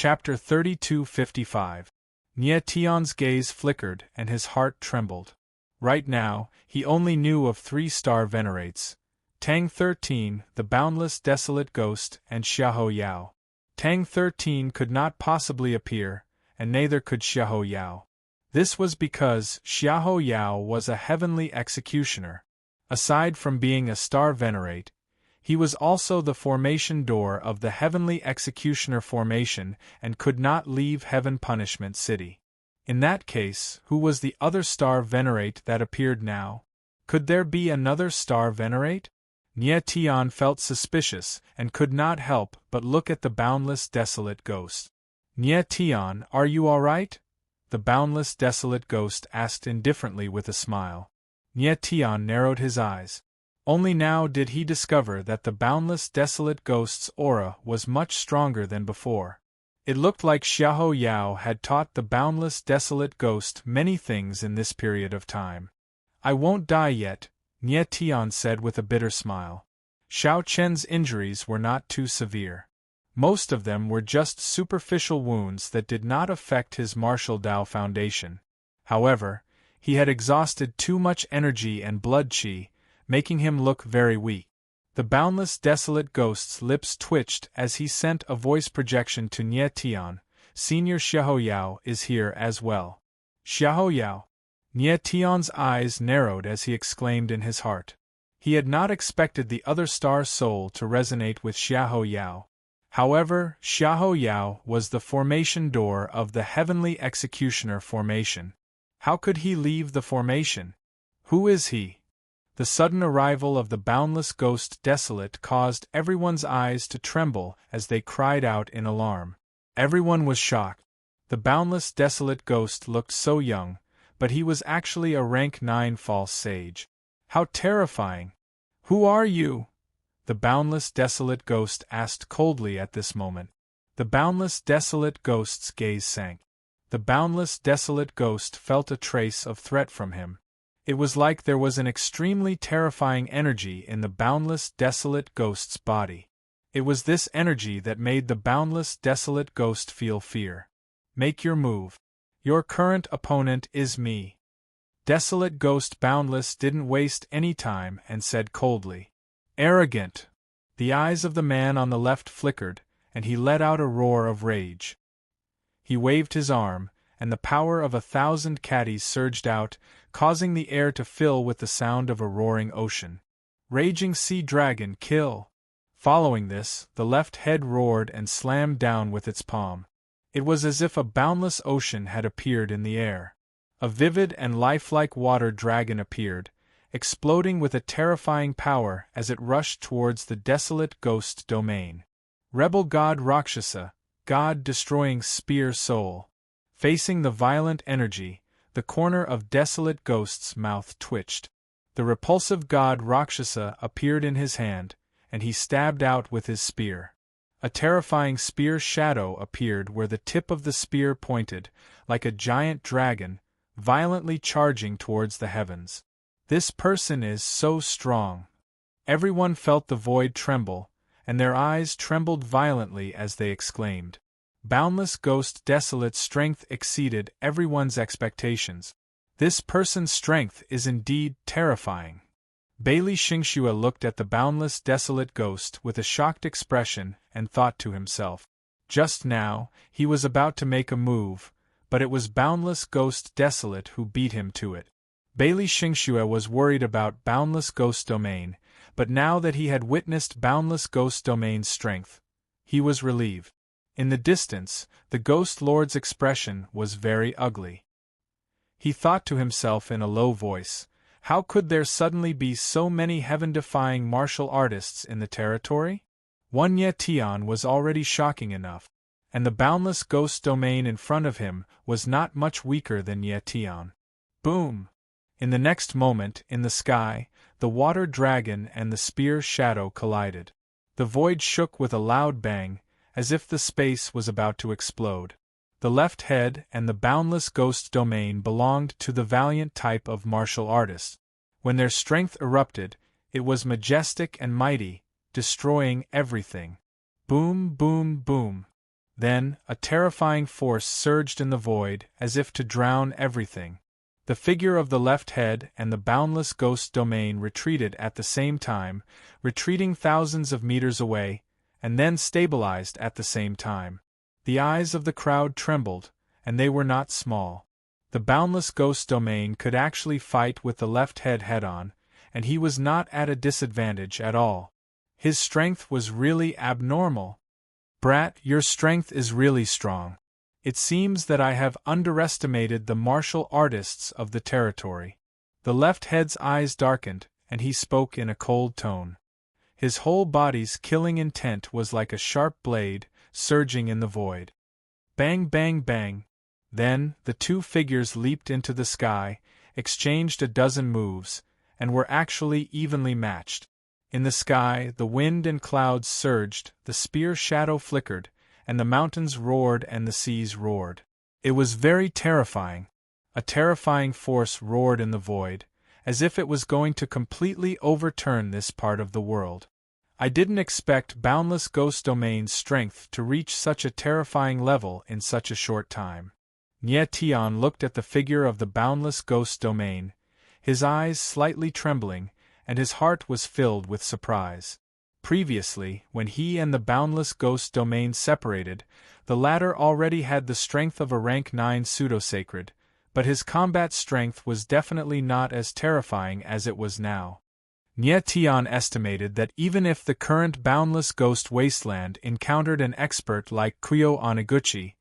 Chapter 3255. Nye Tion's gaze flickered and his heart trembled. Right now, he only knew of 3 star venerates: Tang 13, the boundless desolate ghost, and Xiahou Yao. Tang 13 could not possibly appear, and neither could Xiahou Yao. This was because Xiahou Yao was a heavenly executioner. Aside from being a star venerate, he was also the formation door of the heavenly executioner formation and could not leave Heaven Punishment City. In that case, who was the other star venerate that appeared now? Could there be another star venerate? Nye Tion felt suspicious and could not help but look at the boundless desolate ghost. Nye Tion, are you all right? The boundless desolate ghost asked indifferently with a smile. Nye Tion narrowed his eyes. Only now did he discover that the boundless desolate ghost's aura was much stronger than before. It looked like Xiahou Yao had taught the boundless desolate ghost many things in this period of time. I won't die yet, Nye Tion said with a bitter smile. Xiao Chen's injuries were not too severe. Most of them were just superficial wounds that did not affect his martial Dao foundation. However, he had exhausted too much energy and blood qi, making him look very weak. The boundless desolate ghost's lips twitched as he sent a voice projection to Nye Tion. Senior Xiahou Yao is here as well. Xiahou Yao. Nye Tion's eyes narrowed as he exclaimed in his heart. He had not expected the other star soul to resonate with Xiahou Yao. However, Xiahou Yao was the formation door of the heavenly executioner formation. How could he leave the formation? Who is he? The sudden arrival of the boundless ghost desolate caused everyone's eyes to tremble as they cried out in alarm. Everyone was shocked. The boundless desolate ghost looked so young, but he was actually a rank 9 false sage. How terrifying! Who are you? The boundless desolate ghost asked coldly at this moment. The boundless desolate ghost's gaze sank. The boundless desolate ghost felt a trace of threat from him. It was like there was an extremely terrifying energy in the boundless desolate ghost's body. It was this energy that made the boundless desolate ghost feel fear. Make your move. Your current opponent is me. Desolate Ghost Boundless didn't waste any time and said coldly. Arrogant! The eyes of the man on the left flickered, and he let out a roar of rage. He waved his arm, and the power of 1,000 caddies surged out, causing the air to fill with the sound of a roaring ocean. Raging Sea Dragon, kill! Following this, the left head roared and slammed down with its palm. It was as if a boundless ocean had appeared in the air. A vivid and lifelike water dragon appeared, exploding with a terrifying power as it rushed towards the desolate ghost domain. Rebel God Rakshasa, God-destroying spear soul. Facing the violent energy, the corner of desolate ghost's mouth twitched. The repulsive god Rakshasa appeared in his hand, and he stabbed out with his spear. A terrifying spear shadow appeared where the tip of the spear pointed, like a giant dragon, violently charging towards the heavens. This person is so strong. Everyone felt the void tremble, and their eyes trembled violently as they exclaimed. Boundless Ghost Desolate's strength exceeded everyone's expectations. This person's strength is indeed terrifying. Bailey Xingxue looked at the boundless desolate ghost with a shocked expression and thought to himself. Just now, he was about to make a move, but it was boundless ghost desolate who beat him to it. Bailey Xingxue was worried about boundless ghost domain, but now that he had witnessed boundless ghost domain's strength, he was relieved. In the distance, the Ghost Lord's expression was very ugly. He thought to himself in a low voice, how could there suddenly be so many heaven-defying martial artists in the territory? One Nye Tion was already shocking enough, and the boundless ghost domain in front of him was not much weaker than Nye Tion. Boom! In the next moment, in the sky, the water dragon and the spear shadow collided. The void shook with a loud bang, as if the space was about to explode. The left head and the boundless ghost domain belonged to the valiant type of martial artists. When their strength erupted, it was majestic and mighty, destroying everything. Boom, boom, boom. Then, a terrifying force surged in the void, as if to drown everything. The figure of the left head and the boundless ghost domain retreated at the same time, retreating thousands of meters away, and then stabilized at the same time. The eyes of the crowd trembled, and they were not small. The boundless ghost domain could actually fight with the left head head-on, and he was not at a disadvantage at all. His strength was really abnormal. "Brat, your strength is really strong. It seems that I have underestimated the martial artists of the territory." The left head's eyes darkened, and he spoke in a cold tone. His whole body's killing intent was like a sharp blade, surging in the void. Bang, bang, bang. Then, the two figures leaped into the sky, exchanged a dozen moves, and were actually evenly matched. In the sky, the wind and clouds surged, the spear shadow flickered, and the mountains roared and the seas roared. It was very terrifying. A terrifying force roared in the void, as if it was going to completely overturn this part of the world. I didn't expect boundless ghost domain's strength to reach such a terrifying level in such a short time. Nye Tian looked at the figure of the boundless ghost domain, his eyes slightly trembling, and his heart was filled with surprise. Previously, when he and the boundless ghost domain separated, the latter already had the strength of a rank 9 pseudo-sacred, but his combat strength was definitely not as terrifying as it was now. Nye Tian estimated that even if the current boundless ghost wasteland encountered an expert like Kuyo Oniguchi,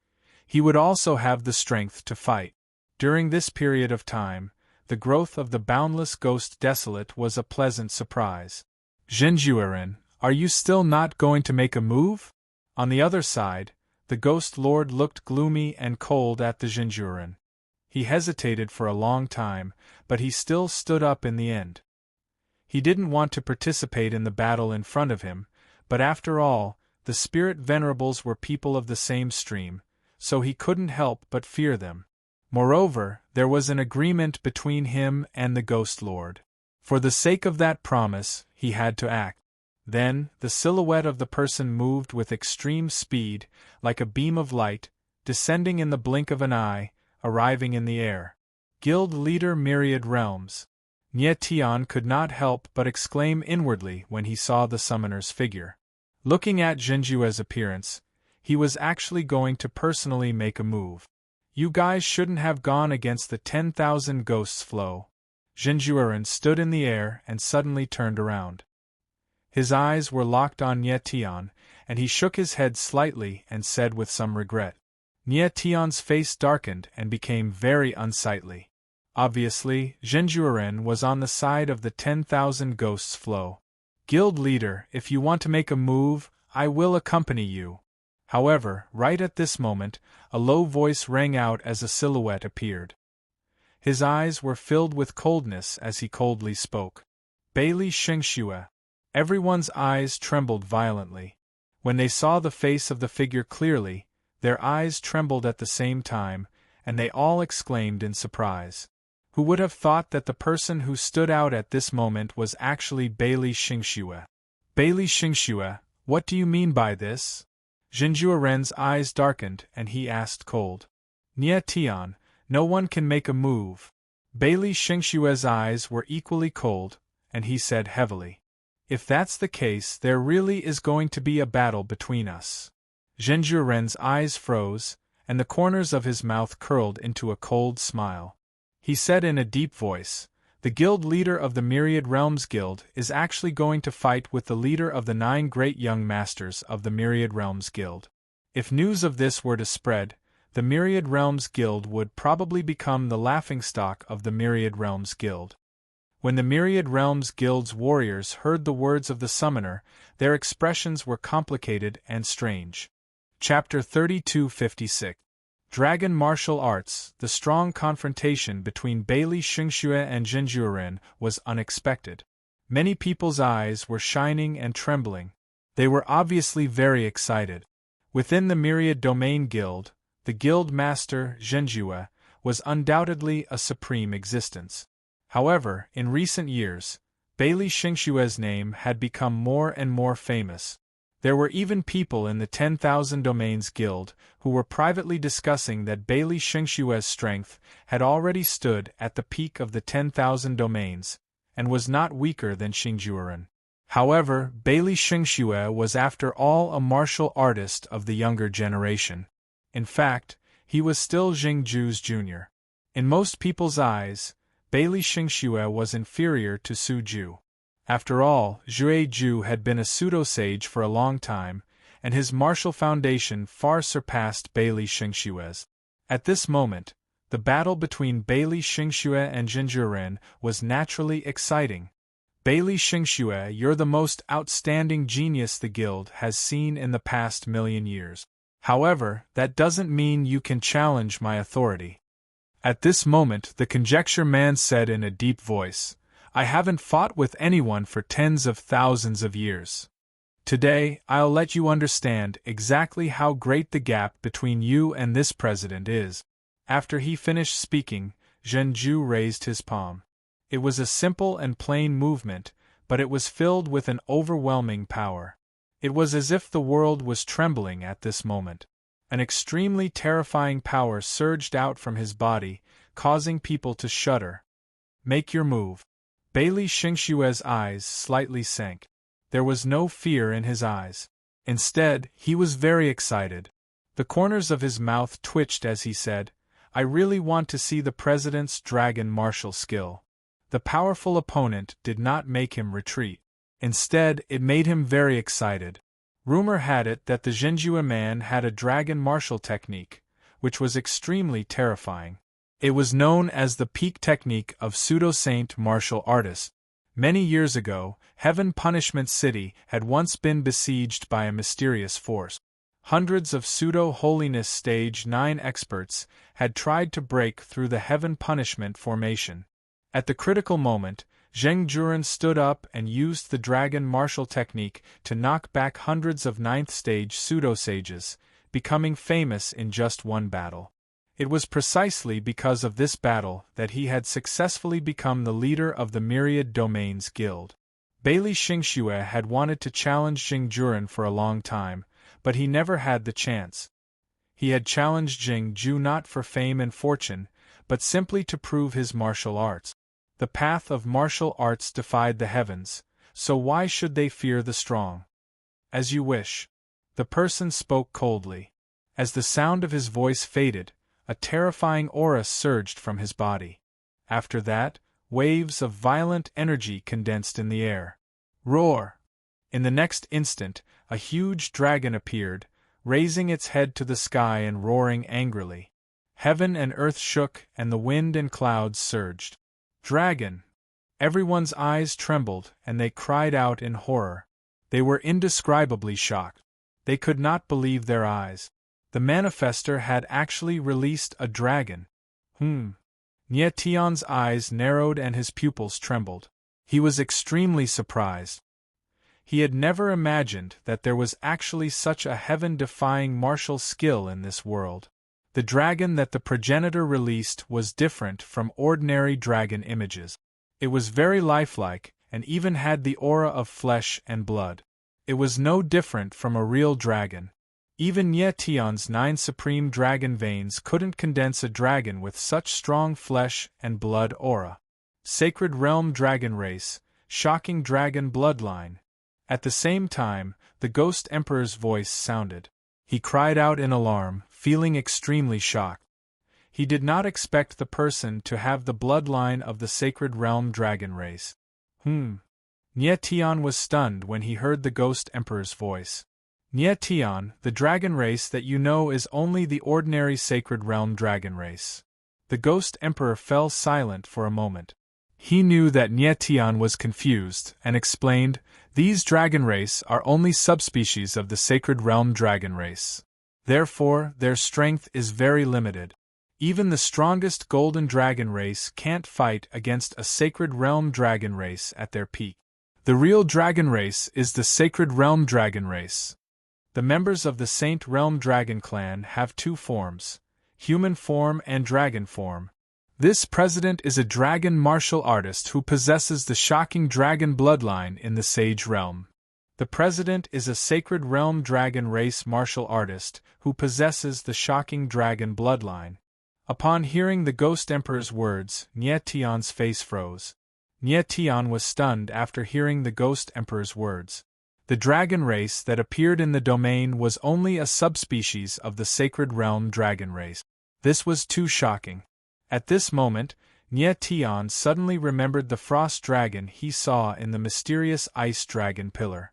he would also have the strength to fight. During this period of time, the growth of the boundless ghost desolate was a pleasant surprise. "Zhenjueren, are you still not going to make a move?" On the other side, the ghost lord looked gloomy and cold at the Zhenjueren. He hesitated for a long time, but he still stood up in the end. He didn't want to participate in the battle in front of him, but after all, the spirit venerables were people of the same stream, so he couldn't help but fear them. Moreover, there was an agreement between him and the Ghost Lord. For the sake of that promise, he had to act. Then, the silhouette of the person moved with extreme speed, like a beam of light, descending in the blink of an eye, arriving in the air. Guild Leader Myriad Realms. Nye Tian could not help but exclaim inwardly when he saw the summoner's figure. Looking at Zhenjue's appearance, he was actually going to personally make a move. "You guys shouldn't have gone against the 10,000 ghosts flow." Zhenjueren stood in the air and suddenly turned around. His eyes were locked on Nye Tian, and he shook his head slightly and said with some regret. Nye Tian's face darkened and became very unsightly. Obviously, Zhenjueren was on the side of the 10,000 ghosts flow. "Guild leader, if you want to make a move, I will accompany you." However, right at this moment, a low voice rang out as a silhouette appeared. His eyes were filled with coldness as he coldly spoke. "Bailey Xingxue." Everyone's eyes trembled violently. When they saw the face of the figure clearly, their eyes trembled at the same time, and they all exclaimed in surprise. Who would have thought that the person who stood out at this moment was actually Bailey Xingxue? "Bailey Xingxue, what do you mean by this?" Zhenjueren's eyes darkened and he asked cold. "Nye Tian, no one can make a move." Bailey Xingxue's eyes were equally cold, and he said heavily, "If that's the case, there really is going to be a battle between us." Zhenjueren's eyes froze, and the corners of his mouth curled into a cold smile. He said in a deep voice, "The guild leader of the Myriad Realms Guild is actually going to fight with the leader of the 9 great young masters of the Myriad Realms Guild. If news of this were to spread, the Myriad Realms Guild would probably become the laughingstock of the Myriad Realms Guild." When the Myriad Realms Guild's warriors heard the words of the summoner, their expressions were complicated and strange. Chapter 3256. Dragon Martial Arts. The strong confrontation between Bailey Xingxue and Zhenjueren was unexpected. Many people's eyes were shining and trembling. They were obviously very excited. Within the Myriad Domain Guild, the guild master, Zhenjue, was undoubtedly a supreme existence. However, in recent years, Bailey Xingxue's name had become more and more famous. There were even people in the 10,000 Domains Guild who were privately discussing that Bailey Xingshue's strength had already stood at the peak of the 10,000 domains, and was not weaker than Xingjuren. However, Bailey Xingxue was after all a martial artist of the younger generation. In fact, he was still Xingju's junior. In most people's eyes, Bailey Xingxue was inferior to Su Ju. After all, Xue Ju had been a pseudo-sage for a long time, and his martial foundation far surpassed Bailey Xingxue's. At this moment, the battle between Bailey Xingxue and Xingjuren was naturally exciting. Bailey Xingxue, you're the most outstanding genius the guild has seen in the past 1,000,000 years. However, that doesn't mean you can challenge my authority. At this moment, the conjecture man said in a deep voice, I haven't fought with anyone for tens of thousands of years. Today, I'll let you understand exactly how great the gap between you and this president is. After he finished speaking, Zhenju raised his palm. It was a simple and plain movement, but it was filled with an overwhelming power. It was as if the world was trembling at this moment. An extremely terrifying power surged out from his body, causing people to shudder. Make your move. Bailey Xingxue's eyes slightly sank. There was no fear in his eyes. Instead, he was very excited. The corners of his mouth twitched as he said, I really want to see the president's dragon martial skill. The powerful opponent did not make him retreat. Instead, it made him very excited. Rumor had it that the Zhenjue man had a dragon martial technique, which was extremely terrifying. It was known as the peak technique of pseudo-saint martial artists. Many years ago, Heaven Punishment City had once been besieged by a mysterious force. Hundreds of pseudo-holiness stage 9 experts had tried to break through the Heaven Punishment formation. At the critical moment, Zheng Juren stood up and used the dragon martial technique to knock back hundreds of 9th stage pseudo-sages, becoming famous in just one battle. It was precisely because of this battle that he had successfully become the leader of the Myriad Domains Guild. Bailey Xingxue had wanted to challenge Zheng Juren for a long time, but he never had the chance. He had challenged Zheng Ju not for fame and fortune, but simply to prove his martial arts. The path of martial arts defied the heavens, so why should they fear the strong? As you wish. The person spoke coldly. As the sound of his voice faded, a terrifying aura surged from his body. After that, waves of violent energy condensed in the air. Roar! In the next instant, a huge dragon appeared, raising its head to the sky and roaring angrily. Heaven and earth shook, and the wind and clouds surged. Dragon! Everyone's eyes trembled, and they cried out in horror. They were indescribably shocked. They could not believe their eyes. The manifester had actually released a dragon. Nie Tian's eyes narrowed and his pupils trembled. He was extremely surprised. He had never imagined that there was actually such a heaven-defying martial skill in this world. The dragon that the progenitor released was different from ordinary dragon images. It was very lifelike, and even had the aura of flesh and blood. It was no different from a real dragon. Even Nie Tian's 9 supreme dragon veins couldn't condense a dragon with such strong flesh and blood aura. Sacred realm dragon race, shocking dragon bloodline. At the same time, the Ghost Emperor's voice sounded. He cried out in alarm, feeling extremely shocked. He did not expect the person to have the bloodline of the Sacred Realm dragon race. Nie Tian was stunned when he heard the Ghost Emperor's voice. Nie Tian, the dragon race that you know is only the ordinary Sacred Realm dragon race. The Ghost Emperor fell silent for a moment. He knew that Nie Tian was confused, and explained, these dragon race are only subspecies of the Sacred Realm dragon race. Therefore, their strength is very limited. Even the strongest golden dragon race can't fight against a Sacred Realm dragon race at their peak. The real dragon race is the Sacred Realm dragon race. The members of the Saint Realm Dragon clan have 2 forms, human form and dragon form. This president is a dragon martial artist who possesses the shocking dragon bloodline in the Sage Realm. The president is a sacred realm dragon race martial artist who possesses the shocking dragon bloodline. Upon hearing the Ghost Emperor's words, Nie Tian's face froze. Nie Tian was stunned after hearing the Ghost Emperor's words. The dragon race that appeared in the domain was only a subspecies of the sacred realm dragon race. This was too shocking. At this moment, Nie Tian suddenly remembered the frost dragon he saw in the mysterious ice dragon pillar.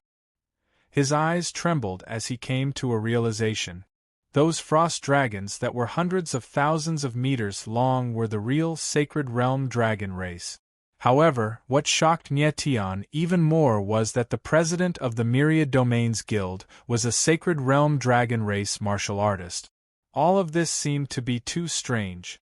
His eyes trembled as he came to a realization. Those frost dragons that were hundreds of thousands of meters long were the real sacred realm dragon race. However, what shocked Nie Tian even more was that the president of the Myriad Domains Guild was a sacred realm dragon race martial artist. All of this seemed to be too strange.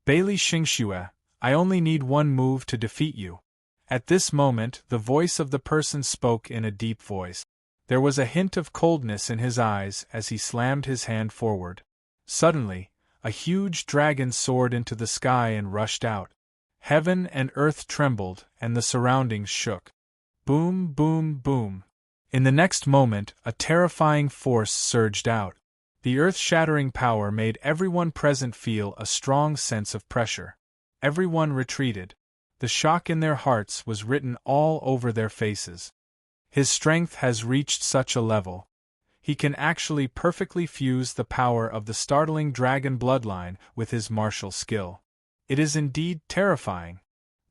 Bailey Xingxue, I only need one move to defeat you. At this moment, the voice of the person spoke in a deep voice. There was a hint of coldness in his eyes as he slammed his hand forward. Suddenly, a huge dragon soared into the sky and rushed out. Heaven and earth trembled, and the surroundings shook. Boom, boom, boom. In the next moment, a terrifying force surged out. The earth-shattering power made everyone present feel a strong sense of pressure. Everyone retreated. The shock in their hearts was written all over their faces. His strength has reached such a level. He can actually perfectly fuse the power of the startling dragon bloodline with his martial skill. It is indeed terrifying.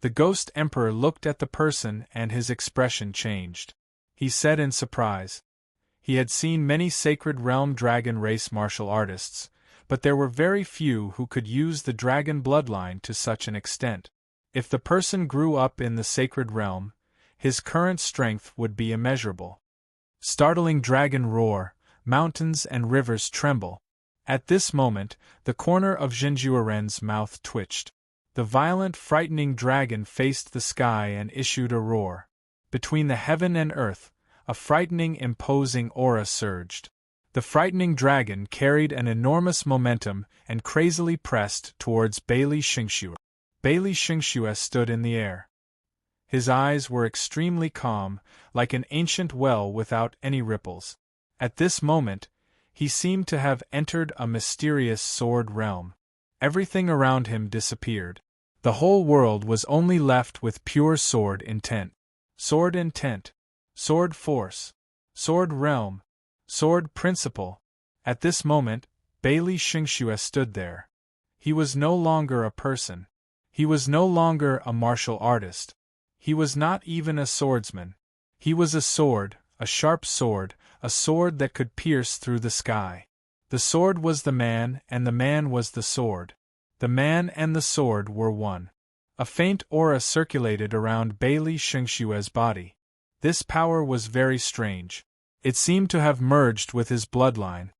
The Ghost Emperor looked at the person and his expression changed. He said in surprise. He had seen many sacred realm dragon race martial artists, but there were very few who could use the dragon bloodline to such an extent. If the person grew up in the sacred realm, his current strength would be immeasurable. Startling dragon roar, mountains and rivers tremble. At this moment, the corner of Zhenjueren's mouth twitched. The violent, frightening dragon faced the sky and issued a roar. Between the heaven and earth, a frightening, imposing aura surged. The frightening dragon carried an enormous momentum and crazily pressed towards Bailey Xingxue. Bailey Xingxue stood in the air. His eyes were extremely calm, like an ancient well without any ripples. At this moment, he seemed to have entered a mysterious sword realm. Everything around him disappeared. The whole world was only left with pure sword intent. Sword intent. Sword force. Sword realm. Sword principle. At this moment, Bailey Xingxue stood there. He was no longer a person. He was no longer a martial artist. He was not even a swordsman. He was a sword, a sharp sword, a sword that could pierce through the sky. The sword was the man, and the man was the sword. The man and the sword were one. A faint aura circulated around Bailey Xingxue's body. This power was very strange. It seemed to have merged with his bloodline.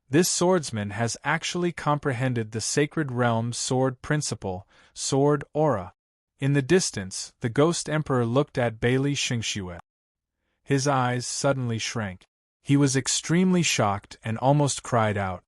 This swordsman has actually comprehended the sacred realm's sword principle, sword aura. In the distance, the Ghost Emperor looked at Bailey Xingxue. His eyes suddenly shrank. He was extremely shocked and almost cried out.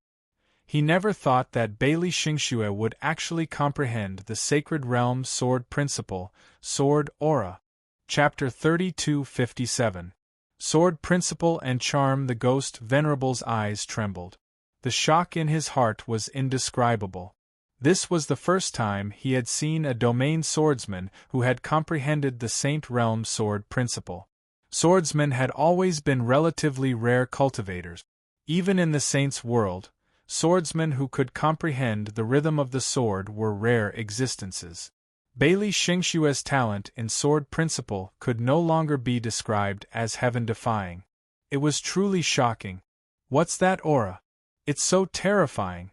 He never thought that Bailey Xingxue would actually comprehend the sacred realm's sword principle, sword aura. Chapter 32:57. Sword principle and charm. The Ghost Venerable's eyes trembled. The shock in his heart was indescribable. This was the first time he had seen a domain swordsman who had comprehended the Saint Realm sword principle. Swordsmen had always been relatively rare cultivators. Even in the Saint's world, swordsmen who could comprehend the rhythm of the sword were rare existences. Bailey Xingxue's talent in sword principle could no longer be described as heaven-defying. It was truly shocking. What's that aura? It's so terrifying.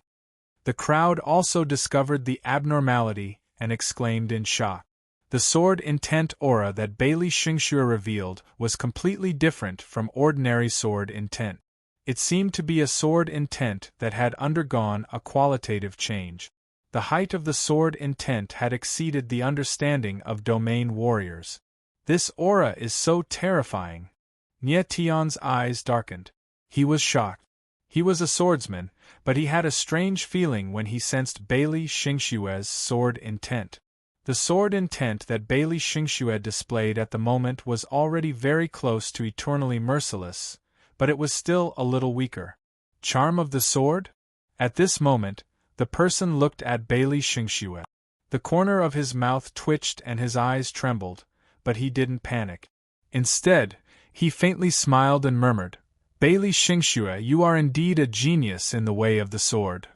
The crowd also discovered the abnormality and exclaimed in shock. The sword intent aura that Bailey Xingxue revealed was completely different from ordinary sword intent. It seemed to be a sword intent that had undergone a qualitative change. The height of the sword intent had exceeded the understanding of domain warriors. This aura is so terrifying. Nie Tian's eyes darkened. He was shocked. He was a swordsman, but he had a strange feeling when he sensed Bailey Xingxue's sword intent. The sword intent that Bailey Xingxue displayed at the moment was already very close to eternally merciless, but it was still a little weaker. Charm of the sword? At this moment, the person looked at Bailey Xingxue. The corner of his mouth twitched and his eyes trembled, but he didn't panic. Instead, he faintly smiled and murmured, "Bailey Xingxue, you are indeed a genius in the way of the sword.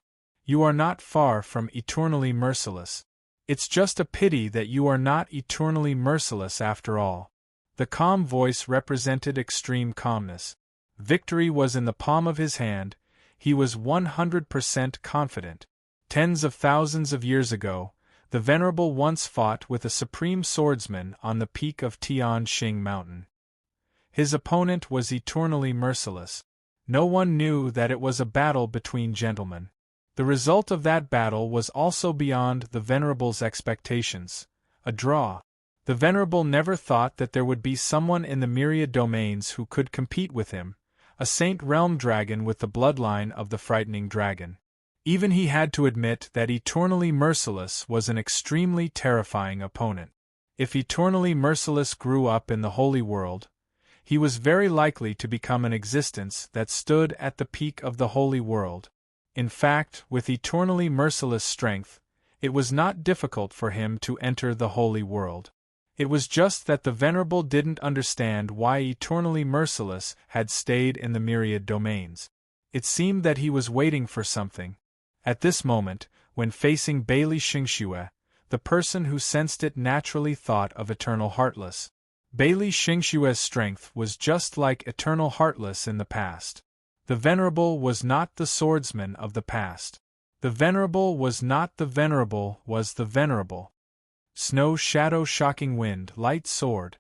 You are not far from eternally merciless. It's just a pity that you are not eternally merciless after all." The calm voice represented extreme calmness. Victory was in the palm of his hand. He was 100% confident. Tens of thousands of years ago, the Venerable once fought with a supreme swordsman on the peak of Tianxing Mountain. His opponent was eternally merciless. No one knew that it was a battle between gentlemen. The result of that battle was also beyond the Venerable's expectations, a draw. The Venerable never thought that there would be someone in the myriad domains who could compete with him, a Saint Realm dragon with the bloodline of the frightening dragon. Even he had to admit that Eternally Merciless was an extremely terrifying opponent. If Eternally Merciless grew up in the Holy World, he was very likely to become an existence that stood at the peak of the Holy World. In fact, with Eternally Merciless strength, it was not difficult for him to enter the Holy World. It was just that the Venerable didn't understand why Eternally Merciless had stayed in the myriad domains. It seemed that he was waiting for something. At this moment, when facing Bailey Xingxue, the person who sensed it naturally thought of Eternal Heartless. Bailey Xingxue's strength was just like Eternal Heartless in the past. The Venerable was not the swordsman of the past. The Venerable was not the Venerable was the Venerable. Snow shadow shocking wind light sword.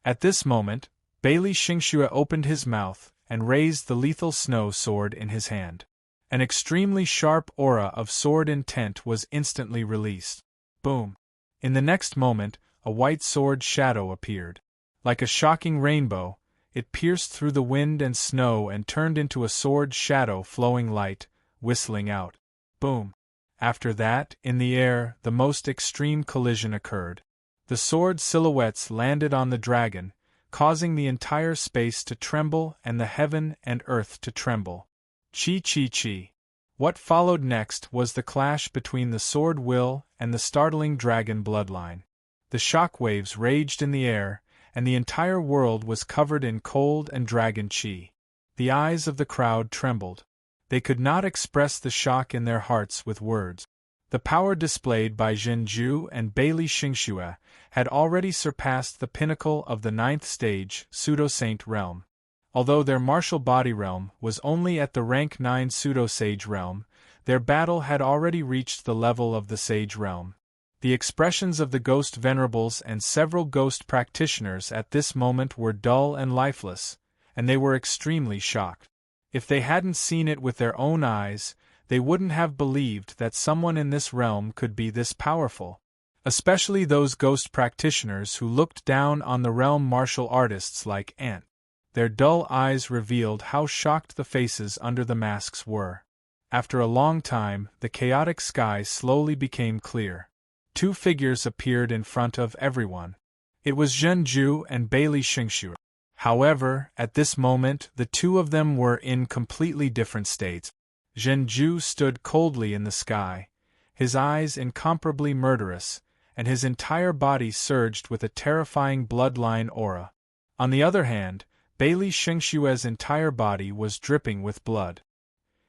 At this moment, Bailey Xingxue opened his mouth and raised the lethal snow sword in his hand. An extremely sharp aura of sword intent was instantly released. Boom! In the next moment, a white sword shadow appeared. Like a shocking rainbow, it pierced through the wind and snow and turned into a sword shadow flowing light, whistling out. Boom! After that, in the air, the most extreme collision occurred. The sword silhouettes landed on the dragon, causing the entire space to tremble and the heaven and earth to tremble. Chi. What followed next was the clash between the sword will and the startling dragon bloodline. The shockwaves raged in the air, and the entire world was covered in cold and dragon chi. The eyes of the crowd trembled. They could not express the shock in their hearts with words. The power displayed by Zhenju and Bailey Xingxue had already surpassed the pinnacle of the 9th stage, Pseudo-Saint Realm. Although their martial body realm was only at the rank 9 Pseudo-Sage Realm, their battle had already reached the level of the Sage Realm. The expressions of the Ghost Venerables and several Ghost practitioners at this moment were dull and lifeless, and they were extremely shocked. If they hadn't seen it with their own eyes, they wouldn't have believed that someone in this realm could be this powerful. Especially those Ghost practitioners who looked down on the realm martial artists like Ant. Their dull eyes revealed how shocked the faces under the masks were. After a long time, the chaotic sky slowly became clear. Two figures appeared in front of everyone. It was Zhenju and Bailey Xingxue. However, at this moment, the two of them were in completely different states. Zhenju stood coldly in the sky, his eyes incomparably murderous, and his entire body surged with a terrifying bloodline aura. On the other hand, Bailey Xingxue's entire body was dripping with blood.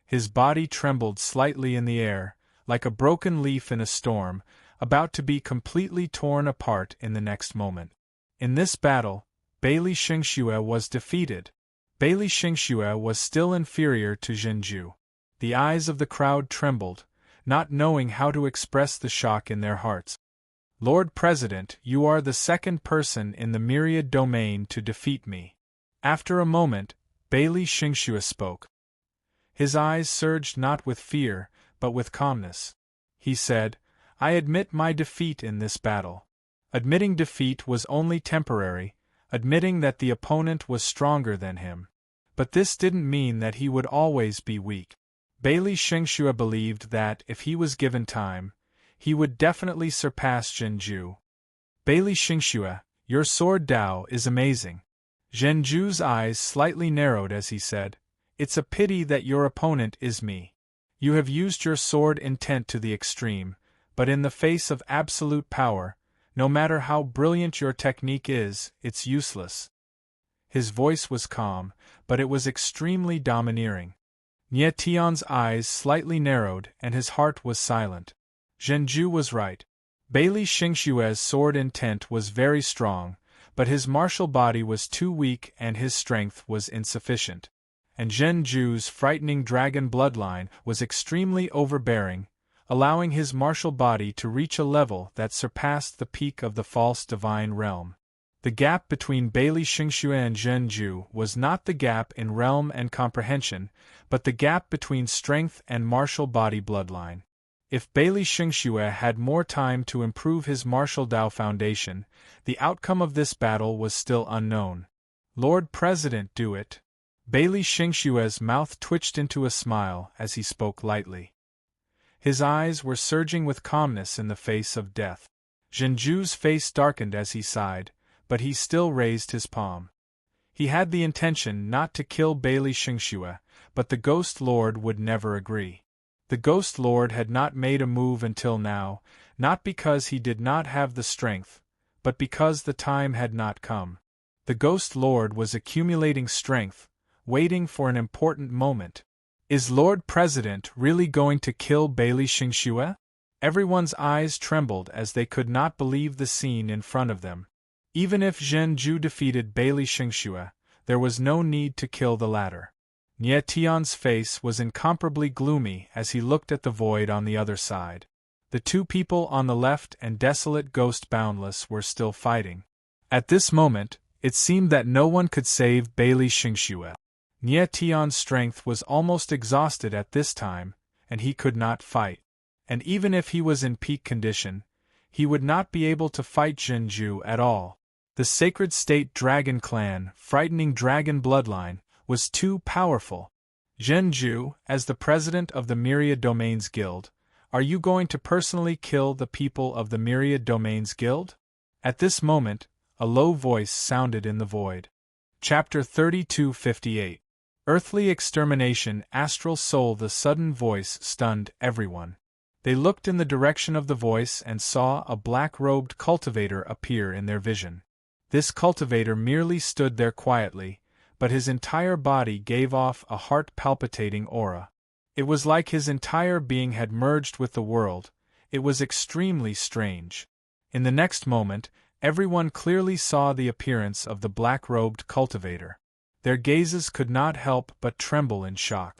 His body trembled slightly in the air, like a broken leaf in a storm, about to be completely torn apart in the next moment. In this battle, Bailey Xingxue was defeated. Bailey Xingxue was still inferior to Zhenju. The eyes of the crowd trembled, not knowing how to express the shock in their hearts. "Lord President, you are the second person in the myriad domain to defeat me." After a moment, Bailey Xingxue spoke. His eyes surged not with fear, but with calmness. He said, "I admit my defeat in this battle." Admitting defeat was only temporary, admitting that the opponent was stronger than him. But this didn't mean that he would always be weak. Bailey Xingxue believed that, if he was given time, he would definitely surpass Zhenju. Bailey Xingxue, your sword Dao is amazing. Zhenju's eyes slightly narrowed as he said, It's a pity that your opponent is me. You have used your sword intent to the extreme, but in the face of absolute power, no matter how brilliant your technique is, it's useless. His voice was calm, but it was extremely domineering. Nie Tian's eyes slightly narrowed and his heart was silent. Zhenju was right. Bailey Xingxue's sword intent was very strong, but his martial body was too weak and his strength was insufficient. And Zhenju's frightening dragon bloodline was extremely overbearing, allowing his martial body to reach a level that surpassed the peak of the false divine realm. The gap between Bailey Xingxue and Zhenju was not the gap in realm and comprehension, but the gap between strength and martial body bloodline. If Bailey Xingxue had more time to improve his martial Dao foundation, the outcome of this battle was still unknown. Lord President, do it. Bailey Xingxue's mouth twitched into a smile as he spoke lightly. His eyes were surging with calmness in the face of death. Zhenju's face darkened as he sighed, but he still raised his palm. He had the intention not to kill Bailey Xingxue, but the Ghost Lord would never agree. The Ghost Lord had not made a move until now, not because he did not have the strength, but because the time had not come. The Ghost Lord was accumulating strength, waiting for an important moment. Is Lord President really going to kill Bailey Xingxue? Everyone's eyes trembled as they could not believe the scene in front of them. Even if Zhenju defeated Bailey Xingxue, there was no need to kill the latter. Nie Tian's face was incomparably gloomy as he looked at the void on the other side. The two people on the left and desolate Ghost Boundless were still fighting. At this moment, it seemed that no one could save Bailey Xingxue. Nie Tian's strength was almost exhausted at this time, and he could not fight. And even if he was in peak condition, he would not be able to fight Zhenju at all. The Sacred State Dragon Clan, frightening dragon bloodline, was too powerful. Zhenju, as the president of the Myriad Domains Guild, are you going to personally kill the people of the Myriad Domains Guild? At this moment, a low voice sounded in the void. Chapter 3258. Earthly Extermination. Astral Soul. The sudden voice stunned everyone. They looked in the direction of the voice and saw a black-robed cultivator appear in their vision. This cultivator merely stood there quietly, but his entire body gave off a heart-palpitating aura. It was like his entire being had merged with the world. It was extremely strange. In the next moment, everyone clearly saw the appearance of the black-robed cultivator. Their gazes could not help but tremble in shock.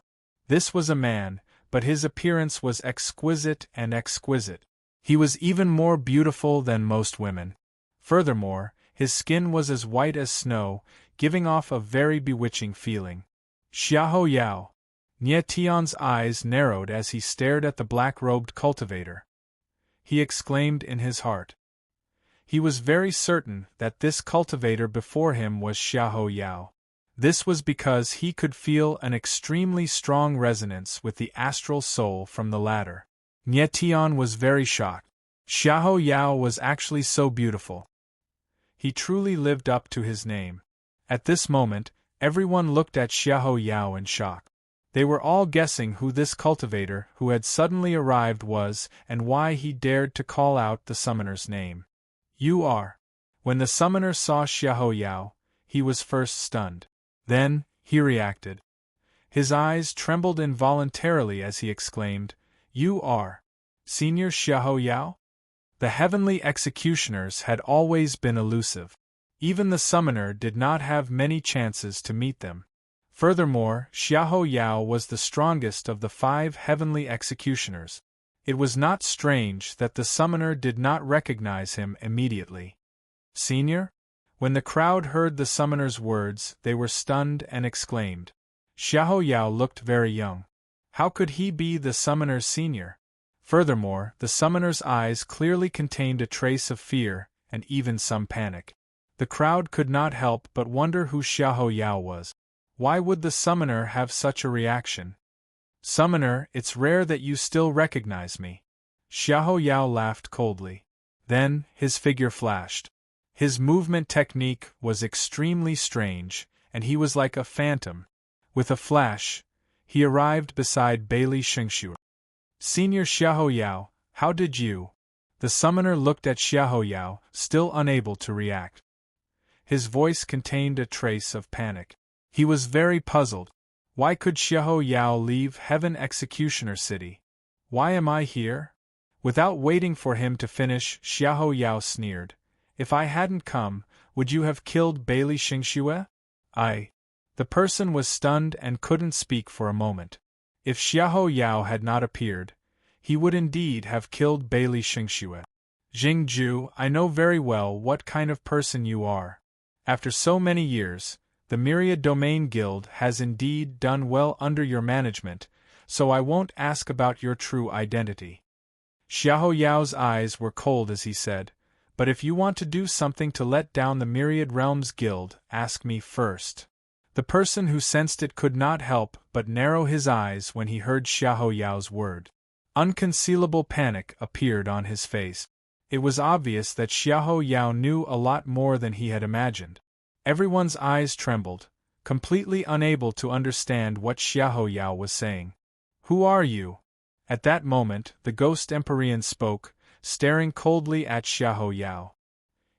This was a man, but his appearance was exquisite and exquisite. He was even more beautiful than most women. Furthermore, his skin was as white as snow, giving off a very bewitching feeling. Xiahou Yao. Nie Tian's eyes narrowed as he stared at the black-robed cultivator. He exclaimed in his heart. He was very certain that this cultivator before him was Xiahou Yao. This was because he could feel an extremely strong resonance with the astral soul from the latter. Nie Tian was very shocked. Xiahou Yao was actually so beautiful. He truly lived up to his name. At this moment, everyone looked at Xiahou Yao in shock. They were all guessing who this cultivator who had suddenly arrived was and why he dared to call out the summoner's name. You are. When the summoner saw Xiahou Yao, he was first stunned. Then, he reacted. His eyes trembled involuntarily as he exclaimed, You are. Senior Xiahou Yao? The heavenly executioners had always been elusive. Even the summoner did not have many chances to meet them. Furthermore, Xiahou Yao was the strongest of the 5 heavenly executioners. It was not strange that the summoner did not recognize him immediately. Senior? When the crowd heard the summoner's words, they were stunned and exclaimed. Xiahou Yao looked very young. How could he be the summoner's senior? Furthermore, the summoner's eyes clearly contained a trace of fear, and even some panic. The crowd could not help but wonder who Xiahou Yao was. Why would the summoner have such a reaction? Summoner, it's rare that you still recognize me. Xiahou Yao laughed coldly. Then, his figure flashed. His movement technique was extremely strange, and he was like a phantom. With a flash, he arrived beside Bailey Xingxue. Senior Xiahou Yao, how did you? The summoner looked at Xiahou Yao, still unable to react. His voice contained a trace of panic. He was very puzzled. Why could Xiahou Yao leave Heaven Executioner City? Why am I here? Without waiting for him to finish, Xiahou Yao sneered. If I hadn't come, would you have killed Bailey Xingxue? The person was stunned and couldn't speak for a moment. If Xiahou Yao had not appeared, he would indeed have killed Bailey Xingxue. Jingju, I know very well what kind of person you are. After so many years, the Myriad Domain Guild has indeed done well under your management, so I won't ask about your true identity. Xiahou Yao's eyes were cold as he said, but if you want to do something to let down the Myriad Realms Guild, ask me first. The person who sensed it could not help but narrow his eyes when he heard Xiahou Yao's word. Unconcealable panic appeared on his face. It was obvious that Xiahou Yao knew a lot more than he had imagined. Everyone's eyes trembled, completely unable to understand what Xiahou Yao was saying. Who are you? At that moment, the Ghost Empyrean spoke, staring coldly at Xiahou Yao.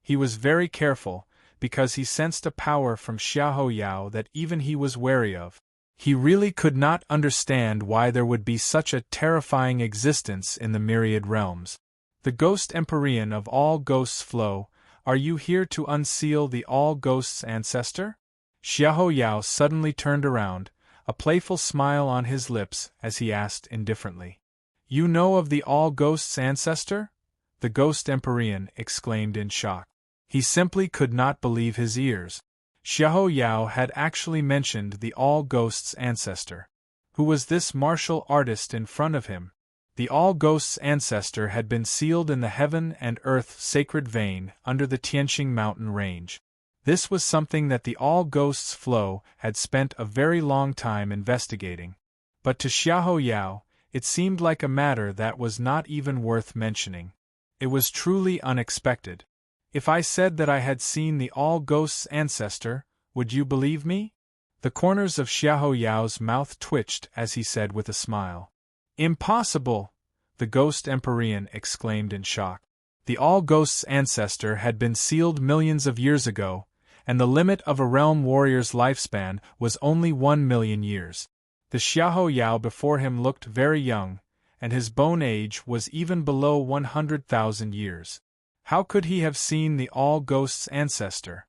He was very careful, because he sensed a power from Xiahou Yao that even he was wary of. He really could not understand why there would be such a terrifying existence in the Myriad Realms. The Ghost Empyrean of all ghosts flow, are you here to unseal the All Ghosts Ancestor? Xiahou Yao suddenly turned around, a playful smile on his lips as he asked indifferently. You know of the All Ghosts Ancestor? The Ghost Empyrean exclaimed in shock. He simply could not believe his ears. Xiahou Yao had actually mentioned the All Ghosts Ancestor. Who was this martial artist in front of him? The All Ghosts Ancestor had been sealed in the Heaven and Earth Sacred Vein under the Tianqing Mountain Range. This was something that the All Ghosts Flow had spent a very long time investigating. But to Xiahou Yao, it seemed like a matter that was not even worth mentioning. It was truly unexpected. If I said that I had seen the All Ghosts Ancestor, would you believe me? The corners of Xiahou Yao's mouth twitched as he said with a smile. Impossible! The Ghost Empyrean exclaimed in shock. The All Ghosts Ancestor had been sealed millions of years ago, and the limit of a realm warrior's lifespan was only 1,000,000 years. The Xiahou Yao before him looked very young, and his bone age was even below 100,000 years. How could he have seen the All Ghosts Ancestor?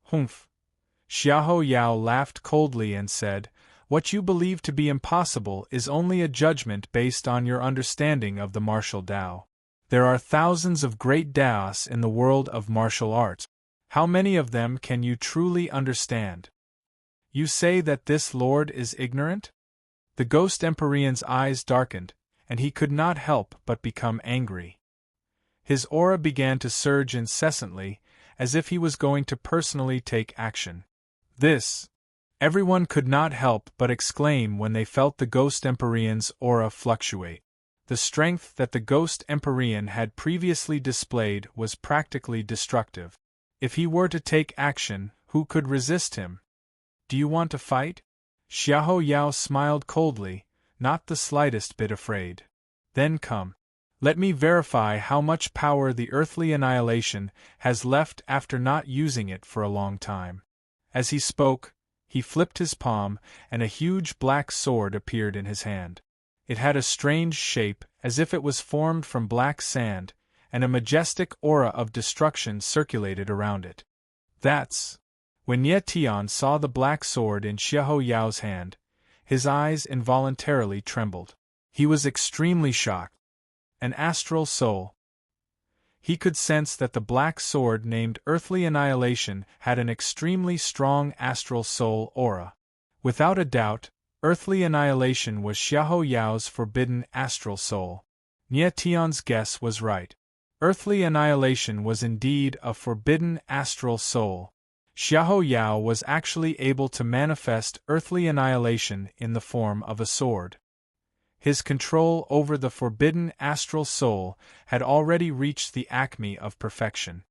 Humph! Xiahou Yao laughed coldly and said, What you believe to be impossible is only a judgment based on your understanding of the martial Tao. There are thousands of great Daos in the world of martial arts. How many of them can you truly understand? You say that this lord is ignorant? The Ghost Empyrean's eyes darkened, and he could not help but become angry. His aura began to surge incessantly, as if he was going to personally take action. Everyone could not help but exclaim when they felt the Ghost Empyrean's aura fluctuate. The strength that the Ghost Empyrean had previously displayed was practically destructive. If he were to take action, who could resist him? Do you want to fight? Xiahou Yao smiled coldly, not the slightest bit afraid. Then come. Let me verify how much power the earthly annihilation has left after not using it for a long time. As he spoke, he flipped his palm, and a huge black sword appeared in his hand. It had a strange shape, as if it was formed from black sand, and a majestic aura of destruction circulated around it. When Ye Tian saw the black sword in Xiahou Yao's hand, his eyes involuntarily trembled. He was extremely shocked. An astral soul. He could sense that the black sword named Earthly Annihilation had an extremely strong astral soul aura. Without a doubt, Earthly Annihilation was Xiahou Yao's forbidden astral soul. Ye Tian's guess was right. Earthly Annihilation was indeed a forbidden astral soul. Xiahou Yao was actually able to manifest Earthly Annihilation in the form of a sword. His control over the forbidden astral soul had already reached the acme of perfection.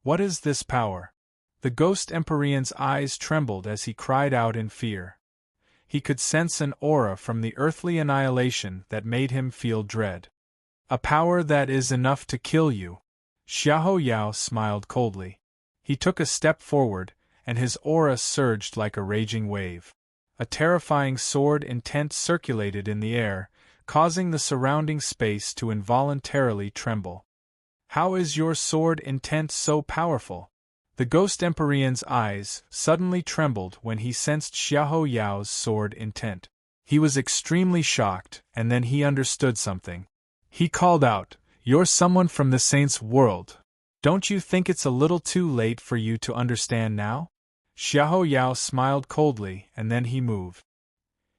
What is this power? The Ghost Empyrean's eyes trembled as he cried out in fear. He could sense an aura from the earthly annihilation that made him feel dread. A power that is enough to kill you. Xiahou Yao smiled coldly. He took a step forward, and his aura surged like a raging wave. A terrifying sword intent circulated in the air, causing the surrounding space to involuntarily tremble. How is your sword intent so powerful? The Ghost Empyrean's eyes suddenly trembled when he sensed Xiahou Yao's sword intent. He was extremely shocked, and then he understood something. He called out, "You're someone from the Saint's world. Don't you think it's a little too late for you to understand now?" Xiahou Yao smiled coldly, and then he moved.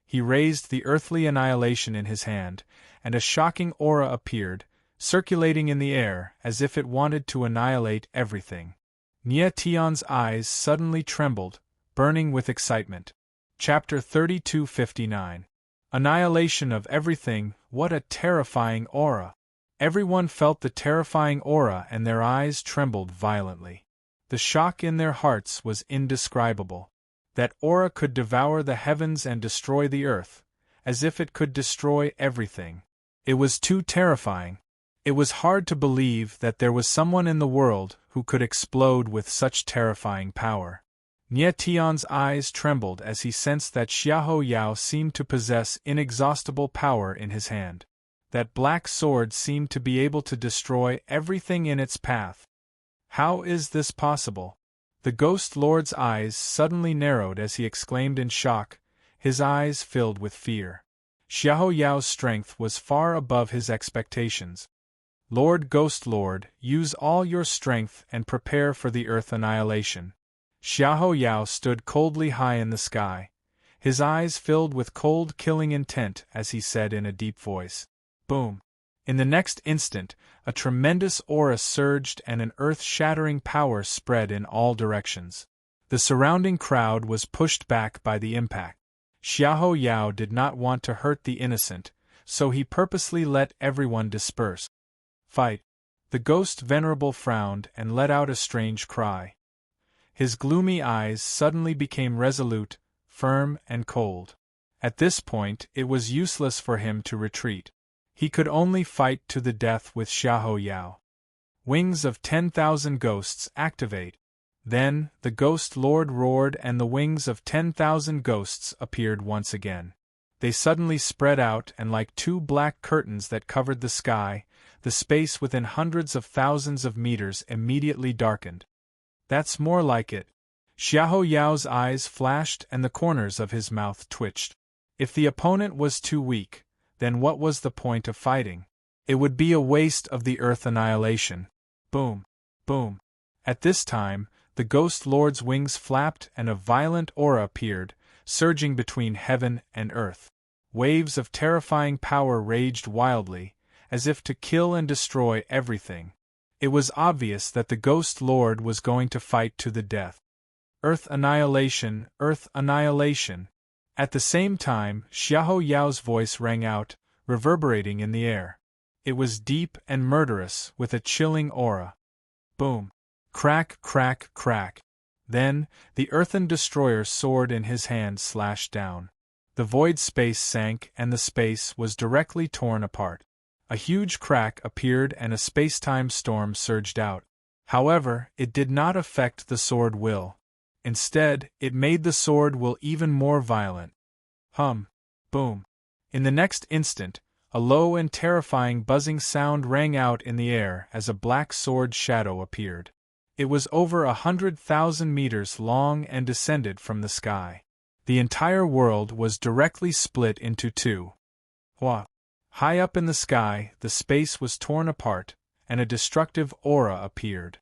He raised the earthly annihilation in his hand, and a shocking aura appeared, circulating in the air as if it wanted to annihilate everything. Nie Tian's eyes suddenly trembled, burning with excitement. Chapter 3259. Annihilation of everything. What a terrifying aura! Everyone felt the terrifying aura and their eyes trembled violently. The shock in their hearts was indescribable. That aura could devour the heavens and destroy the earth, as if it could destroy everything. It was too terrifying. It was hard to believe that there was someone in the world who could explode with such terrifying power. Nie Tian's eyes trembled as he sensed that Xiahou Yao seemed to possess inexhaustible power in his hand. That black sword seemed to be able to destroy everything in its path. How is this possible? The Ghost Lord's eyes suddenly narrowed as he exclaimed in shock, his eyes filled with fear. Xiahou Yao's strength was far above his expectations. Lord Ghost Lord, use all your strength and prepare for the earth annihilation. Xiahou Yao stood coldly high in the sky, his eyes filled with cold killing intent as he said in a deep voice. Boom! In the next instant, a tremendous aura surged and an earth-shattering power spread in all directions. The surrounding crowd was pushed back by the impact. Xiahou Yao did not want to hurt the innocent, so he purposely let everyone disperse. Fight! The Ghost Venerable frowned and let out a strange cry. His gloomy eyes suddenly became resolute, firm, and cold. At this point, it was useless for him to retreat. He could only fight to the death with Xiahou Yao. Wings of 10,000 ghosts activate. Then, the Ghost Lord roared and the wings of 10,000 ghosts appeared once again. They suddenly spread out and like two black curtains that covered the sky, the space within hundreds of thousands of meters immediately darkened. That's more like it. Xiahou Yao's eyes flashed and the corners of his mouth twitched. If the opponent was too weak, then what was the point of fighting? It would be a waste of the earth annihilation. Boom! Boom! At this time, the Ghost Lord's wings flapped and a violent aura appeared, surging between heaven and earth. Waves of terrifying power raged wildly, as if to kill and destroy everything. It was obvious that the Ghost Lord was going to fight to the death. Earth annihilation, earth annihilation. At the same time, Xiahou Yao's voice rang out, reverberating in the air. It was deep and murderous, with a chilling aura. Boom! Crack, crack, crack. Then, the earthen destroyer's sword in his hand slashed down. The void space sank and the space was directly torn apart. A huge crack appeared and a space-time storm surged out. However, it did not affect the sword will. Instead, it made the sword will even more violent. Hum! Boom! In the next instant, a low and terrifying buzzing sound rang out in the air as a black sword shadow appeared. It was over 100,000 meters long and descended from the sky. The entire world was directly split into two. Hua! High up in the sky, the space was torn apart, and a destructive aura appeared.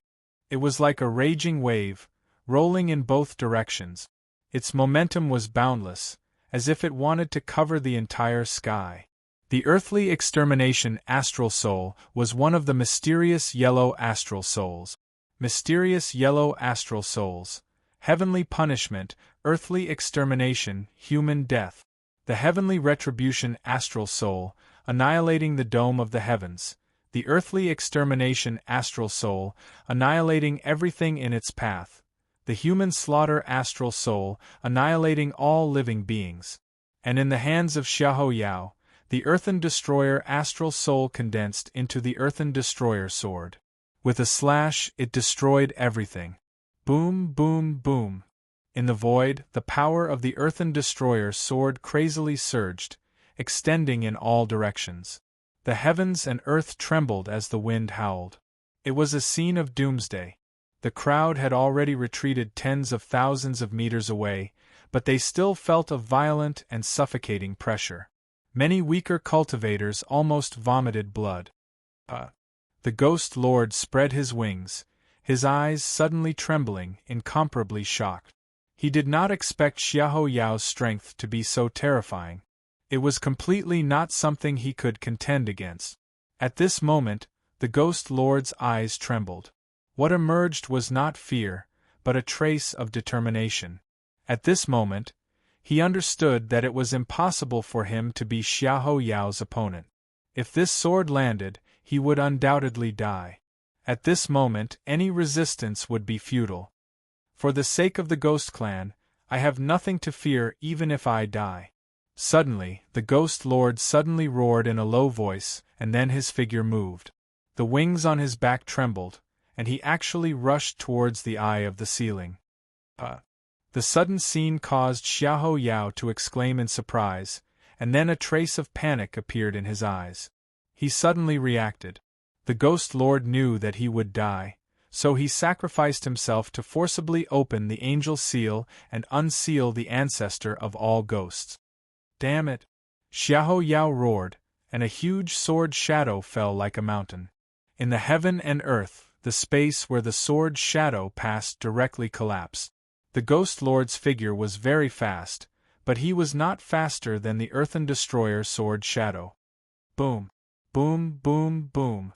It was like a raging wave, rolling in both directions. Its momentum was boundless, as if it wanted to cover the entire sky. The earthly extermination astral soul was one of the mysterious yellow astral souls. Mysterious yellow astral souls. Heavenly punishment, earthly extermination, human death. the heavenly retribution astral soul, annihilating the dome of the heavens, the earthly extermination astral soul, annihilating everything in its path, the human slaughter astral soul, annihilating all living beings. And in the hands of Xiahou Yao, the earthen destroyer astral soul condensed into the earthen destroyer sword. With a slash, it destroyed everything. Boom, boom, boom. In the void, the power of the earthen destroyer sword crazily surged, extending in all directions. The heavens and earth trembled as the wind howled. It was a scene of doomsday. The crowd had already retreated tens of thousands of meters away, but they still felt a violent and suffocating pressure. Many weaker cultivators almost vomited blood. The Ghost Lord spread his wings, his eyes suddenly trembling, incomparably shocked. He did not expect Xiahou Yao's strength to be so terrifying. It was completely not something he could contend against. At this moment, the Ghost Lord's eyes trembled. What emerged was not fear, but a trace of determination. At this moment, he understood that it was impossible for him to be Xiahou Yao's opponent. If this sword landed, he would undoubtedly die. At this moment, any resistance would be futile. For the sake of the Ghost Clan, I have nothing to fear even if I die. Suddenly, the Ghost Lord suddenly roared in a low voice, and then his figure moved. The wings on his back trembled, and he actually rushed towards the eye of the ceiling. The sudden scene caused Xiahou Yao to exclaim in surprise, and then a trace of panic appeared in his eyes. He suddenly reacted. The Ghost Lord knew that he would die, so he sacrificed himself to forcibly open the angel seal and unseal the ancestor of all ghosts. Damn it! Xiahou Yao roared, and a huge sword shadow fell like a mountain. In the heaven and earth, the space where the sword shadow passed directly collapsed. The Ghost Lord's figure was very fast, but he was not faster than the earthen destroyer sword shadow. Boom! Boom, boom, boom.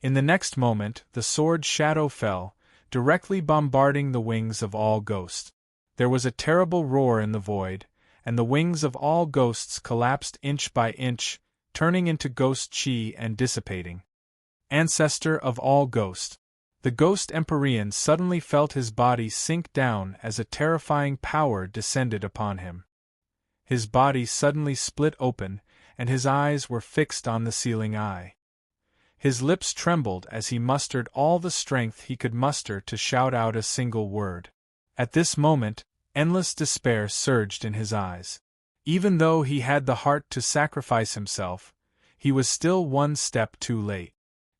In the next moment, the sword shadow fell, directly bombarding the wings of all ghosts. There was a terrible roar in the void, and the wings of all ghosts collapsed inch by inch, turning into ghost chi and dissipating. Ancestor of all ghosts. The Ghost Empyrean suddenly felt his body sink down as a terrifying power descended upon him. His body suddenly split open, and his eyes were fixed on the ceiling eye. His lips trembled as he mustered all the strength he could muster to shout out a single word. At this moment, endless despair surged in his eyes. Even though he had the heart to sacrifice himself, he was still one step too late.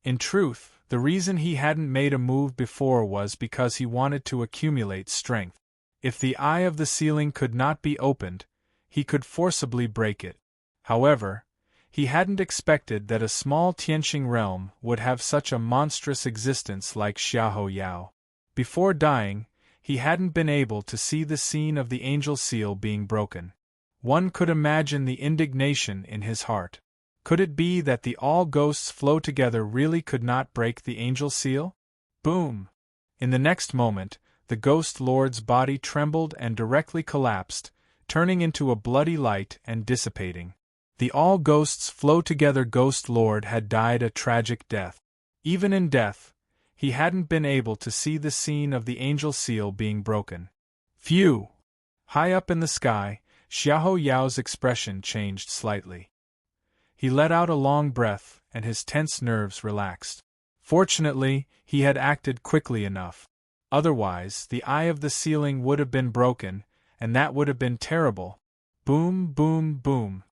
In truth, the reason he hadn't made a move before was because he wanted to accumulate strength. If the eye of the ceiling could not be opened, he could forcibly break it. However, he hadn't expected that a small Tianxing realm would have such a monstrous existence like Xiahou Yao. Before dying, he hadn't been able to see the scene of the angel seal being broken. One could imagine the indignation in his heart. Could it be that the all ghosts flow together really could not break the angel seal? Boom! In the next moment, the Ghost Lord's body trembled and directly collapsed, turning into a bloody light and dissipating. The all ghosts flow together Ghost Lord had died a tragic death. Even in death, he hadn't been able to see the scene of the angel seal being broken. Phew! High up in the sky, Xiahou Yao's expression changed slightly. He let out a long breath, and his tense nerves relaxed. Fortunately, he had acted quickly enough. Otherwise, the eye of the ceiling would have been broken, and that would have been terrible. Boom, boom, boom.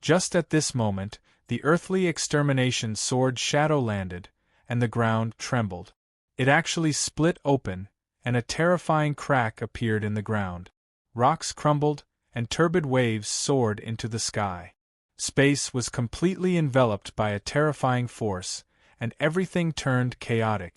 Just at this moment, the earthly extermination sword shadow landed, and the ground trembled. It actually split open, and a terrifying crack appeared in the ground. Rocks crumbled, and turbid waves soared into the sky. Space was completely enveloped by a terrifying force, and everything turned chaotic.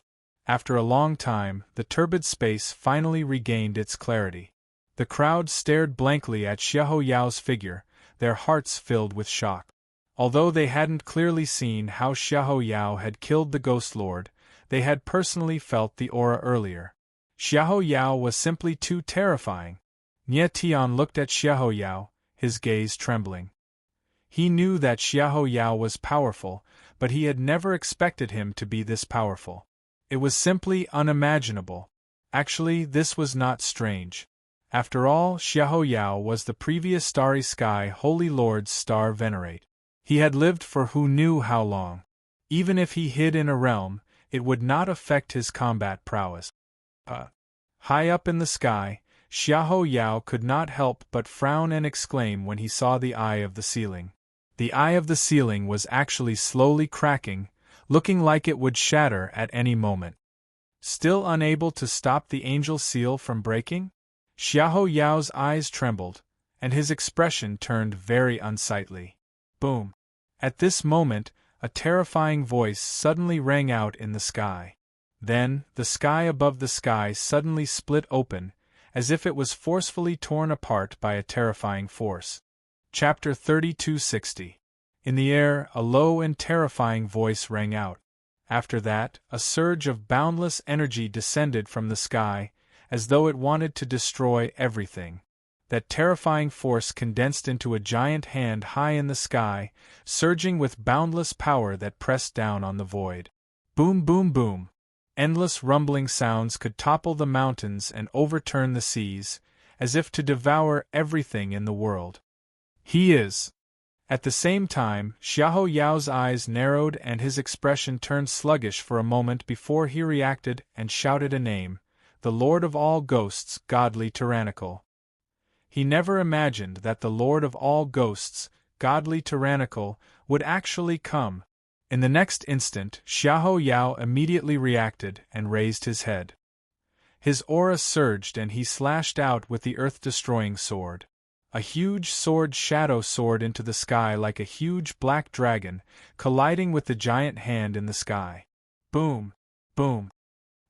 After a long time, the turbid space finally regained its clarity. The crowd stared blankly at Xiahou Yao's figure, their hearts filled with shock. Although they hadn't clearly seen how Xiahou Yao had killed the Ghost Lord, they had personally felt the aura earlier. Xiahou Yao was simply too terrifying. Nie Tian looked at Xiahou Yao, his gaze trembling. He knew that Xiahou Yao was powerful, but he had never expected him to be this powerful. It was simply unimaginable. Actually, this was not strange. After all, Xiahou Yao was the previous Starry Sky Holy Lord's star venerate. He had lived for who knew how long. Even if he hid in a realm, it would not affect his combat prowess. High up in the sky, Xiahou Yao could not help but frown and exclaim when he saw the eye of the ceiling. The eye of the ceiling was actually slowly cracking, looking like it would shatter at any moment. Still unable to stop the angel seal from breaking? Xiahou Yao's eyes trembled, and his expression turned very unsightly. Boom! At this moment, a terrifying voice suddenly rang out in the sky. Then, the sky above the sky suddenly split open, as if it was forcefully torn apart by a terrifying force. Chapter 3260. In the air, a low and terrifying voice rang out. After that, a surge of boundless energy descended from the sky, as though it wanted to destroy everything. That terrifying force condensed into a giant hand high in the sky, surging with boundless power that pressed down on the void. Boom, boom, boom. Endless rumbling sounds could topple the mountains and overturn the seas, as if to devour everything in the world. He is. At the same time, Xiahou Yao's eyes narrowed and his expression turned sluggish for a moment before he reacted and shouted a name, the Lord of all ghosts, godly tyrannical. He never imagined that the Lord of all ghosts, godly tyrannical, would actually come. In the next instant, Xiahou Yao immediately reacted and raised his head. His aura surged and he slashed out with the earth-destroying sword. A huge sword shadow soared into the sky like a huge black dragon, colliding with the giant hand in the sky. Boom! Boom!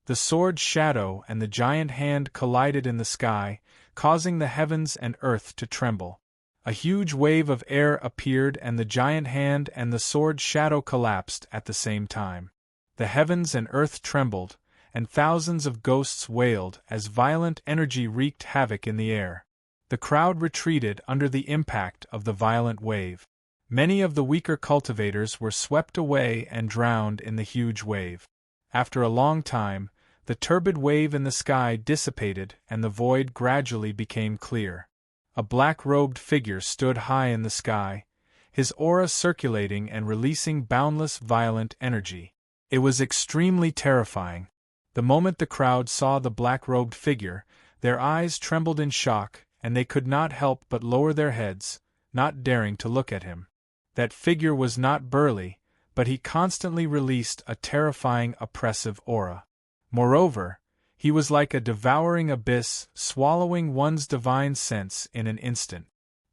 The sword shadow and the giant hand collided in the sky, causing the heavens and earth to tremble. A huge wave of air appeared and the giant hand and the sword shadow collapsed at the same time. The heavens and earth trembled, and thousands of ghosts wailed as violent energy wreaked havoc in the air. The crowd retreated under the impact of the violent wave. Many of the weaker cultivators were swept away and drowned in the huge wave. After a long time, the turbid wave in the sky dissipated and the void gradually became clear. A black-robed figure stood high in the sky, his aura circulating and releasing boundless violent energy. It was extremely terrifying. The moment the crowd saw the black-robed figure, their eyes trembled in shock, and they could not help but lower their heads, not daring to look at him. That figure was not burly, but he constantly released a terrifying oppressive aura. Moreover, he was like a devouring abyss, swallowing one's divine sense in an instant.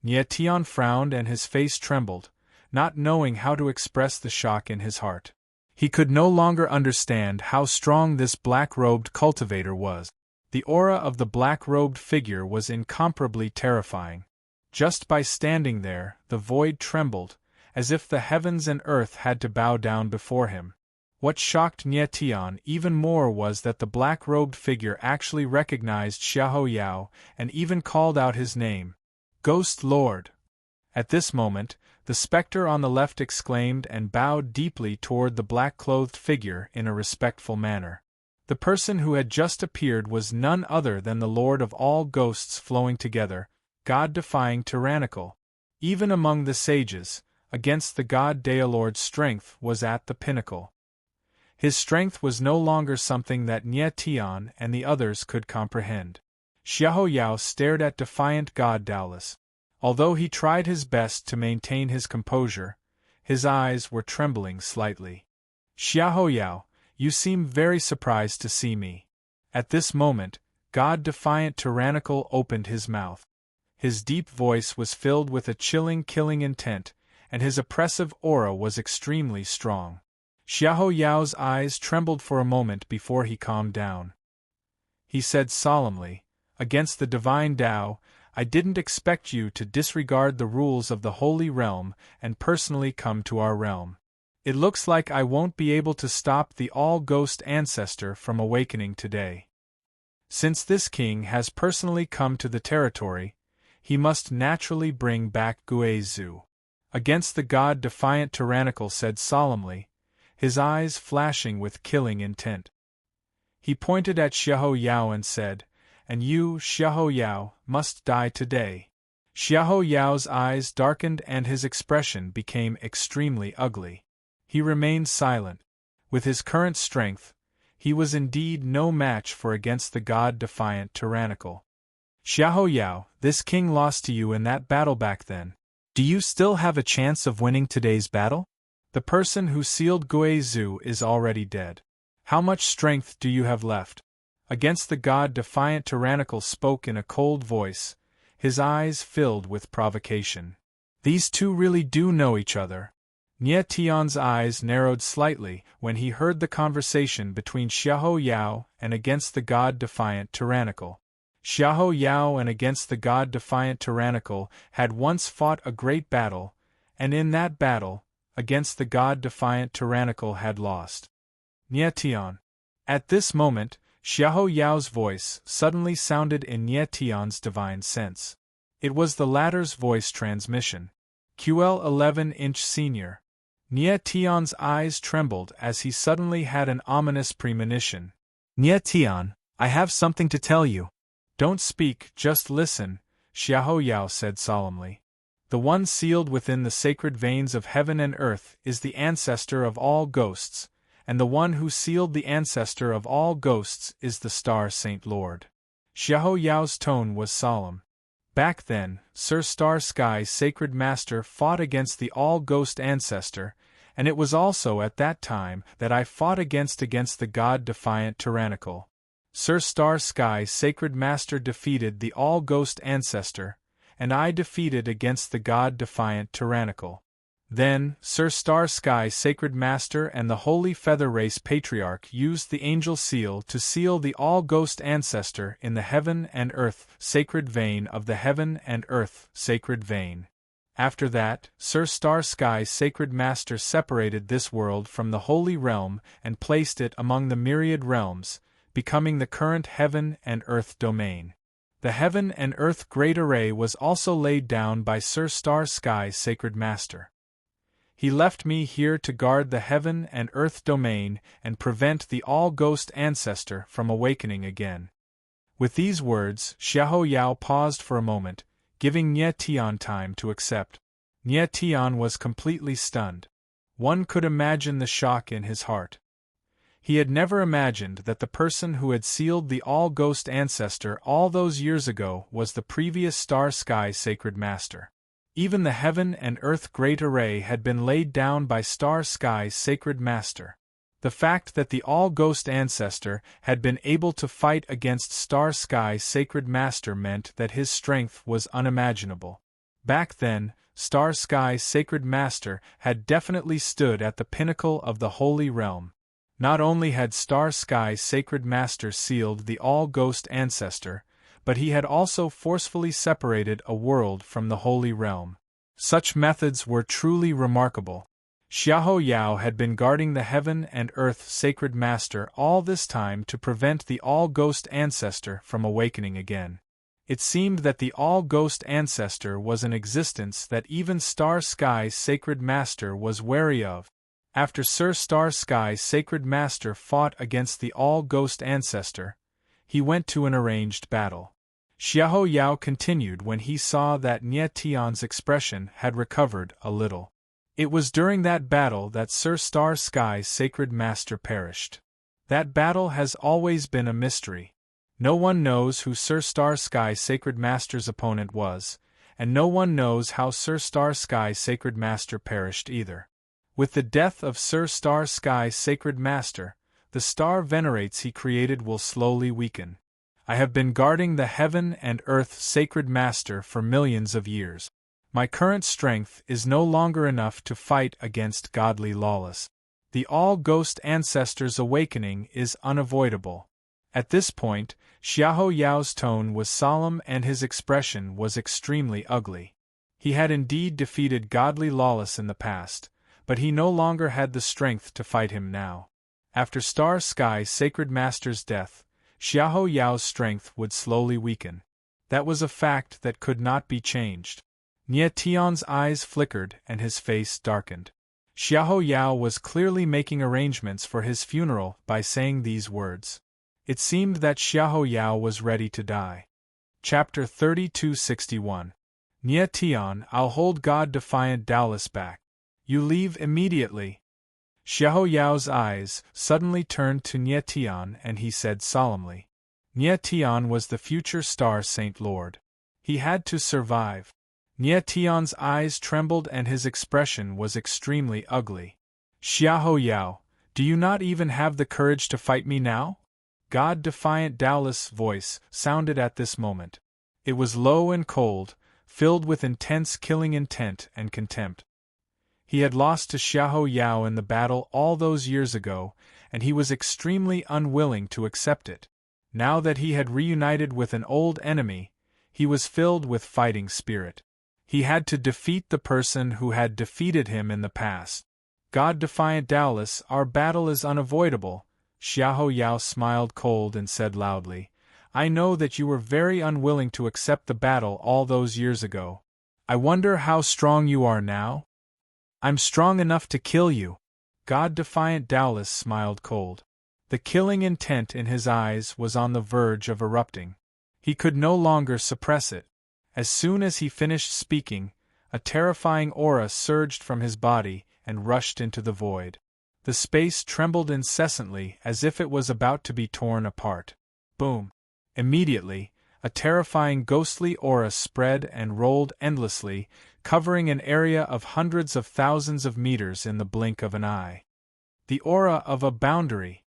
Nie Tian frowned and his face trembled, not knowing how to express the shock in his heart. He could no longer understand how strong this black-robed cultivator was. The aura of the black-robed figure was incomparably terrifying. Just by standing there, the void trembled, as if the heavens and earth had to bow down before him. What shocked Nie Tian even more was that the black-robed figure actually recognized Xiahou Yao and even called out his name. Ghost Lord! At this moment, the specter on the left exclaimed and bowed deeply toward the black-clothed figure in a respectful manner. The person who had just appeared was none other than the Lord of all ghosts flowing together, God-defying tyrannical. Even among the sages, against the god Daolord's strength was at the pinnacle. His strength was no longer something that Nie Tian and the others could comprehend. Xiahou Yao stared at defiant god Daolus. Although he tried his best to maintain his composure, his eyes were trembling slightly. Xiahou Yao, you seem very surprised to see me. At this moment, God-defiant tyrannical opened his mouth. His deep voice was filled with a chilling killing intent, and his oppressive aura was extremely strong. Xiahou Yao's eyes trembled for a moment before he calmed down. He said solemnly, "Against the divine Tao, I didn't expect you to disregard the rules of the Holy Realm and personally come to our realm. It looks like I won't be able to stop the all-ghost ancestor from awakening today. Since this king has personally come to the territory, he must naturally bring back Guizhou. Against the god-defiant tyrannical said solemnly, his eyes flashing with killing intent. He pointed at Xiahou Yao and said, "And you, Xiahou Yao, must die today." Xiahou Yao's eyes darkened and his expression became extremely ugly. He remained silent. With his current strength, he was indeed no match for against the god-defiant tyrannical. "Xiahou Yao, this king lost to you in that battle back then. Do you still have a chance of winning today's battle? The person who sealed Guizhou is already dead. How much strength do you have left?" Against the god-defiant tyrannical spoke in a cold voice, his eyes filled with provocation. These two really do know each other. Nie Tian's eyes narrowed slightly when he heard the conversation between Xiahou Yao and against the god-defiant tyrannical. Xiahou Yao and against the god-defiant tyrannical had once fought a great battle, and in that battle, against the god-defiant tyrannical had lost. Nie Tian. At this moment, Xiahou Yao's voice suddenly sounded in Nie Tian's divine sense. It was the latter's voice transmission. QL 11-inch senior. Nie Tian's eyes trembled as he suddenly had an ominous premonition. "Nie Tian, I have something to tell you." "Don't speak, just listen," Xiahou Yao said solemnly. "The one sealed within the sacred veins of heaven and earth is the ancestor of all ghosts, and the one who sealed the ancestor of all ghosts is the Star Saint Lord." Xiahou Yao's tone was solemn. "Back then, Sir Star Sky's sacred master fought against the all-ghost ancestor, and it was also at that time that I fought against the god-defiant tyrannical. Sir Star Sky's sacred master defeated the all-ghost ancestor, and I defeated against the god-defiant tyrannical. Then, Sir Star Sky's sacred master and the Holy Feather Race Patriarch used the angel seal to seal the all-ghost ancestor in the heaven and earth sacred vein of the heaven and earth sacred vein. After that, Sir Star Sky's sacred master separated this world from the holy realm and placed it among the myriad realms, becoming the current heaven and earth domain. The heaven and earth great array was also laid down by Sir Star Sky's sacred master. He left me here to guard the heaven and earth domain and prevent the all-ghost ancestor from awakening again. With these words, Xiahou Yao paused for a moment, giving Nie Tian time to accept. Nie Tian was completely stunned. One could imagine the shock in his heart. He had never imagined that the person who had sealed the all-ghost ancestor all those years ago was the previous Star Sky sacred master. Even the heaven and earth great array had been laid down by Star Sky's sacred master. The fact that the all-ghost ancestor had been able to fight against Star Sky's sacred master meant that his strength was unimaginable. Back then, Star Sky's sacred master had definitely stood at the pinnacle of the holy realm. Not only had Star Sky's sacred master sealed the all-ghost ancestor, but he had also forcefully separated a world from the holy realm. Such methods were truly remarkable. Xiahou Yao had been guarding the heaven and earth sacred master all this time to prevent the all-ghost ancestor from awakening again. It seemed that the all-ghost ancestor was an existence that even Star Sky's sacred master was wary of. After Sir Star Sky's sacred master fought against the all-ghost ancestor, he went to an arranged battle. Xiahou Yao continued when he saw that Nie Tian's expression had recovered a little. It was during that battle that Sir Star Sky's sacred master perished. That battle has always been a mystery. No one knows who Sir Star Sky's sacred master's opponent was, and no one knows how Sir Star Sky's sacred master perished either. With the death of Sir Star Sky's sacred master, the star venerates he created will slowly weaken. I have been guarding the heaven and earth sacred master for millions of years. My current strength is no longer enough to fight against godly lawless. The all-ghost ancestor's awakening is unavoidable. At this point, Xiahou Yao's tone was solemn and his expression was extremely ugly. He had indeed defeated godly lawless in the past, but he no longer had the strength to fight him now. After Star Sky's sacred master's death, Xiahou Yao's strength would slowly weaken. That was a fact that could not be changed. Nie Tian's eyes flickered and his face darkened. Xiahou Yao was clearly making arrangements for his funeral by saying these words. It seemed that Xiahou Yao was ready to die. Chapter 3261. Nie Tian, I'll hold God-defiant Dallas back. You leave immediately. Xiahou Yao's eyes suddenly turned to Nie Tian and he said solemnly. Nie Tian was the future Star Saint Lord. He had to survive. Nie Tian's eyes trembled and his expression was extremely ugly. Xiahou Yao, do you not even have the courage to fight me now? God-defiant Dallas' voice sounded at this moment. It was low and cold, filled with intense killing intent and contempt. He had lost to Xiahou Yao in the battle all those years ago, and he was extremely unwilling to accept it. Now that he had reunited with an old enemy, he was filled with fighting spirit. He had to defeat the person who had defeated him in the past. God-defiant Dallas, our battle is unavoidable. Xiahou Yao smiled cold and said loudly, I know that you were very unwilling to accept the battle all those years ago. I wonder how strong you are now? I'm strong enough to kill you. God-defiant Dallas smiled cold. The killing intent in his eyes was on the verge of erupting. He could no longer suppress it. As soon as he finished speaking, a terrifying aura surged from his body and rushed into the void. The space trembled incessantly as if it was about to be torn apart. Boom! Immediately, a terrifying ghostly aura spread and rolled endlessly, covering an area of hundreds of thousands of meters in the blink of an eye. The aura of a boundary.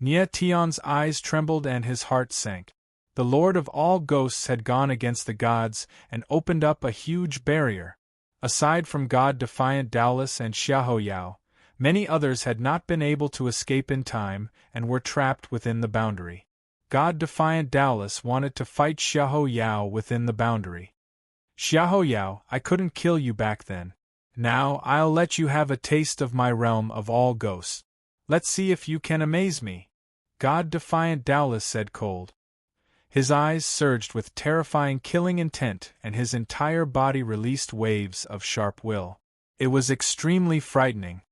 Nie Tian's eyes trembled and his heart sank. The Lord of all ghosts had gone against the gods and opened up a huge barrier. Aside from God-defiant Dallas and Xiahou Yao, many others had not been able to escape in time and were trapped within the boundary. God-defiant Dallas wanted to fight Xiahou Yao within the boundary. Xiahou Yao, I couldn't kill you back then. Now I'll let you have a taste of my realm of all ghosts. Let's see if you can amaze me. God-defiant Dallas said cold. His eyes surged with terrifying killing intent and his entire body released waves of sharp will. It was extremely frightening.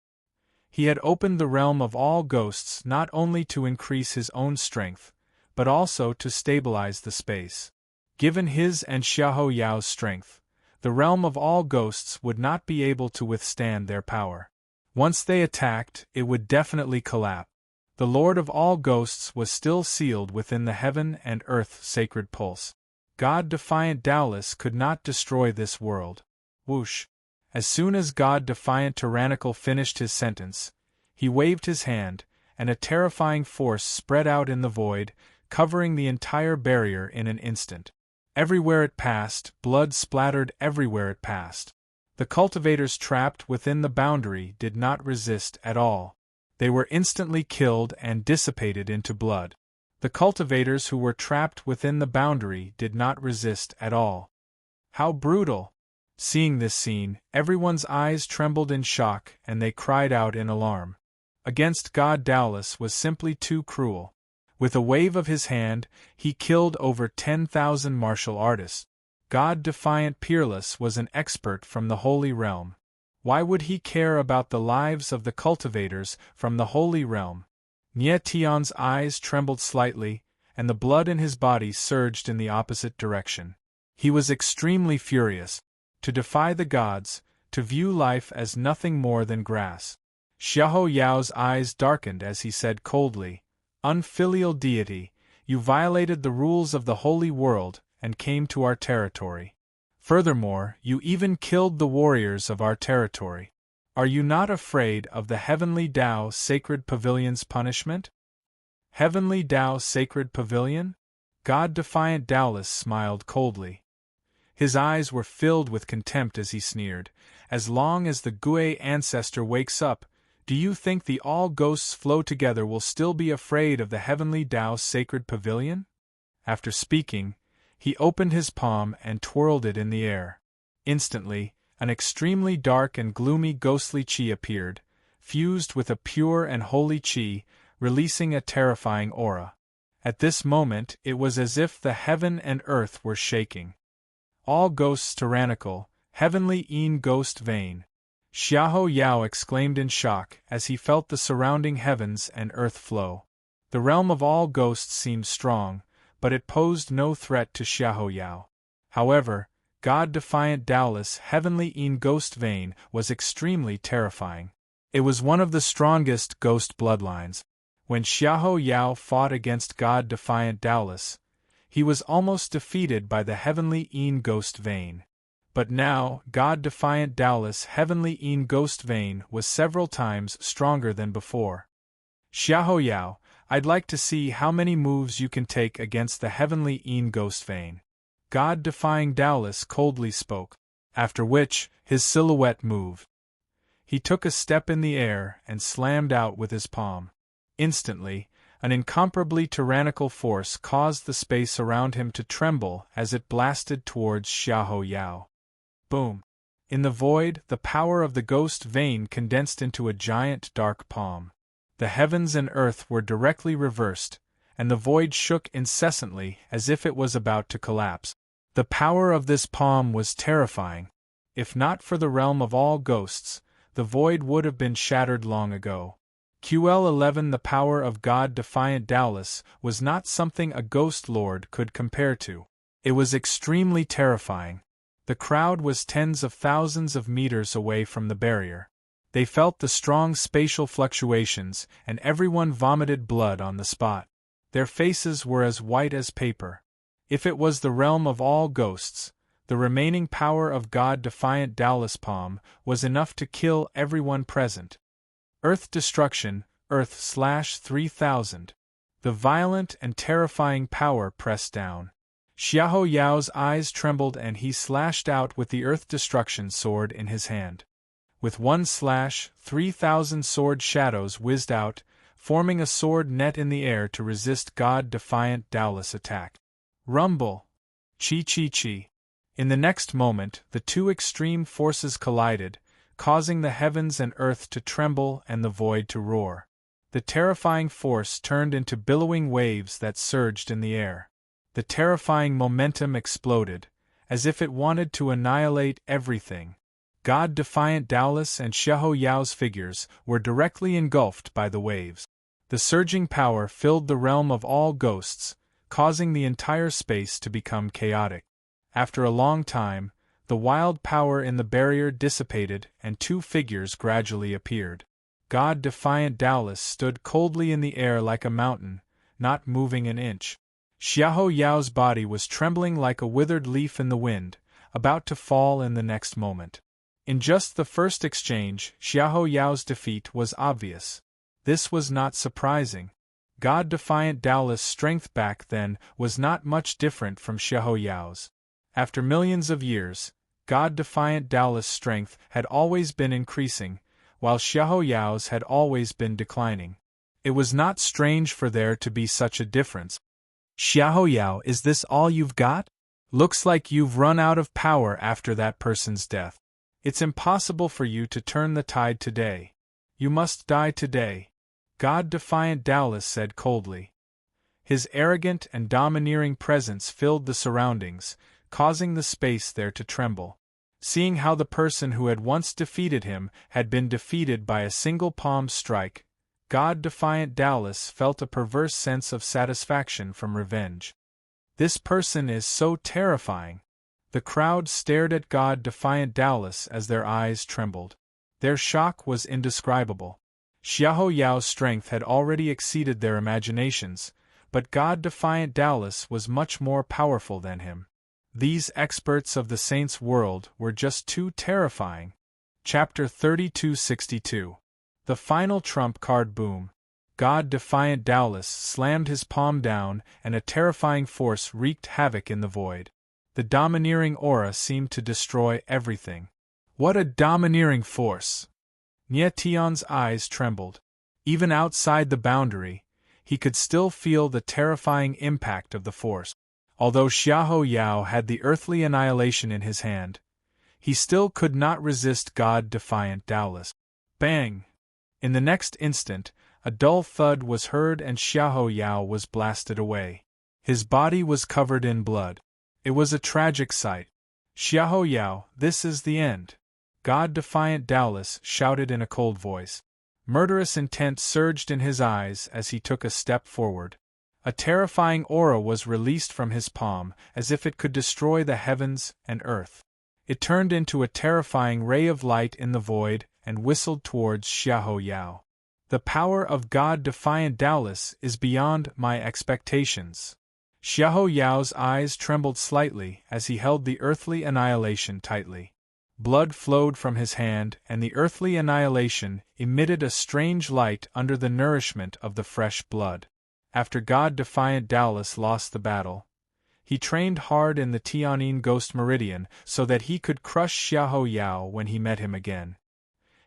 He had opened the realm of all ghosts not only to increase his own strength, but also to stabilize the space. Given his and Xiahou Yao's strength, the realm of all ghosts would not be able to withstand their power. Once they attacked, it would definitely collapse. The Lord of all ghosts was still sealed within the heaven and earth sacred pulse. God-defiant Dallas could not destroy this world. Whoosh! As soon as God-defiant Tyrannical finished his sentence, he waved his hand, and a terrifying force spread out in the void, covering the entire barrier in an instant. Everywhere it passed, blood splattered everywhere it passed. The cultivators trapped within the boundary did not resist at all. They were instantly killed and dissipated into blood. The cultivators who were trapped within the boundary did not resist at all. How brutal! Seeing this scene, everyone's eyes trembled in shock and they cried out in alarm. Against God, Dallas was simply too cruel. With a wave of his hand, he killed over 10,000 martial artists. God-defiant Peerless was an expert from the Holy Realm. Why would he care about the lives of the cultivators from the Holy Realm? Nie Tian's eyes trembled slightly, and the blood in his body surged in the opposite direction. He was extremely furious. To defy the gods, to view life as nothing more than grass. Xiahou Yao's eyes darkened as he said coldly, Unfilial deity, you violated the rules of the holy world and came to our territory. Furthermore, you even killed the warriors of our territory. Are you not afraid of the Heavenly Tao Sacred Pavilion's punishment? Heavenly Tao Sacred Pavilion? God-defiant Dallas smiled coldly. His eyes were filled with contempt as he sneered, As long as the Gui ancestor wakes up, do you think the all ghosts flow together will still be afraid of the Heavenly Tao Sacred Pavilion? After speaking, he opened his palm and twirled it in the air. Instantly, an extremely dark and gloomy ghostly qi appeared, fused with a pure and holy qi, releasing a terrifying aura. At this moment it was as if the heaven and earth were shaking. All ghosts tyrannical, heavenly e'en ghost vain. Xiahou Yao exclaimed in shock as he felt the surrounding heavens and earth flow. The realm of all ghosts seemed strong, but it posed no threat to Xiahou Yao. However, God-defiant Taoist heavenly e'en ghost vein was extremely terrifying. It was one of the strongest ghost bloodlines. When Xiahou Yao fought against God-defiant Taoist, he was almost defeated by the heavenly e'en ghost vein. But now, God-defiant Taoist heavenly e'en ghost vein was several times stronger than before. Xiahou Yao, I'd like to see how many moves you can take against the heavenly e'en ghost vein. God-defying Taoist coldly spoke, after which, his silhouette moved. He took a step in the air and slammed out with his palm. Instantly, an incomparably tyrannical force caused the space around him to tremble as it blasted towards Xiahou Yao. Boom! In the void, the power of the ghost vein condensed into a giant dark palm. The heavens and earth were directly reversed, and the void shook incessantly as if it was about to collapse. The power of this palm was terrifying. If not for the realm of all ghosts, the void would have been shattered long ago. QL11 The power of God-defiant Taoist was not something a ghost lord could compare to. It was extremely terrifying. The crowd was tens of thousands of meters away from the barrier. They felt the strong spatial fluctuations, and everyone vomited blood on the spot. Their faces were as white as paper. If it was the realm of all ghosts, the remaining power of God-defiant Taoist palm was enough to kill everyone present. Earth destruction, Earth/3000. The violent and terrifying power pressed down. Xiahou Yao's eyes trembled and he slashed out with the Earth Destruction sword in his hand. With one slash, 3,000 sword shadows whizzed out, forming a sword net in the air to resist God-defiant Taoist's attack. Rumble! Chi. In the next moment, the two extreme forces collided, causing the heavens and earth to tremble and the void to roar. The terrifying force turned into billowing waves that surged in the air. The terrifying momentum exploded, as if it wanted to annihilate everything. God-defiant Taoist and Xiahou Yao's figures were directly engulfed by the waves. The surging power filled the realm of all ghosts, causing the entire space to become chaotic. After a long time, the wild power in the barrier dissipated and two figures gradually appeared. God-defiant Taoist stood coldly in the air like a mountain, not moving an inch. Xiahou Yao's body was trembling like a withered leaf in the wind, about to fall in the next moment. In just the first exchange, Xiahou Yao's defeat was obvious. This was not surprising. God-defiant Taoist's strength back then was not much different from Xiahou Yao's. After millions of years, God-defiant Taoist's strength had always been increasing, while Xiahou Yao's had always been declining. It was not strange for there to be such a difference. Xiahou Yao, is this all you've got? Looks like you've run out of power after that person's death. It's impossible for you to turn the tide today. You must die today. God-defiant Taoist said coldly. His arrogant and domineering presence filled the surroundings, causing the space there to tremble. Seeing how the person who had once defeated him had been defeated by a single palm strike, God-defiant Taoist felt a perverse sense of satisfaction from revenge. This person is so terrifying. The crowd stared at God-defiant Taoist as their eyes trembled. Their shock was indescribable. Xiahou Yao's strength had already exceeded their imaginations, but God-defiant Taoist was much more powerful than him. These experts of the saints' world were just too terrifying. Chapter 3262. The final trump card. Boom. God-defiant Taoist slammed his palm down and a terrifying force wreaked havoc in the void. The domineering aura seemed to destroy everything. What a domineering force! Nie Tian's eyes trembled. Even outside the boundary, he could still feel the terrifying impact of the force. Although Xiahou Yao had the earthly annihilation in his hand, he still could not resist God-defiant Taoist. Bang! In the next instant, A dull thud was heard and Xiahou Yao was blasted away. His body was covered in blood. It was a tragic sight. Xiahou Yao, this is the end. God-defiant Taoist shouted in a cold voice. Murderous intent surged in his eyes as he took a step forward. A terrifying aura was released from his palm, as if it could destroy the heavens and earth. It turned into a terrifying ray of light in the void and whistled towards Xiahou Yao. The power of God-defiant Taoist is beyond my expectations. Xiahou Yao's eyes trembled slightly as he held the earthly annihilation tightly. Blood flowed from his hand, and the earthly annihilation emitted a strange light under the nourishment of the fresh blood. After God-defiant Taoist lost the battle, he trained hard in the Tianyin Ghost Meridian so that he could crush Xiahou Yao when he met him again.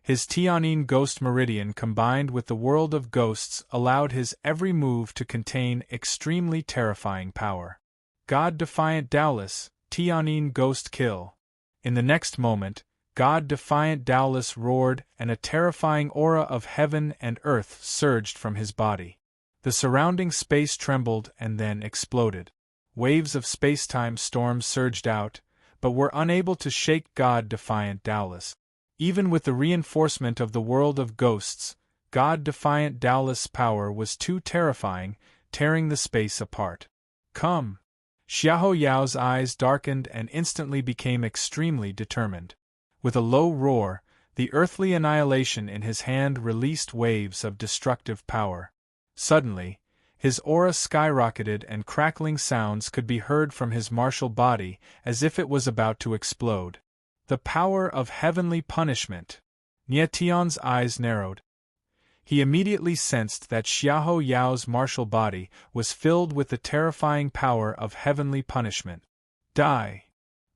His Tianyin Ghost Meridian combined with the world of ghosts allowed his every move to contain extremely terrifying power. God-defiant Taoist, Tianyin Ghost Kill. In the next moment, God-defiant Taoist roared and a terrifying aura of heaven and earth surged from his body. The surrounding space trembled and then exploded. Waves of space-time storms surged out, but were unable to shake God-defiant Taoist. Even with the reinforcement of the world of ghosts, God-defiant Taoist's power was too terrifying, tearing the space apart. Come! Xiahou Yao's eyes darkened and instantly became extremely determined. With a low roar, the earthly annihilation in his hand released waves of destructive power. Suddenly, his aura skyrocketed and crackling sounds could be heard from his martial body as if it was about to explode. The power of heavenly punishment. Nie Tian's eyes narrowed. He immediately sensed that Xiahou Yao's martial body was filled with the terrifying power of heavenly punishment. Die!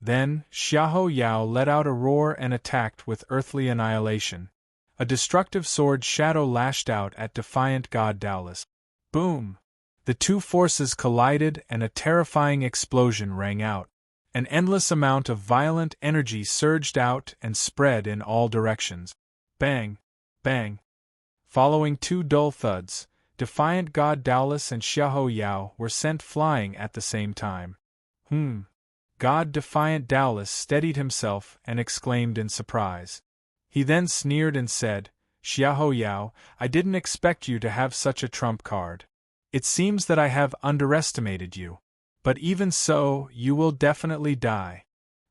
Then, Xiahou Yao let out a roar and attacked with earthly annihilation. A destructive sword shadow lashed out at defiant God Taoist. Boom! The two forces collided and a terrifying explosion rang out. An endless amount of violent energy surged out and spread in all directions. Bang! Bang! Following two dull thuds, defiant God Taoist and Xiahou Yao were sent flying at the same time. God-defiant Taoist steadied himself and exclaimed in surprise. He then sneered and said, Xiahou Yao, I didn't expect you to have such a trump card. It seems that I have underestimated you. But even so, you will definitely die.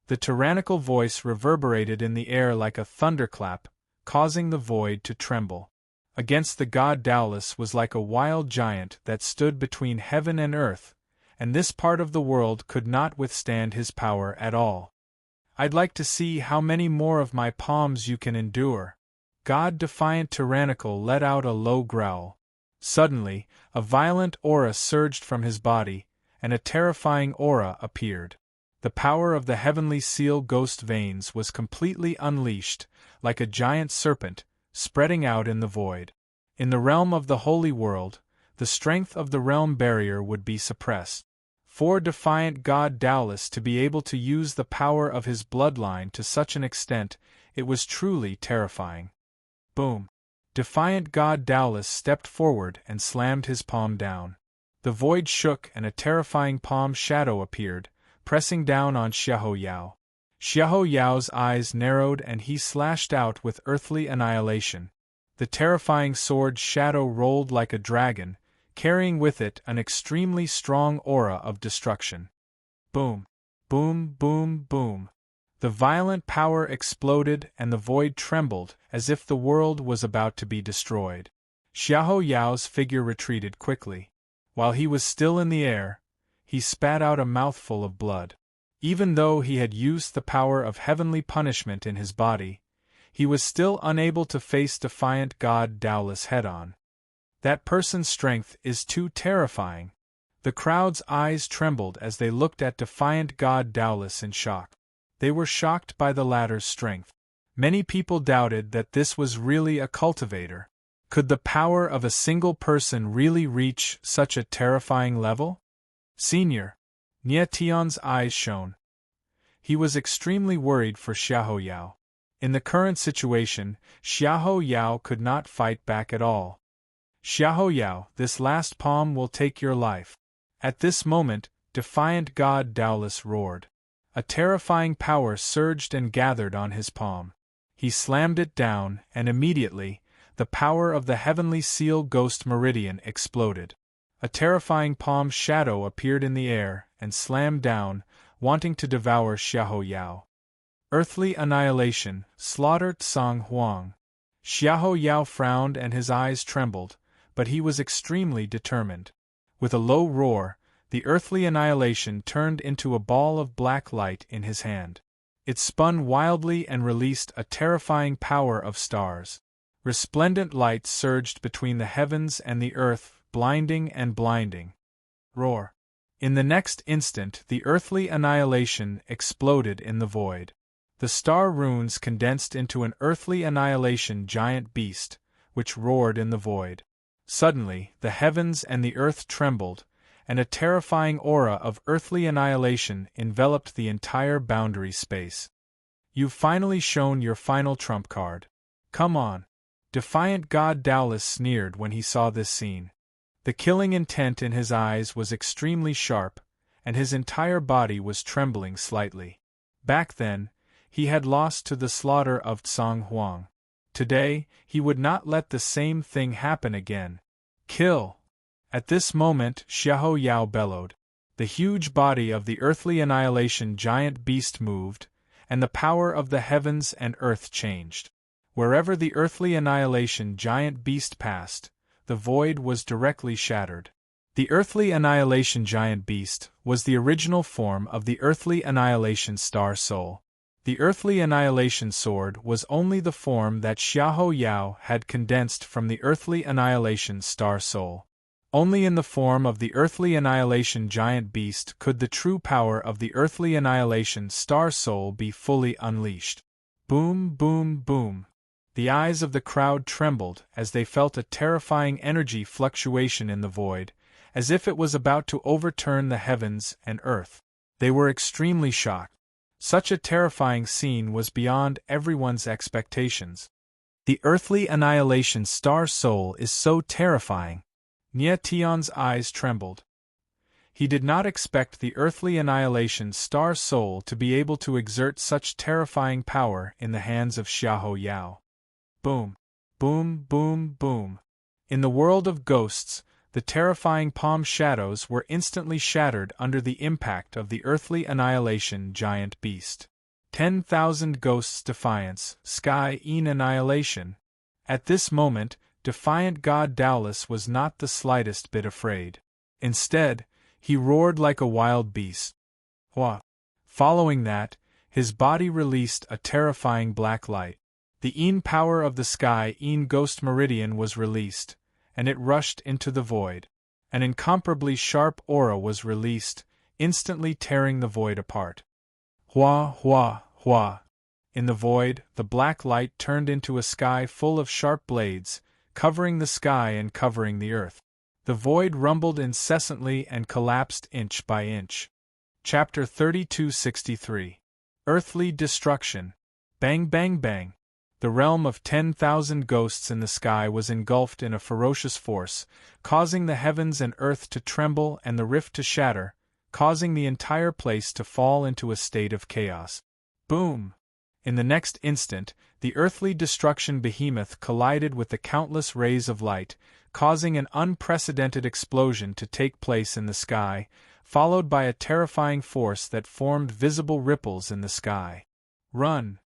The tyrannical voice reverberated in the air like a thunderclap, causing the void to tremble. Against the god Taoist was like a wild giant that stood between heaven and earth, and this part of the world could not withstand his power at all. I'd like to see how many more of my palms you can endure. God-defiant Tyrannical let out a low growl. Suddenly, a violent aura surged from his body, and a terrifying aura appeared. The power of the heavenly seal ghost veins was completely unleashed, like a giant serpent, spreading out in the void. In the realm of the holy world, the strength of the realm barrier would be suppressed. For defiant God Taoist to be able to use the power of his bloodline to such an extent, it was truly terrifying. Boom! Defiant God Taoist stepped forward and slammed his palm down. The void shook and a terrifying palm shadow appeared, pressing down on Xiahou Yao. Xiahou Yao's eyes narrowed and he slashed out with earthly annihilation. The terrifying sword shadow rolled like a dragon, carrying with it an extremely strong aura of destruction. Boom! Boom! Boom! Boom! The violent power exploded and the void trembled as if the world was about to be destroyed. Xiahou Yao's figure retreated quickly. While he was still in the air, he spat out a mouthful of blood. Even though he had used the power of heavenly punishment in his body, he was still unable to face defiant God Taoist head-on. That person's strength is too terrifying. The crowd's eyes trembled as they looked at defiant God Taoist in shock. They were shocked by the latter's strength. Many people doubted that this was really a cultivator. Could the power of a single person really reach such a terrifying level? Senior. Nie Tian's eyes shone. He was extremely worried for Xiahou Yao. In the current situation, Xiahou Yao could not fight back at all. Xiaoyao, this last palm will take your life. At this moment, defiant God Daolis roared. A terrifying power surged and gathered on his palm. He slammed it down, and immediately, the power of the heavenly seal ghost meridian exploded. A terrifying palm shadow appeared in the air and slammed down, wanting to devour Xiaoyao. Earthly annihilation, slaughter Tsang Huang. Xiaoyao frowned and his eyes trembled, but he was extremely determined. With a low roar, the earthly annihilation turned into a ball of black light in his hand. It spun wildly and released a terrifying power of stars. Resplendent light surged between the heavens and the earth, blinding and blinding. Roar. In the next instant, the earthly annihilation exploded in the void. The star runes condensed into an earthly annihilation giant beast, which roared in the void. Suddenly, the heavens and the earth trembled, and a terrifying aura of earthly annihilation enveloped the entire boundary space. You've finally shown your final trump card. Come on. Defiant God Daolis sneered when he saw this scene. The killing intent in his eyes was extremely sharp, and his entire body was trembling slightly. Back then, he had lost to the slaughter of Tsang Huang. Today, he would not let the same thing happen again. Kill! At this moment, Xiaoyao bellowed. The huge body of the earthly annihilation giant beast moved, and the power of the heavens and earth changed. Wherever the earthly annihilation giant beast passed, the void was directly shattered. The earthly annihilation giant beast was the original form of the earthly annihilation star soul. The earthly annihilation sword was only the form that Xiaoyao had condensed from the earthly annihilation star soul. Only in the form of the earthly annihilation giant beast could the true power of the earthly annihilation star soul be fully unleashed. Boom, boom, boom. The eyes of the crowd trembled as they felt a terrifying energy fluctuation in the void, as if it was about to overturn the heavens and earth. They were extremely shocked. Such a terrifying scene was beyond everyone's expectations. The earthly annihilation star soul is so terrifying. Nie Tian's eyes trembled. He did not expect the earthly annihilation star soul to be able to exert such terrifying power in the hands of Xiaoyao. Boom, boom, boom, boom. In the world of ghosts, the terrifying palm shadows were instantly shattered under the impact of the earthly annihilation giant beast. 10,000 ghosts defiance, sky in annihilation. At this moment, defiant God Daolis was not the slightest bit afraid. Instead, he roared like a wild beast. Hua! Following that, his body released a terrifying black light. The Een power of the sky Een ghost meridian was released, and it rushed into the void. An incomparably sharp aura was released, instantly tearing the void apart. Hua, hua, hua. In the void, the black light turned into a sky full of sharp blades, covering the sky and covering the earth. The void rumbled incessantly and collapsed inch by inch. Chapter 3263. Earthly Destruction. Bang bang bang. The realm of 10,000 ghosts in the sky was engulfed in a ferocious force, causing the heavens and earth to tremble and the rift to shatter, causing the entire place to fall into a state of chaos. Boom! In the next instant, the earthly destruction behemoth collided with the countless rays of light, causing an unprecedented explosion to take place in the sky, followed by a terrifying force that formed visible ripples in the sky. Run!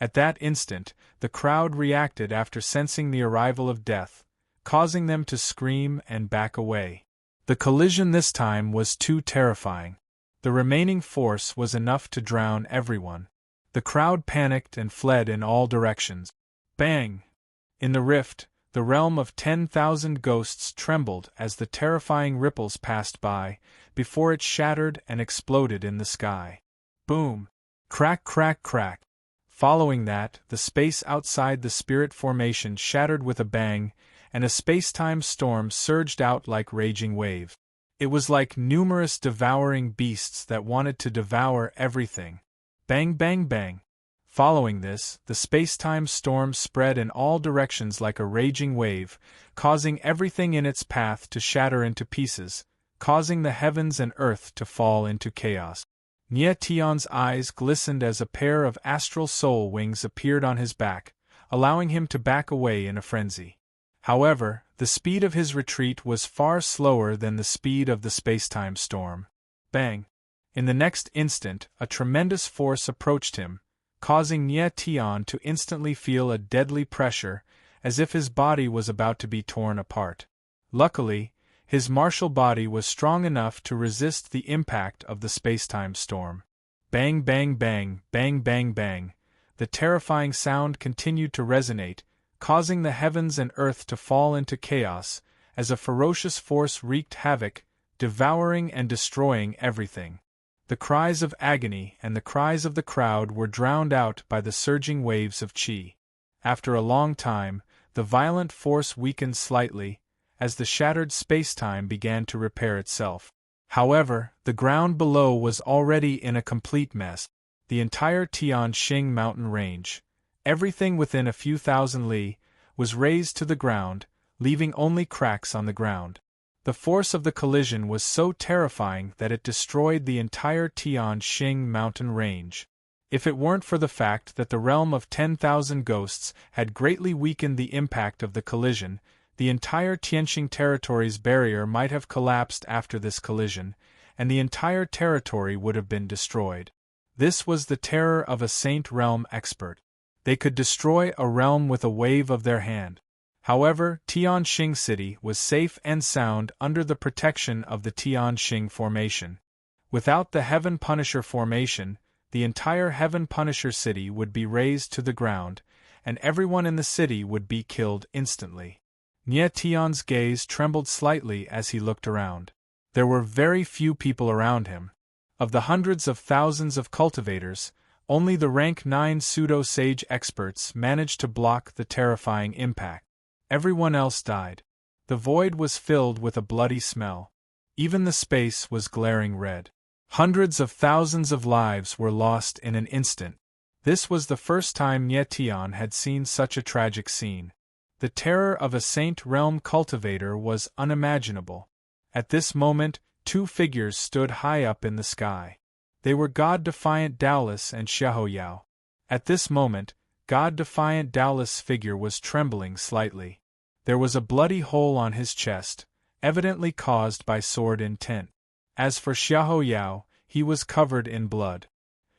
At that instant, the crowd reacted after sensing the arrival of death, causing them to scream and back away. The collision this time was too terrifying. The remaining force was enough to drown everyone. The crowd panicked and fled in all directions. Bang! In the rift, the realm of 10,000 ghosts trembled as the terrifying ripples passed by, before it shattered and exploded in the sky. Boom! Crack, crack, crack. Following that, the space outside the spirit formation shattered with a bang, and a space-time storm surged out like raging wave. It was like numerous devouring beasts that wanted to devour everything. Bang bang bang. Following this, the space-time storm spread in all directions like a raging wave, causing everything in its path to shatter into pieces, causing the heavens and earth to fall into chaos. Nye Tion's eyes glistened as a pair of astral soul wings appeared on his back, allowing him to back away in a frenzy. However, the speed of his retreat was far slower than the speed of the space-time storm. Bang! In the next instant, a tremendous force approached him, causing Nye Tion to instantly feel a deadly pressure, as if his body was about to be torn apart. Luckily, his martial body was strong enough to resist the impact of the space-time storm. Bang bang bang, bang bang bang. The terrifying sound continued to resonate, causing the heavens and earth to fall into chaos, as a ferocious force wreaked havoc, devouring and destroying everything. The cries of agony and the cries of the crowd were drowned out by the surging waves of chi. After a long time, the violent force weakened slightly, as the shattered spacetime began to repair itself. However, the ground below was already in a complete mess. The entire Tianxing mountain range, everything within a few thousand li, was razed to the ground, leaving only cracks on the ground. The force of the collision was so terrifying that it destroyed the entire Tianxing mountain range. If it weren't for the fact that the realm of 10,000 ghosts had greatly weakened the impact of the collision, the entire Tianxing territory's barrier might have collapsed after this collision, and the entire territory would have been destroyed. This was the terror of a Saint Realm expert. They could destroy a realm with a wave of their hand. However, Tianxing City was safe and sound under the protection of the Tianxing Formation. Without the Heaven Punisher Formation, the entire Heaven Punisher City would be razed to the ground, and everyone in the city would be killed instantly. Nye Tion's gaze trembled slightly as he looked around. There were very few people around him. Of the hundreds of thousands of cultivators, only the rank 9 pseudo-sage experts managed to block the terrifying impact. Everyone else died. The void was filled with a bloody smell. Even the space was glaring red. Hundreds of thousands of lives were lost in an instant. This was the first time Nye Tion had seen such a tragic scene. The terror of a Saint Realm cultivator was unimaginable. At this moment, two figures stood high up in the sky. They were God-defiant Daolis and Xiaoyao. At this moment, God-defiant Daolis' figure was trembling slightly. There was a bloody hole on his chest, evidently caused by sword intent. As for Xiaoyao, he was covered in blood.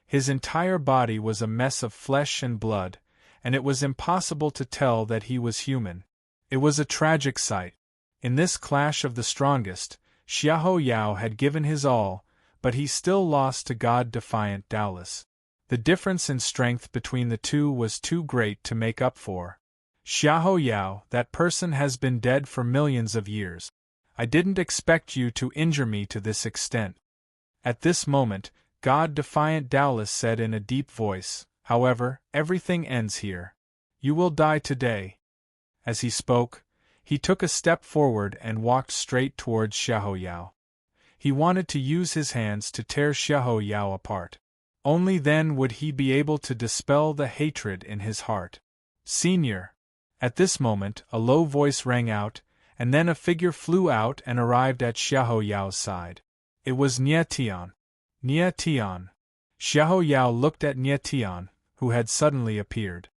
His entire body was a mess of flesh and blood, and it was impossible to tell that he was human. It was a tragic sight. In this clash of the strongest, Xiaoyao had given his all, but he still lost to God-defiant Daolis. The difference in strength between the two was too great to make up for. Xiaoyao, that person has been dead for millions of years. I didn't expect you to injure me to this extent. At this moment, God-defiant Daolis said in a deep voice, however, everything ends here. You will die today. As he spoke, he took a step forward and walked straight towards Xiaoyao. He wanted to use his hands to tear Xiaoyao apart. Only then would he be able to dispel the hatred in his heart. Senior. At this moment, a low voice rang out, and then a figure flew out and arrived at Xiaoyao's side. It was Nye Tion. Nye Tion. Xiaoyao looked at Nye Tion, who had suddenly appeared.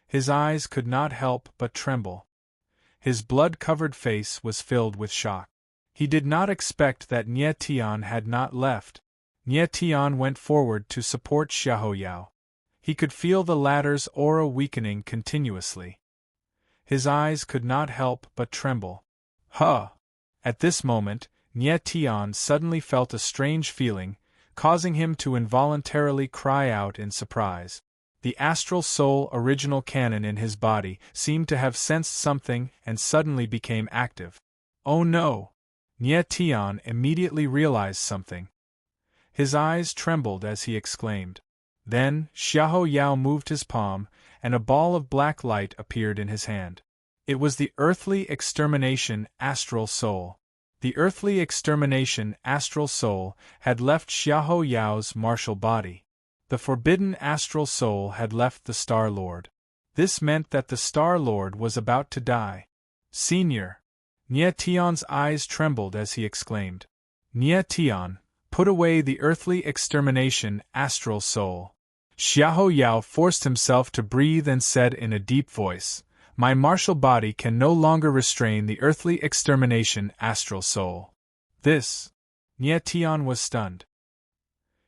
His eyes could not help but tremble. His blood-covered face was filled with shock. He did not expect that Nye Tion had not left. Nye Tion went forward to support Xiaoyao. He could feel the latter's aura weakening continuously. His eyes could not help but tremble. Huh! At this moment, Nye Tion suddenly felt a strange feeling, causing him to involuntarily cry out in surprise. The astral soul original cannon in his body seemed to have sensed something and suddenly became active. Oh no! Nye Tion immediately realized something. His eyes trembled as he exclaimed. Then, Xiaoyao moved his palm, and a ball of black light appeared in his hand. It was the earthly extermination astral soul. The earthly extermination astral soul had left Xiaoyao's martial body. The forbidden astral soul had left the Star Lord. This meant that the Star Lord was about to die. Senior! Nye Tion's eyes trembled as he exclaimed. Nye Tion, put away the earthly extermination astral soul. Xiahou Yao forced himself to breathe and said in a deep voice, My martial body can no longer restrain the earthly extermination astral soul. This. Nye Tion was stunned.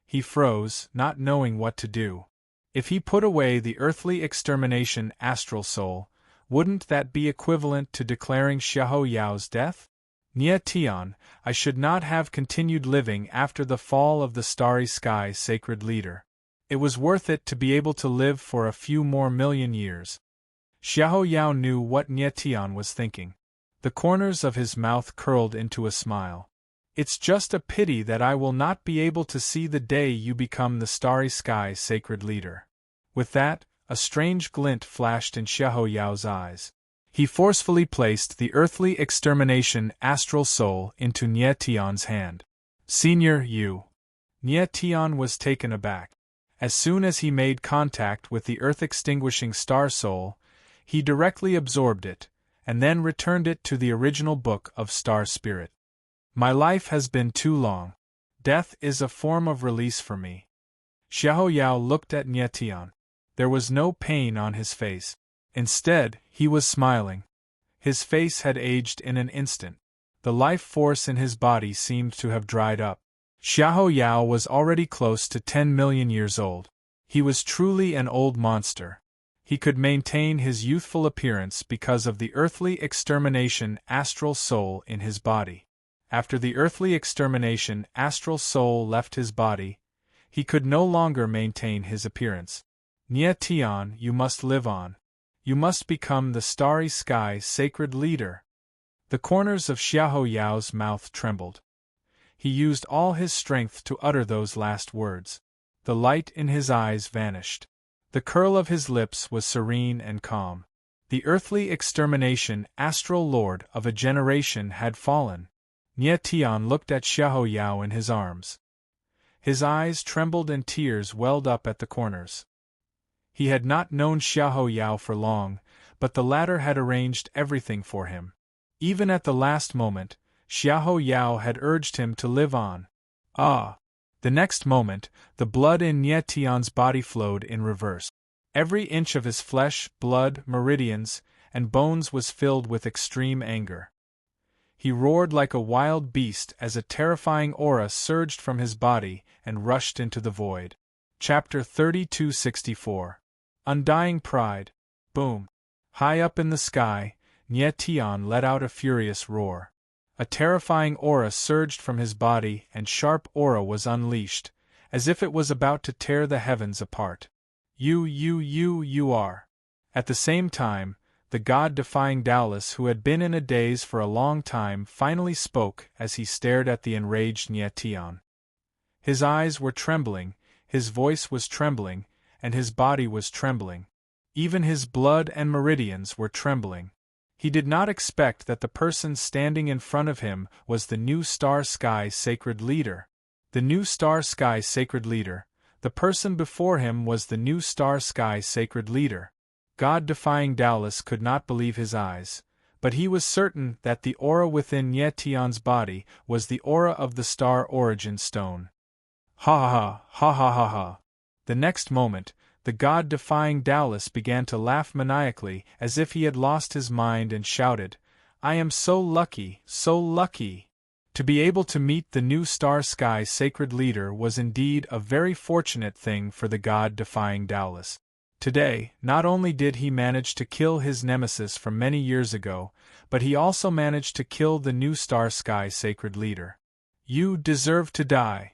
He froze, not knowing what to do. If he put away the earthly extermination astral soul, wouldn't that be equivalent to declaring Xiahou Yao's death? Nye Tion, I should not have continued living after the fall of the starry sky sacred leader. It was worth it to be able to live for a few more million years. Xiahou Yao knew what Nye Tion was thinking. The corners of his mouth curled into a smile. It's just a pity that I will not be able to see the day you become the starry sky sacred leader. With that, a strange glint flashed in Xiahou Yao's eyes. He forcefully placed the earthly extermination astral soul into Nye Tion's hand. Senior, you. Nye Tion was taken aback. As soon as he made contact with the earth-extinguishing star soul, he directly absorbed it, and then returned it to the original book of star spirit. My life has been too long. Death is a form of release for me. Xiahou Yao looked at Nye Tion. There was no pain on his face. Instead, he was smiling. His face had aged in an instant. The life force in his body seemed to have dried up. Xiahou Yao was already close to 10 million years old. He was truly an old monster. He could maintain his youthful appearance because of the earthly extermination astral soul in his body. After the earthly extermination astral soul left his body, he could no longer maintain his appearance. Nye Tion, you must live on. You must become the starry sky sacred leader. The corners of Xiahou Yao's mouth trembled. He used all his strength to utter those last words. The light in his eyes vanished. The curl of his lips was serene and calm. The earthly extermination astral lord of a generation had fallen. Nye Tion looked at Xiahou Yao in his arms. His eyes trembled and tears welled up at the corners. He had not known Xiahou Yao for long, but the latter had arranged everything for him. Even at the last moment, Xiahou Yao had urged him to live on. Ah! The next moment, the blood in Nye Tion's body flowed in reverse. Every inch of his flesh, blood, meridians, and bones was filled with extreme anger. He roared like a wild beast as a terrifying aura surged from his body and rushed into the void. Chapter 3264. Undying Pride. Boom! High up in the sky, Nye Tion let out a furious roar. A terrifying aura surged from his body and sharp aura was unleashed, as if it was about to tear the heavens apart. You are. At the same time, the god-defying Dallas, who had been in a daze for a long time, finally spoke as he stared at the enraged Nye Tion. His eyes were trembling, his voice was trembling, and his body was trembling. Even his blood and meridians were trembling. He did not expect that the person standing in front of him was the new Star Sky Sacred Leader. The new Star Sky Sacred Leader. The person before him was the new Star Sky Sacred Leader. God-defying Dallas could not believe his eyes, but he was certain that the aura within Nye Tion's body was the aura of the Star Origin Stone. Ha ha ha ha ha ha. The next moment, the god-defying Dallas began to laugh maniacally as if he had lost his mind and shouted, I am so lucky, so lucky. To be able to meet the new Star Sky Sacred Leader was indeed a very fortunate thing for the god-defying Dallas. Today, not only did he manage to kill his nemesis from many years ago, but he also managed to kill the new Star Sky Sacred Leader. You deserve to die.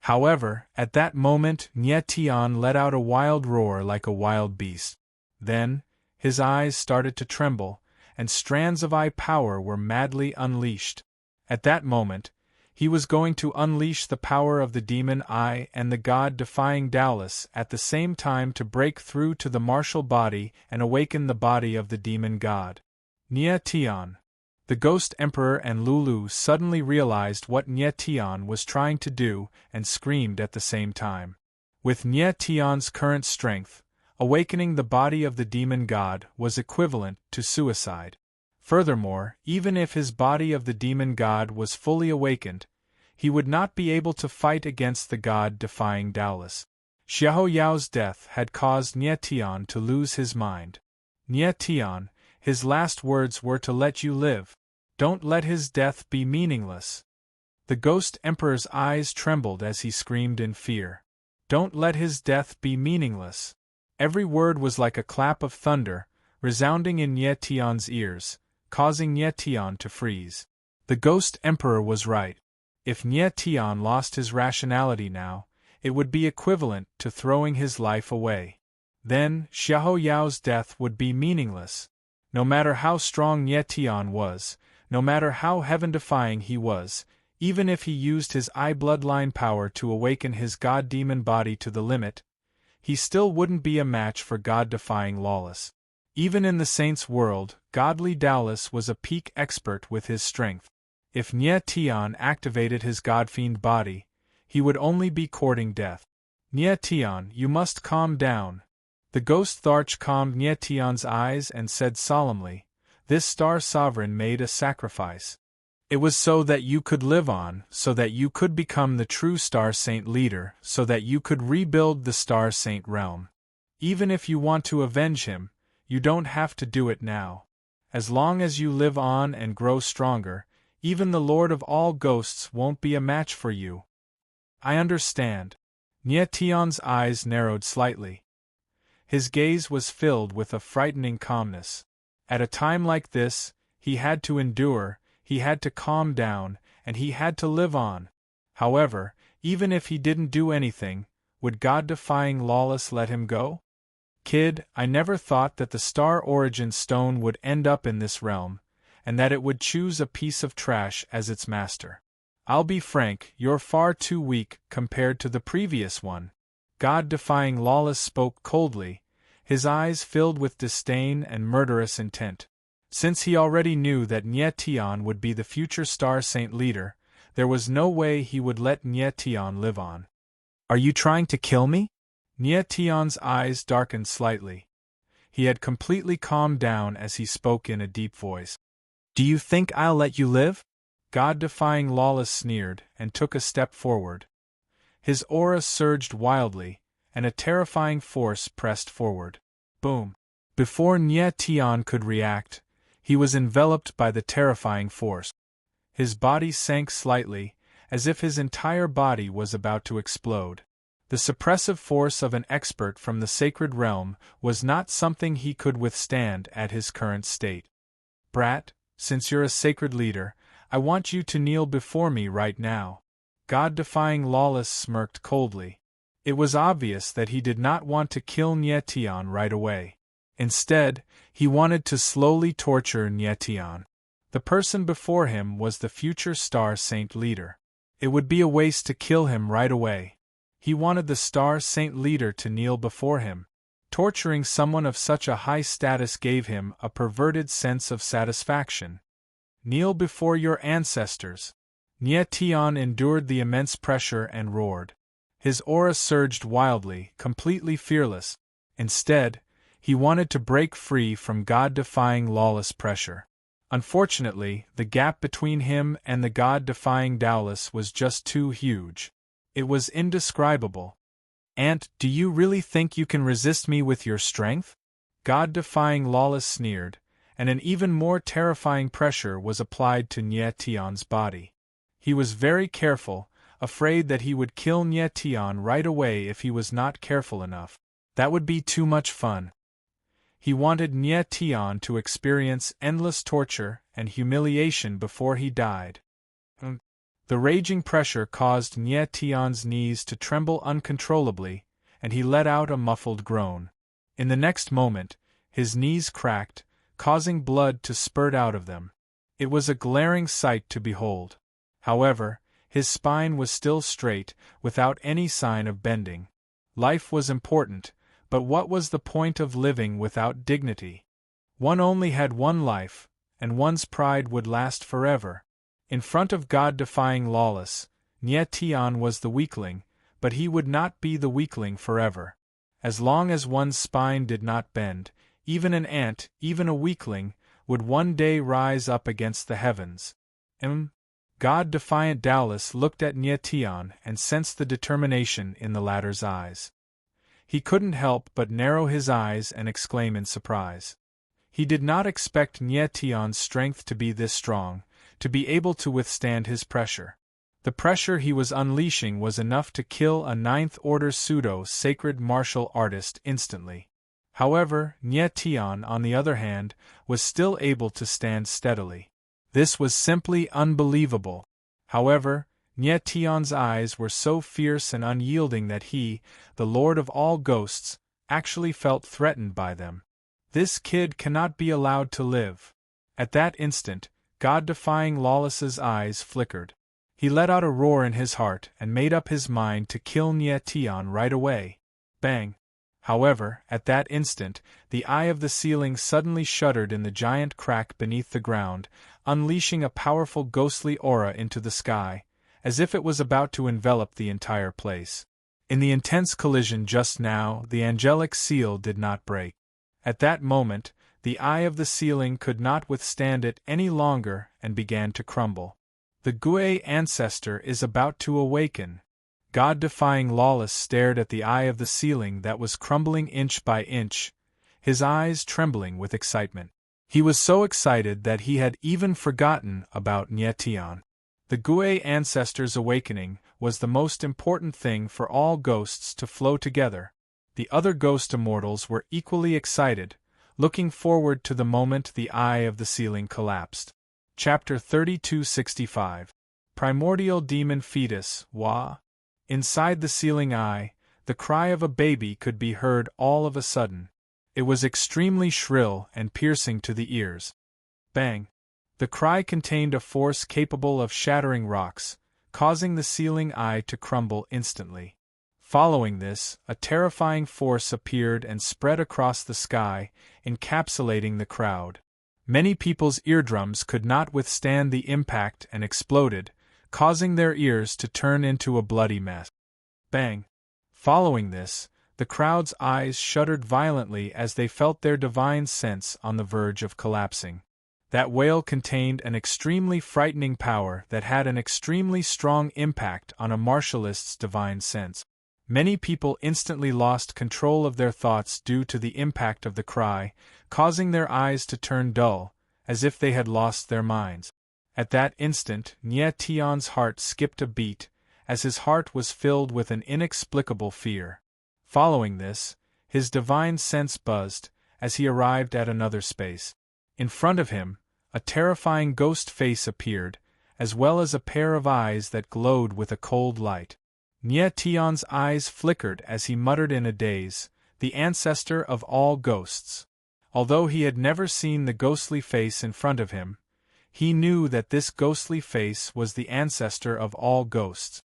However, at that moment Nye Tion let out a wild roar like a wild beast. Then, his eyes started to tremble, and strands of eye power were madly unleashed. At that moment, he was going to unleash the power of the demon eye and the god-defying Dallas at the same time to break through to the martial body and awaken the body of the demon god. Nye Tion. The Ghost Emperor and Lulu suddenly realized what Nye Tion was trying to do and screamed at the same time. With Nye Tion's current strength, awakening the body of the demon god was equivalent to suicide. Furthermore, even if his body of the demon god was fully awakened, he would not be able to fight against the god-defying Taoists. Xiahou Yao's death had caused Nye Tian to lose his mind. Nye Tian, his last words were to let you live. Don't let his death be meaningless. The Ghost Emperor's eyes trembled as he screamed in fear. Don't let his death be meaningless. Every word was like a clap of thunder, resounding in Nye Tian's ears, causing Nye Tian to freeze. The Ghost Emperor was right. If Nye Tian lost his rationality now, it would be equivalent to throwing his life away. Then, Xiahou Yao's death would be meaningless. No matter how strong Nye Tian was, no matter how heaven-defying he was, even if he used his eye bloodline power to awaken his god-demon body to the limit, he still wouldn't be a match for god-defying Lawless. Even in the saints' world, godly Taoists was a peak expert with his strength. If Nye Tian activated his godfiend body, he would only be courting death. Nye Tian, you must calm down. The Ghost Tharch calmed Nye Tian's eyes and said solemnly, "This Star Sovereign made a sacrifice. It was so that you could live on, so that you could become the true Star Saint leader, so that you could rebuild the Star Saint realm. Even if you want to avenge him, you don't have to do it now. As long as you live on and grow stronger, even the Lord of all Ghosts won't be a match for you." "I understand." Nye Tian's eyes narrowed slightly. His gaze was filled with a frightening calmness. At a time like this, he had to endure, he had to calm down, and he had to live on. However, even if he didn't do anything, would God-defying Lawless let him go? "Kid, I never thought that the Star Origin Stone would end up in this realm, and that it would choose a piece of trash as its master. I'll be frank, you're far too weak compared to the previous one." God-defying Lawless spoke coldly, his eyes filled with disdain and murderous intent. Since he already knew that Nye Tian would be the future Star Saint leader, there was no way he would let Nye Tian live on. "Are you trying to kill me?" Nye Tian's eyes darkened slightly. He had completely calmed down as he spoke in a deep voice. "Do you think I'll let you live?" God-defying Lawless sneered and took a step forward. His aura surged wildly, and a terrifying force pressed forward. Boom! Before Nye Tian could react, he was enveloped by the terrifying force. His body sank slightly, as if his entire body was about to explode. The suppressive force of an expert from the sacred realm was not something he could withstand at his current state. "Brat, since you're a sacred leader, I want you to kneel before me right now." God-defying Lawless smirked coldly. It was obvious that he did not want to kill Nye Tian right away. Instead, he wanted to slowly torture Nye Tian. The person before him was the future Star Saint leader. It would be a waste to kill him right away. He wanted the Star Saint leader to kneel before him. Torturing someone of such a high status gave him a perverted sense of satisfaction. "Kneel before your ancestors." Nye Tian endured the immense pressure and roared. His aura surged wildly, completely fearless. Instead, he wanted to break free from God-defying Lawless pressure. Unfortunately, the gap between him and the God-defying Taoists was just too huge. It was indescribable. "Ant, do you really think you can resist me with your strength?" God-defying Lawless sneered, and an even more terrifying pressure was applied to Nye Tian's body. He was very careful, afraid that he would kill Nye Tian right away if he was not careful enough. That would be too much fun. He wanted Nye Tian to experience endless torture and humiliation before he died. The raging pressure caused Nye Tian's knees to tremble uncontrollably, and he let out a muffled groan. In the next moment, his knees cracked, causing blood to spurt out of them. It was a glaring sight to behold. However, his spine was still straight, without any sign of bending. Life was important, but what was the point of living without dignity? One only had one life, and one's pride would last forever. In front of God-defying Lawless, Nye Tian was the weakling, but he would not be the weakling forever. As long as one's spine did not bend, even an ant, even a weakling, would one day rise up against the heavens. God-defiant Dallas looked at Nyetian and sensed the determination in the latter's eyes. He couldn't help but narrow his eyes and exclaim in surprise. He did not expect Nyetian's strength to be this strong, to be able to withstand his pressure. The pressure he was unleashing was enough to kill a ninth-order pseudo-sacred martial artist instantly. However, Nyetian, on the other hand, was still able to stand steadily. This was simply unbelievable. However, Nyetian's eyes were so fierce and unyielding that he, the Lord of all ghosts, actually felt threatened by them. This kid cannot be allowed to live. At that instant, God-defying Lawless's eyes flickered. He let out a roar in his heart and made up his mind to kill Nyetian right away. Bang! However, at that instant, the eye of the ceiling suddenly shuddered in the giant crack beneath the ground, unleashing a powerful ghostly aura into the sky, as if it was about to envelop the entire place. In the intense collision just now, the angelic seal did not break. At that moment, the eye of the ceiling could not withstand it any longer and began to crumble. The Gui ancestor is about to awaken. God-defying Lawless stared at the eye of the ceiling that was crumbling inch by inch, his eyes trembling with excitement. He was so excited that he had even forgotten about Nyetian. The Gui ancestor's awakening was the most important thing for all ghosts to flow together. The other ghost immortals were equally excited, looking forward to the moment the eye of the ceiling collapsed. Chapter 3265. Primordial Demon Fetus, Wa. Inside the ceiling eye, the cry of a baby could be heard all of a sudden. It was extremely shrill and piercing to the ears. Bang! The cry contained a force capable of shattering rocks, causing the ceiling eye to crumble instantly. Following this, a terrifying force appeared and spread across the sky, encapsulating the crowd. Many people's eardrums could not withstand the impact and exploded, causing their ears to turn into a bloody mess. Bang! Following this, the crowd's eyes shuddered violently as they felt their divine sense on the verge of collapsing. That wail contained an extremely frightening power that had an extremely strong impact on a martialist's divine sense. Many people instantly lost control of their thoughts due to the impact of the cry, causing their eyes to turn dull, as if they had lost their minds. At that instant, Nyetian's heart skipped a beat, as his heart was filled with an inexplicable fear. Following this, his divine sense buzzed, as he arrived at another space. In front of him, a terrifying ghost face appeared, as well as a pair of eyes that glowed with a cold light. Nyetian's eyes flickered as he muttered in a daze, "The ancestor of all ghosts." Although he had never seen the ghostly face in front of him, he knew that this ghostly face was the ancestor of all ghosts.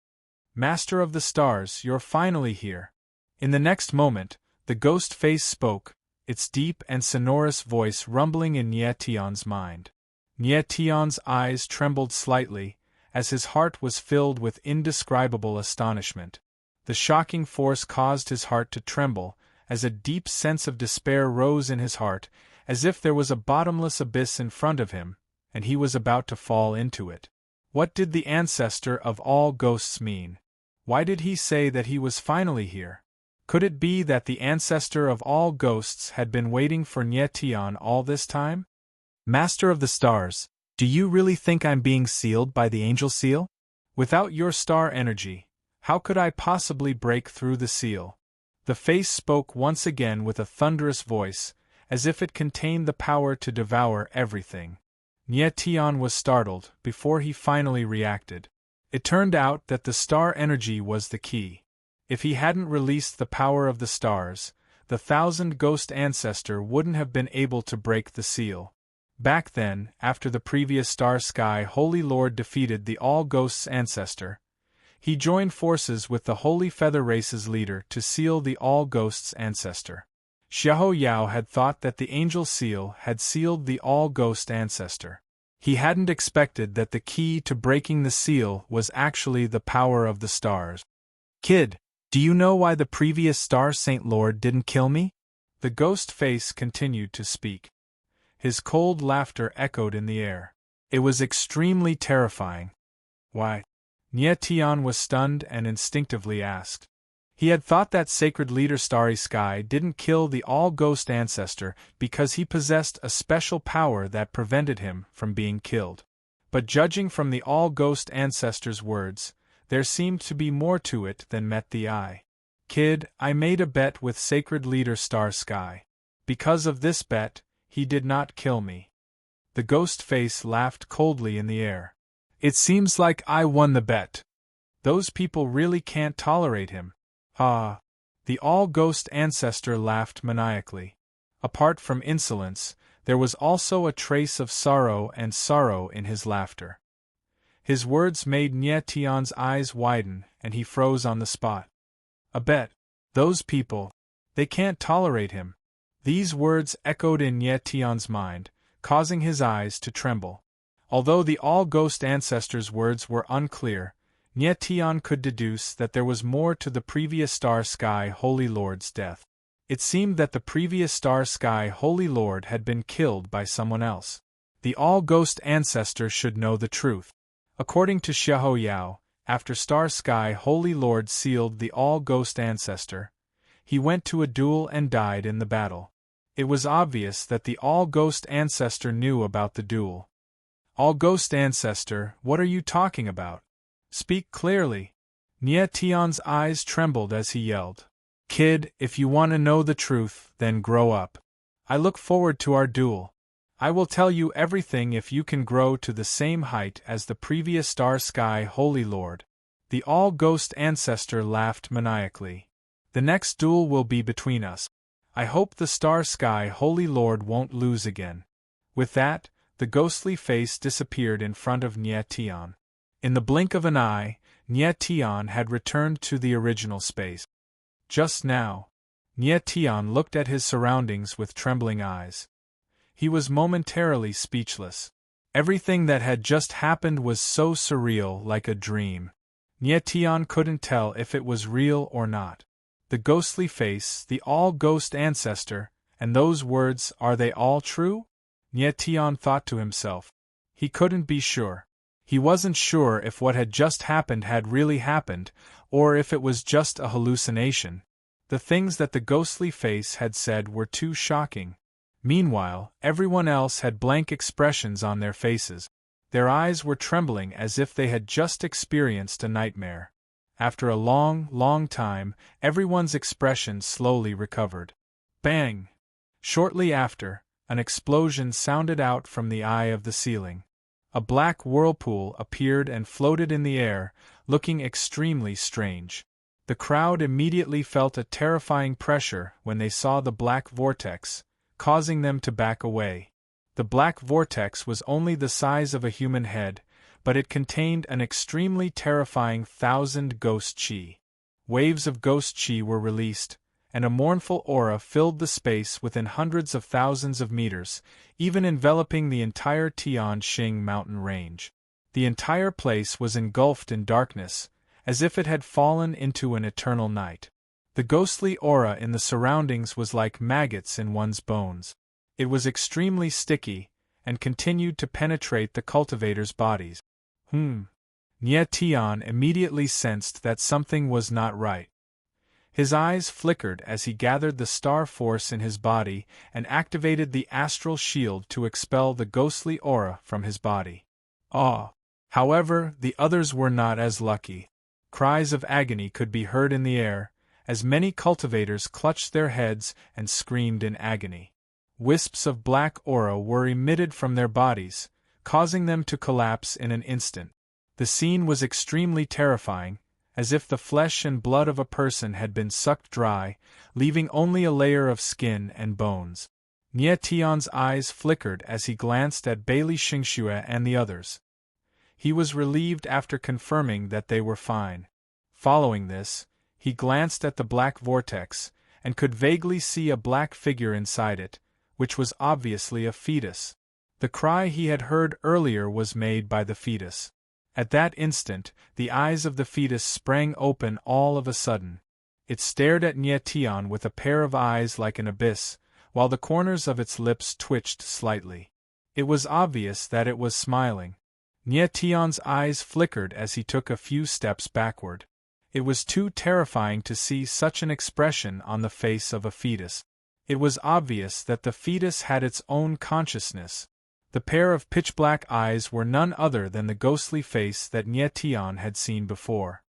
"Master of the stars, you're finally here." In the next moment, the ghost face spoke, its deep and sonorous voice rumbling in Nyetian's mind. Nyetian's eyes trembled slightly, as his heart was filled with indescribable astonishment. The shocking force caused his heart to tremble, as a deep sense of despair rose in his heart, as if there was a bottomless abyss in front of him, and he was about to fall into it. What did the ancestor of all ghosts mean? Why did he say that he was finally here? Could it be that the ancestor of all ghosts had been waiting for Nyetian all this time? "Master of the stars, do you really think I'm being sealed by the angel seal? Without your star energy, how could I possibly break through the seal?" The face spoke once again with a thunderous voice, as if it contained the power to devour everything. Nyetian was startled before he finally reacted. It turned out that the star energy was the key. If he hadn't released the power of the stars, the thousand-ghost ancestor wouldn't have been able to break the seal. Back then, after the previous Star Sky Holy Lord defeated the All-Ghosts ancestor, he joined forces with the Holy Feather Race's leader to seal the All-Ghosts ancestor. Xiahou Yao had thought that the Angel Seal had sealed the All-Ghost ancestor. He hadn't expected that the key to breaking the seal was actually the power of the stars. Kid, do you know why the previous Star Saint Lord didn't kill me? The ghost face continued to speak. His cold laughter echoed in the air. It was extremely terrifying. Why? Nie Tian was stunned and instinctively asked. He had thought that sacred leader Starry Sky didn't kill the all-ghost ancestor because he possessed a special power that prevented him from being killed. But judging from the all-ghost ancestor's words, there seemed to be more to it than met the eye. Kid, I made a bet with sacred leader Star Sky. Because of this bet, he did not kill me. The ghost face laughed coldly in the air. It seems like I won the bet. Those people really can't tolerate him. Ah. The all-ghost ancestor laughed maniacally. Apart from insolence, there was also a trace of sorrow in his laughter. His words made Nie Tian's eyes widen and he froze on the spot. A bet. Those people. They can't tolerate him. These words echoed in Nie Tian's mind, causing his eyes to tremble. Although the all-ghost ancestor's words were unclear, Nie Tian could deduce that there was more to the previous Star Sky Holy Lord's death. It seemed that the previous Star Sky Holy Lord had been killed by someone else. The all-ghost ancestor should know the truth. According to Xiahou Yao, after Star Sky Holy Lord sealed the all-ghost ancestor, he went to a duel and died in the battle. It was obvious that the all-ghost ancestor knew about the duel. All-ghost ancestor, what are you talking about? Speak clearly. Nie Tian's eyes trembled as he yelled. Kid, if you want to know the truth, then grow up. I look forward to our duel. I will tell you everything if you can grow to the same height as the previous Star Sky Holy Lord. The all-ghost ancestor laughed maniacally. The next duel will be between us. I hope the Star Sky Holy Lord won't lose again. With that, the ghostly face disappeared in front of Nie Tian. In the blink of an eye, Nie Tian had returned to the original space. Just now, Nie Tian looked at his surroundings with trembling eyes. He was momentarily speechless. Everything that had just happened was so surreal, like a dream. Nie Tian couldn't tell if it was real or not. The ghostly face, the all-ghost ancestor, and those words, are they all true? Nie Tian thought to himself. He couldn't be sure. He wasn't sure if what had just happened had really happened, or if it was just a hallucination. The things that the ghostly face had said were too shocking. Meanwhile, everyone else had blank expressions on their faces. Their eyes were trembling as if they had just experienced a nightmare. After a long time, everyone's expression slowly recovered. Bang! Shortly after, an explosion sounded out from the eye of the ceiling. A black whirlpool appeared and floated in the air, looking extremely strange. The crowd immediately felt a terrifying pressure when they saw the black vortex, causing them to back away. The black vortex was only the size of a human head, but it contained an extremely terrifying 1,000 ghost chi. Waves of ghost chi were released, and a mournful aura filled the space within hundreds of thousands of meters, even enveloping the entire Tianxing mountain range. The entire place was engulfed in darkness, as if it had fallen into an eternal night. The ghostly aura in the surroundings was like maggots in one's bones. It was extremely sticky, and continued to penetrate the cultivators' bodies. Nie Tian immediately sensed that something was not right. His eyes flickered as he gathered the star force in his body and activated the astral shield to expel the ghostly aura from his body. However, the others were not as lucky. Cries of agony could be heard in the air, as many cultivators clutched their heads and screamed in agony. Wisps of black aura were emitted from their bodies, causing them to collapse in an instant. The scene was extremely terrifying, as if the flesh and blood of a person had been sucked dry, leaving only a layer of skin and bones. Nie Tian's eyes flickered as he glanced at Bailey Xingxue and the others. He was relieved after confirming that they were fine. Following this, he glanced at the black vortex, and could vaguely see a black figure inside it, which was obviously a fetus. The cry he had heard earlier was made by the fetus. At that instant, the eyes of the fetus sprang open all of a sudden. It stared at Nye Tian with a pair of eyes like an abyss, while the corners of its lips twitched slightly. It was obvious that it was smiling. Nye Tian's eyes flickered as he took a few steps backward. It was too terrifying to see such an expression on the face of a fetus. It was obvious that the fetus had its own consciousness. The pair of pitch-black eyes were none other than the ghostly face that Nye Tian had seen before.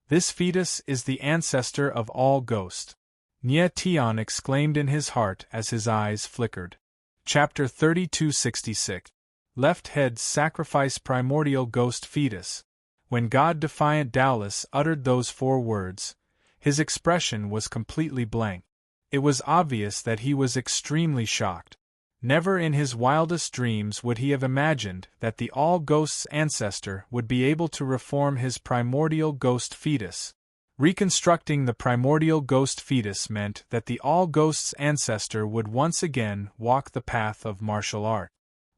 This fetus is the ancestor of all ghosts. Nye Tian exclaimed in his heart as his eyes flickered. Chapter 3266. Left Head Sacrifice Primordial Ghost Fetus. When God-defiant Dallas uttered those 4 words, his expression was completely blank. It was obvious that he was extremely shocked. Never in his wildest dreams would he have imagined that the All-Ghosts ancestor would be able to reform his primordial ghost fetus. Reconstructing the primordial ghost fetus meant that the All-Ghosts ancestor would once again walk the path of martial art.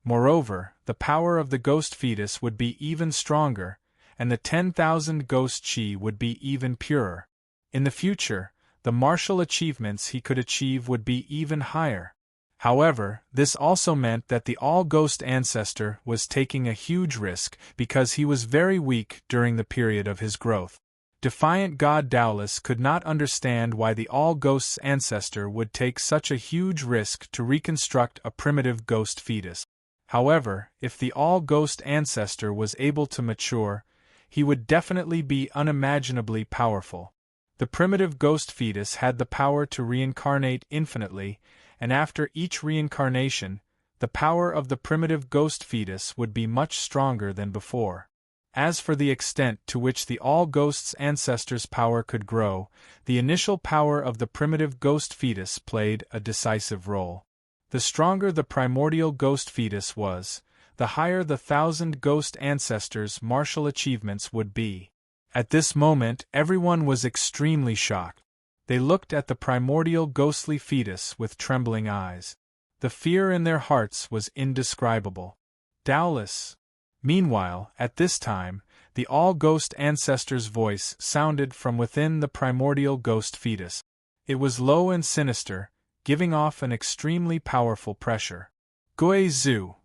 Moreover, the power of the ghost fetus would be even stronger, and the 10,000 ghost chi would be even purer. In the future, the martial achievements he could achieve would be even higher. However, this also meant that the all-ghost ancestor was taking a huge risk because he was very weak during the period of his growth. Defiant God Dallas could not understand why the all-ghosts ancestor would take such a huge risk to reconstruct a primitive ghost fetus. However, if the all-ghost ancestor was able to mature, he would definitely be unimaginably powerful. The primitive ghost fetus had the power to reincarnate infinitely, and after each reincarnation, the power of the primitive ghost fetus would be much stronger than before. As for the extent to which the all-ghosts ancestor's power could grow, the initial power of the primitive ghost fetus played a decisive role. The stronger the primordial ghost fetus was, the higher the 1,000 ghost ancestors' martial achievements would be. At this moment, everyone was extremely shocked. They looked at the primordial ghostly fetus with trembling eyes. The fear in their hearts was indescribable. Dallas. Meanwhile, at this time, the all-ghost ancestor's voice sounded from within the primordial ghost fetus. It was low and sinister, giving off an extremely powerful pressure. Gui Zhu.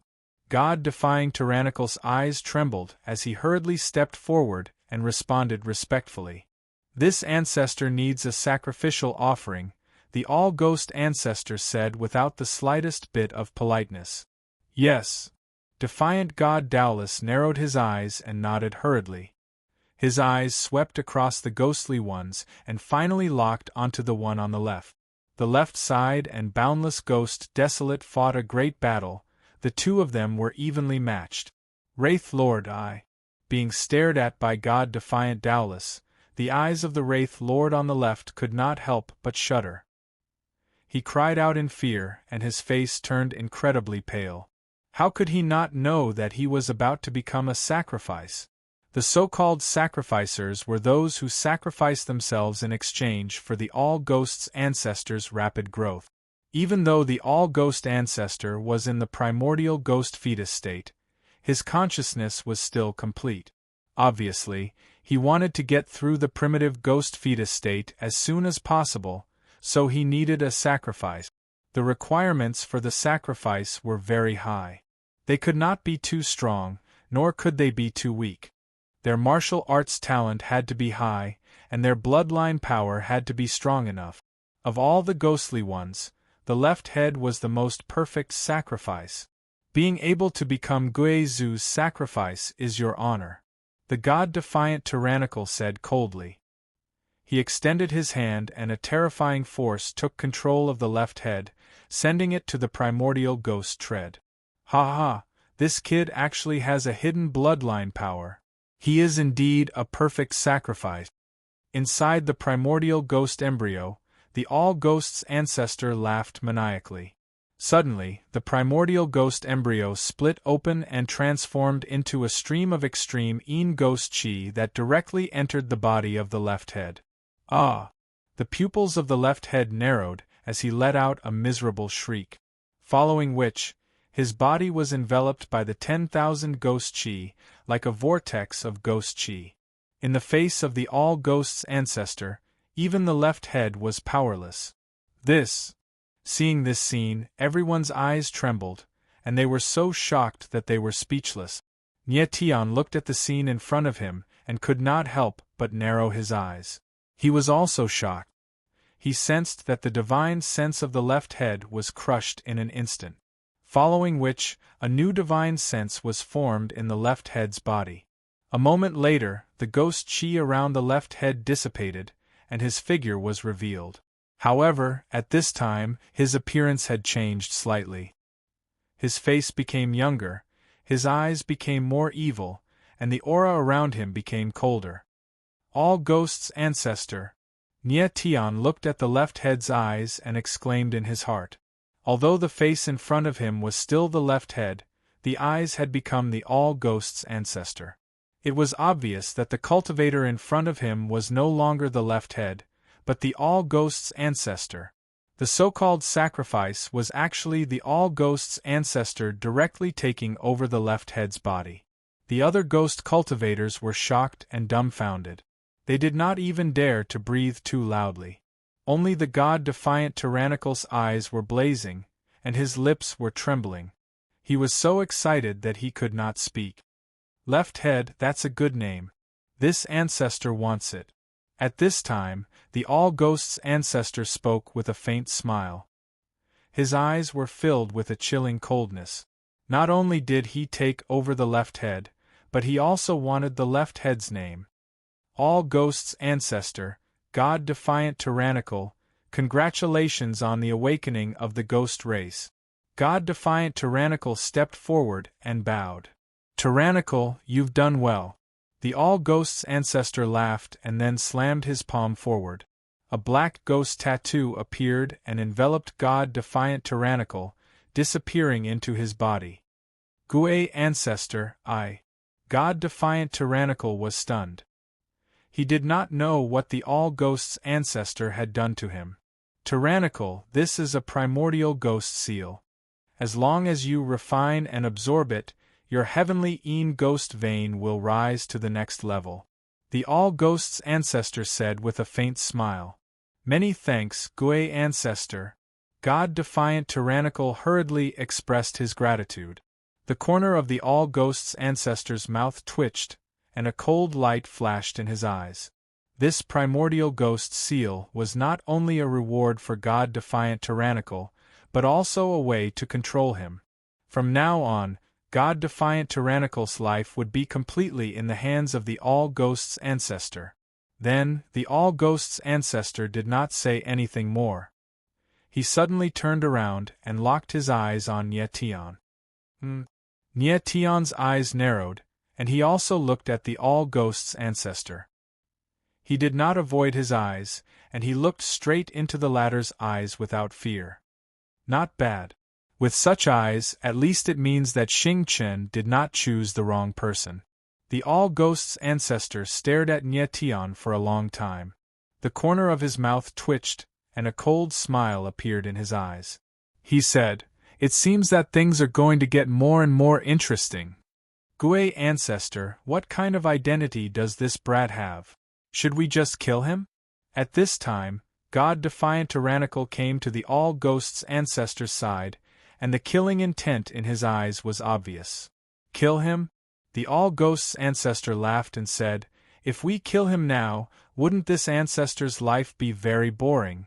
God-defying Tyrannical's eyes trembled as he hurriedly stepped forward and responded respectfully. This ancestor needs a sacrificial offering, the all-ghost ancestor said without the slightest bit of politeness. Yes. Defiant God Dallas narrowed his eyes and nodded hurriedly. His eyes swept across the ghostly ones and finally locked onto the one on the left. The left side and Boundless Ghost Desolate fought a great battle. The two of them were evenly matched. Wraith Lord I. Being stared at by God-defiant Dallas, the eyes of the Wraith Lord on the left could not help but shudder. He cried out in fear, and his face turned incredibly pale. How could he not know that he was about to become a sacrifice? The so-called sacrificers were those who sacrificed themselves in exchange for the all-ghosts ancestor's rapid growth. Even though the all-ghost ancestor was in the primordial ghost fetus state, his consciousness was still complete. Obviously, he wanted to get through the primitive ghost fetus state as soon as possible, so he needed a sacrifice. The requirements for the sacrifice were very high. They could not be too strong, nor could they be too weak. Their martial arts talent had to be high, and their bloodline power had to be strong enough. Of all the ghostly ones, the left head was the most perfect sacrifice. Being able to become Gui Zhu's sacrifice is your honor. The God-defiant Tyrannical said coldly. He extended his hand and a terrifying force took control of the left head, sending it to the primordial ghost tread. Ha ha, this kid actually has a hidden bloodline power. He is indeed a perfect sacrifice. Inside the primordial ghost embryo, the all-ghosts ancestor laughed maniacally. Suddenly, the primordial ghost embryo split open and transformed into a stream of extreme ghost chi that directly entered the body of the left head. Ah! The pupils of the left head narrowed as he let out a miserable shriek. Following which, His body was enveloped by the 10,000 ghost chi, like a vortex of ghost chi. In the face of the all-ghosts ancestor, even the left head was powerless. Seeing this scene, everyone's eyes trembled, and they were so shocked that they were speechless. Nie Tian looked at the scene in front of him and could not help but narrow his eyes. He was also shocked. He sensed that the divine sense of the left head was crushed in an instant, following which, a new divine sense was formed in the left head's body. A moment later, the ghost chi around the left head dissipated, and his figure was revealed. However, at this time, his appearance had changed slightly. His face became younger, his eyes became more evil, and the aura around him became colder. All ghosts ancestor. Nie Tian looked at the left head's eyes and exclaimed in his heart. Although the face in front of him was still the left head, the eyes had become the all ghosts ancestor. It was obvious that the cultivator in front of him was no longer the left head, but the all ghosts ancestor. The so-called sacrifice was actually the all ghosts ancestor directly taking over the left head's body. The other ghost cultivators were shocked and dumbfounded. They did not even dare to breathe too loudly. Only the god-defiant tyrannical's eyes were blazing, and his lips were trembling. He was so excited that he could not speak. Left head, that's a good name. This ancestor wants it. At this time, the all-ghosts ancestor spoke with a faint smile. His eyes were filled with a chilling coldness. Not only did he take over the left head, but he also wanted the left head's name. All ghosts ancestor, God-defiant tyrannical, congratulations on the awakening of the ghost race. God-defiant tyrannical stepped forward and bowed. Tyrannical, you've done well. The all-ghosts ancestor laughed and then slammed his palm forward. A black ghost tattoo appeared and enveloped God-defiant tyrannical, disappearing into his body. Gue ancestor, God-defiant tyrannical was stunned. He did not know what the all-ghosts ancestor had done to him. Tyrannical, this is a primordial ghost seal. As long as you refine and absorb it, your heavenly ghost vein will rise to the next level. The all-ghosts ancestor said with a faint smile. Many thanks, Gue ancestor. God-defiant tyrannical hurriedly expressed his gratitude. The corner of the all-ghosts ancestor's mouth twitched, and a cold light flashed in his eyes. This primordial ghost seal was not only a reward for God-defiant tyrannical, but also a way to control him. From now on, God-defiant tyrannical's life would be completely in the hands of the all-ghosts ancestor. Then, the all-ghosts ancestor did not say anything more. He suddenly turned around and locked his eyes on Nie Tian. Nie Tian's eyes narrowed, and he also looked at the all-ghosts ancestor. He did not avoid his eyes, and he looked straight into the latter's eyes without fear. Not bad. With such eyes, at least it means that Xing Chen did not choose the wrong person. The all-ghosts ancestor stared at Nie Tian for a long time. The corner of his mouth twitched, and a cold smile appeared in his eyes. He said, "It seems that things are going to get more and more interesting. Gue ancestor, what kind of identity does this brat have? Should we just kill him?" At this time, God-defiant tyrannical came to the all-ghosts ancestor's side, and the killing intent in his eyes was obvious. Kill him? The all-ghosts ancestor laughed and said, "If we kill him now, wouldn't this ancestor's life be very boring?"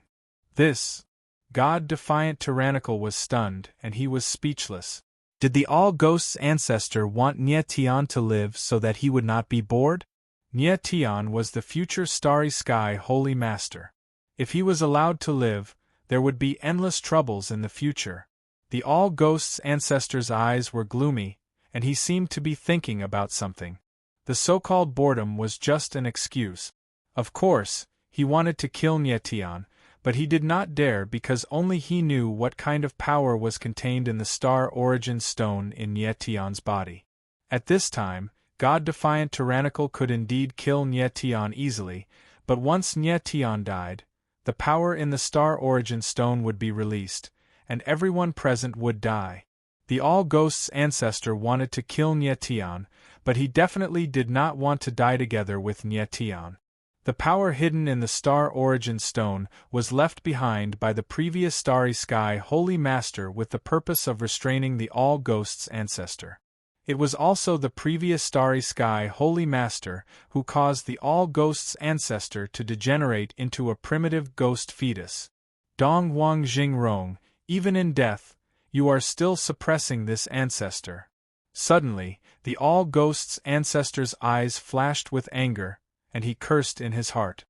This God-defiant tyrannical was stunned, and he was speechless. Did the all-ghosts ancestor want Nie Tian to live so that he would not be bored? Nie Tian was the future Starry Sky Holy Master. If he was allowed to live, there would be endless troubles in the future. The all-ghosts ancestor's eyes were gloomy, and he seemed to be thinking about something. The so-called boredom was just an excuse. Of course, he wanted to kill Nie Tian, but he did not dare because only he knew what kind of power was contained in the star origin stone in Nie Tian's body. At this time, God-defiant tyrannical could indeed kill Nie Tian easily, but once Nie Tian died, the power in the star origin stone would be released, and everyone present would die. The All-Ghost's ancestor wanted to kill Nyetian, but he definitely did not want to die together with Nyetian. The power hidden in the Star Origin Stone was left behind by the previous Starry Sky Holy Master with the purpose of restraining the All-Ghost's ancestor. It was also the previous Starry Sky Holy Master who caused the All-Ghost's ancestor to degenerate into a primitive ghost fetus. Dong Wang Jingrong, even in death, you are still suppressing this ancestor. Suddenly, the All-Ghost's ancestor's eyes flashed with anger, and he cursed in his heart.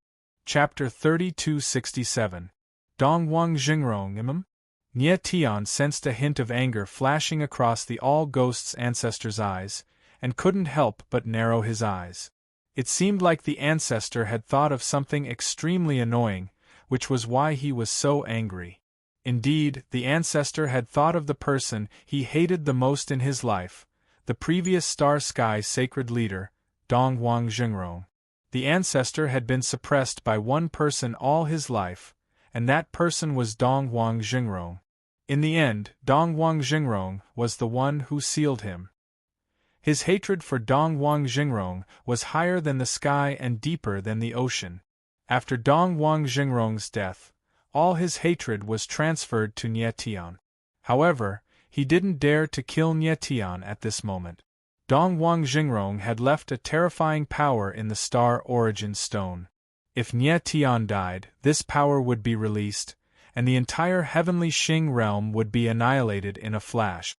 Chapter 3267. Dong Wang Jingrong Imam? Nie Tian sensed a hint of anger flashing across the All-Ghost's ancestor's eyes, and couldn't help but narrow his eyes. It seemed like the ancestor had thought of something extremely annoying, which was why he was so angry. Indeed, the ancestor had thought of the person he hated the most in his life, the previous Star Sky sacred leader, Dong Wang Jingrong. The ancestor had been suppressed by one person all his life, and that person was Dong Wang Jingrong. In the end, Dong Wang Jingrong was the one who sealed him. His hatred for Dong Wang Jingrong was higher than the sky and deeper than the ocean. After Dong Wang Jingrong's death, all his hatred was transferred to Nyetian. However, he didn't dare to kill Nyetian at this moment. Dong Wang Jingrong had left a terrifying power in the Star Origin Stone. If Nyetian died, this power would be released, and the entire heavenly Xing realm would be annihilated in a flash.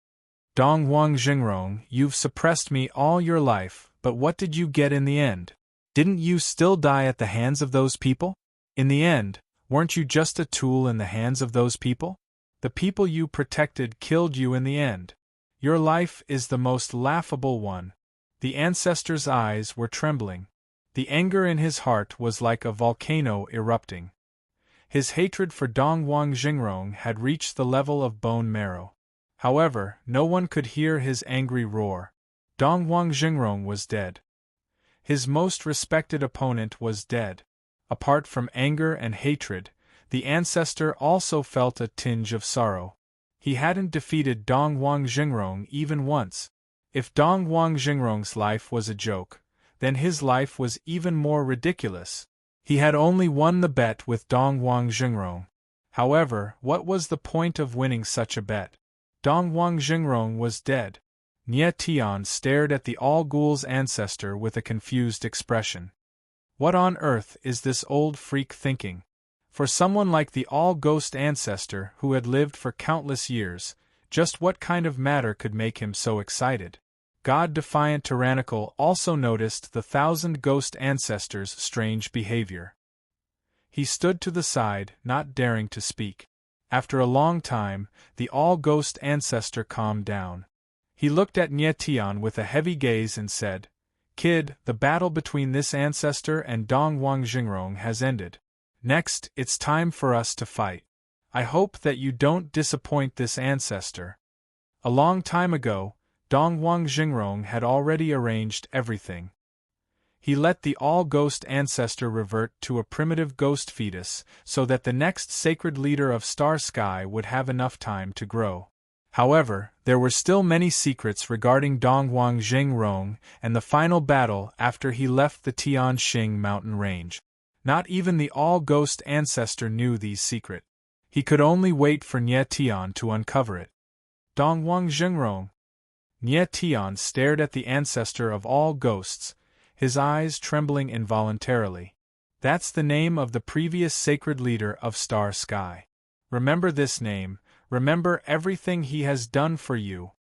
Dong Wang Jingrong, you've suppressed me all your life, but what did you get in the end? Didn't you still die at the hands of those people? In the end, weren't you just a tool in the hands of those people? The people you protected killed you in the end. Your life is the most laughable one. The ancestor's eyes were trembling. The anger in his heart was like a volcano erupting. His hatred for Dong Wang Jingrong had reached the level of bone marrow. However, no one could hear his angry roar. Dong Wang Jingrong was dead. His most respected opponent was dead. Apart from anger and hatred, the ancestor also felt a tinge of sorrow. He hadn't defeated Dong Wang Jingrong even once. If Dong Wang Jingrong's life was a joke, then his life was even more ridiculous. He had only won the bet with Dong Wang Jingrong. However, what was the point of winning such a bet? Dong Wang Jingrong was dead. Nie Tian stared at the All-Ghul's ancestor with a confused expression. What on earth is this old freak thinking? For someone like the All-Ghost ancestor who had lived for countless years, just what kind of matter could make him so excited? God-defiant Tyrannical also noticed the 1,000-ghost ancestor's strange behavior. He stood to the side, not daring to speak. After a long time, the All-Ghost ancestor calmed down. He looked at Nie Tian with a heavy gaze and said, "Kid, the battle between this ancestor and Dong Wang Jingrong has ended. Next, it's time for us to fight. I hope that you don't disappoint this ancestor." A long time ago, Dong Wang Jingrong had already arranged everything. He let the All-Ghost ancestor revert to a primitive ghost fetus so that the next sacred leader of Star Sky would have enough time to grow. However, there were still many secrets regarding Dong Wang Jingrong and the final battle after he left the Tianxing mountain range. Not even the All-Ghost ancestor knew these secrets. He could only wait for Nie Tian to uncover it. Dong Wang Jingrong. Nie Tian stared at the ancestor of all ghosts, his eyes trembling involuntarily. That's the name of the previous sacred leader of Star Sky. Remember this name, remember everything he has done for you.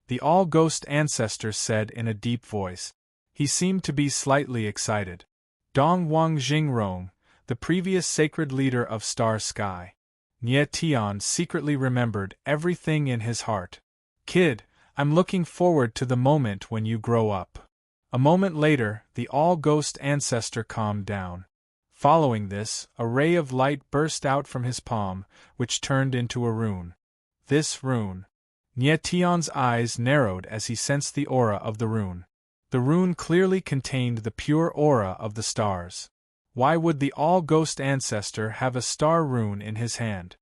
The All-Ghost ancestor said in a deep voice. He seemed to be slightly excited. Dong Wang Jingrong, the previous sacred leader of Star Sky. Nie Tian secretly remembered everything in his heart. Kid, I'm looking forward to the moment when you grow up. A moment later, the All-Ghost ancestor calmed down. Following this, a ray of light burst out from his palm, which turned into a rune. This rune. Nie Tian's eyes narrowed as he sensed the aura of the rune. The rune clearly contained the pure aura of the stars. Why would the All-Ghost ancestor have a star rune in his hand?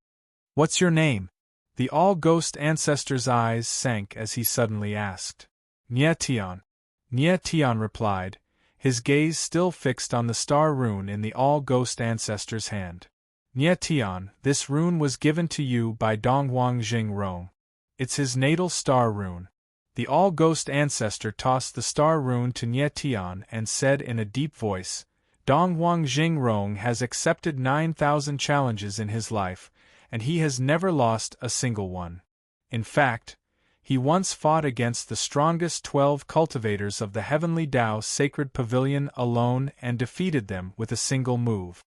What's your name? The all-ghost ancestor's eyes sank as he suddenly asked. Nye Tian. Nye Tian replied, his gaze still fixed on the star rune in the all-ghost ancestor's hand. Nye Tian, this rune was given to you by Donghuang Jingrong. It's his natal star rune. The all-ghost ancestor tossed the star rune to Nye Tian and said in a deep voice, Donghuang Jingrong has accepted 9,000 challenges in his life, and he has never lost a single one. In fact, he once fought against the strongest 12 cultivators of the Heavenly Tao Sacred Pavilion alone and defeated them with a single move.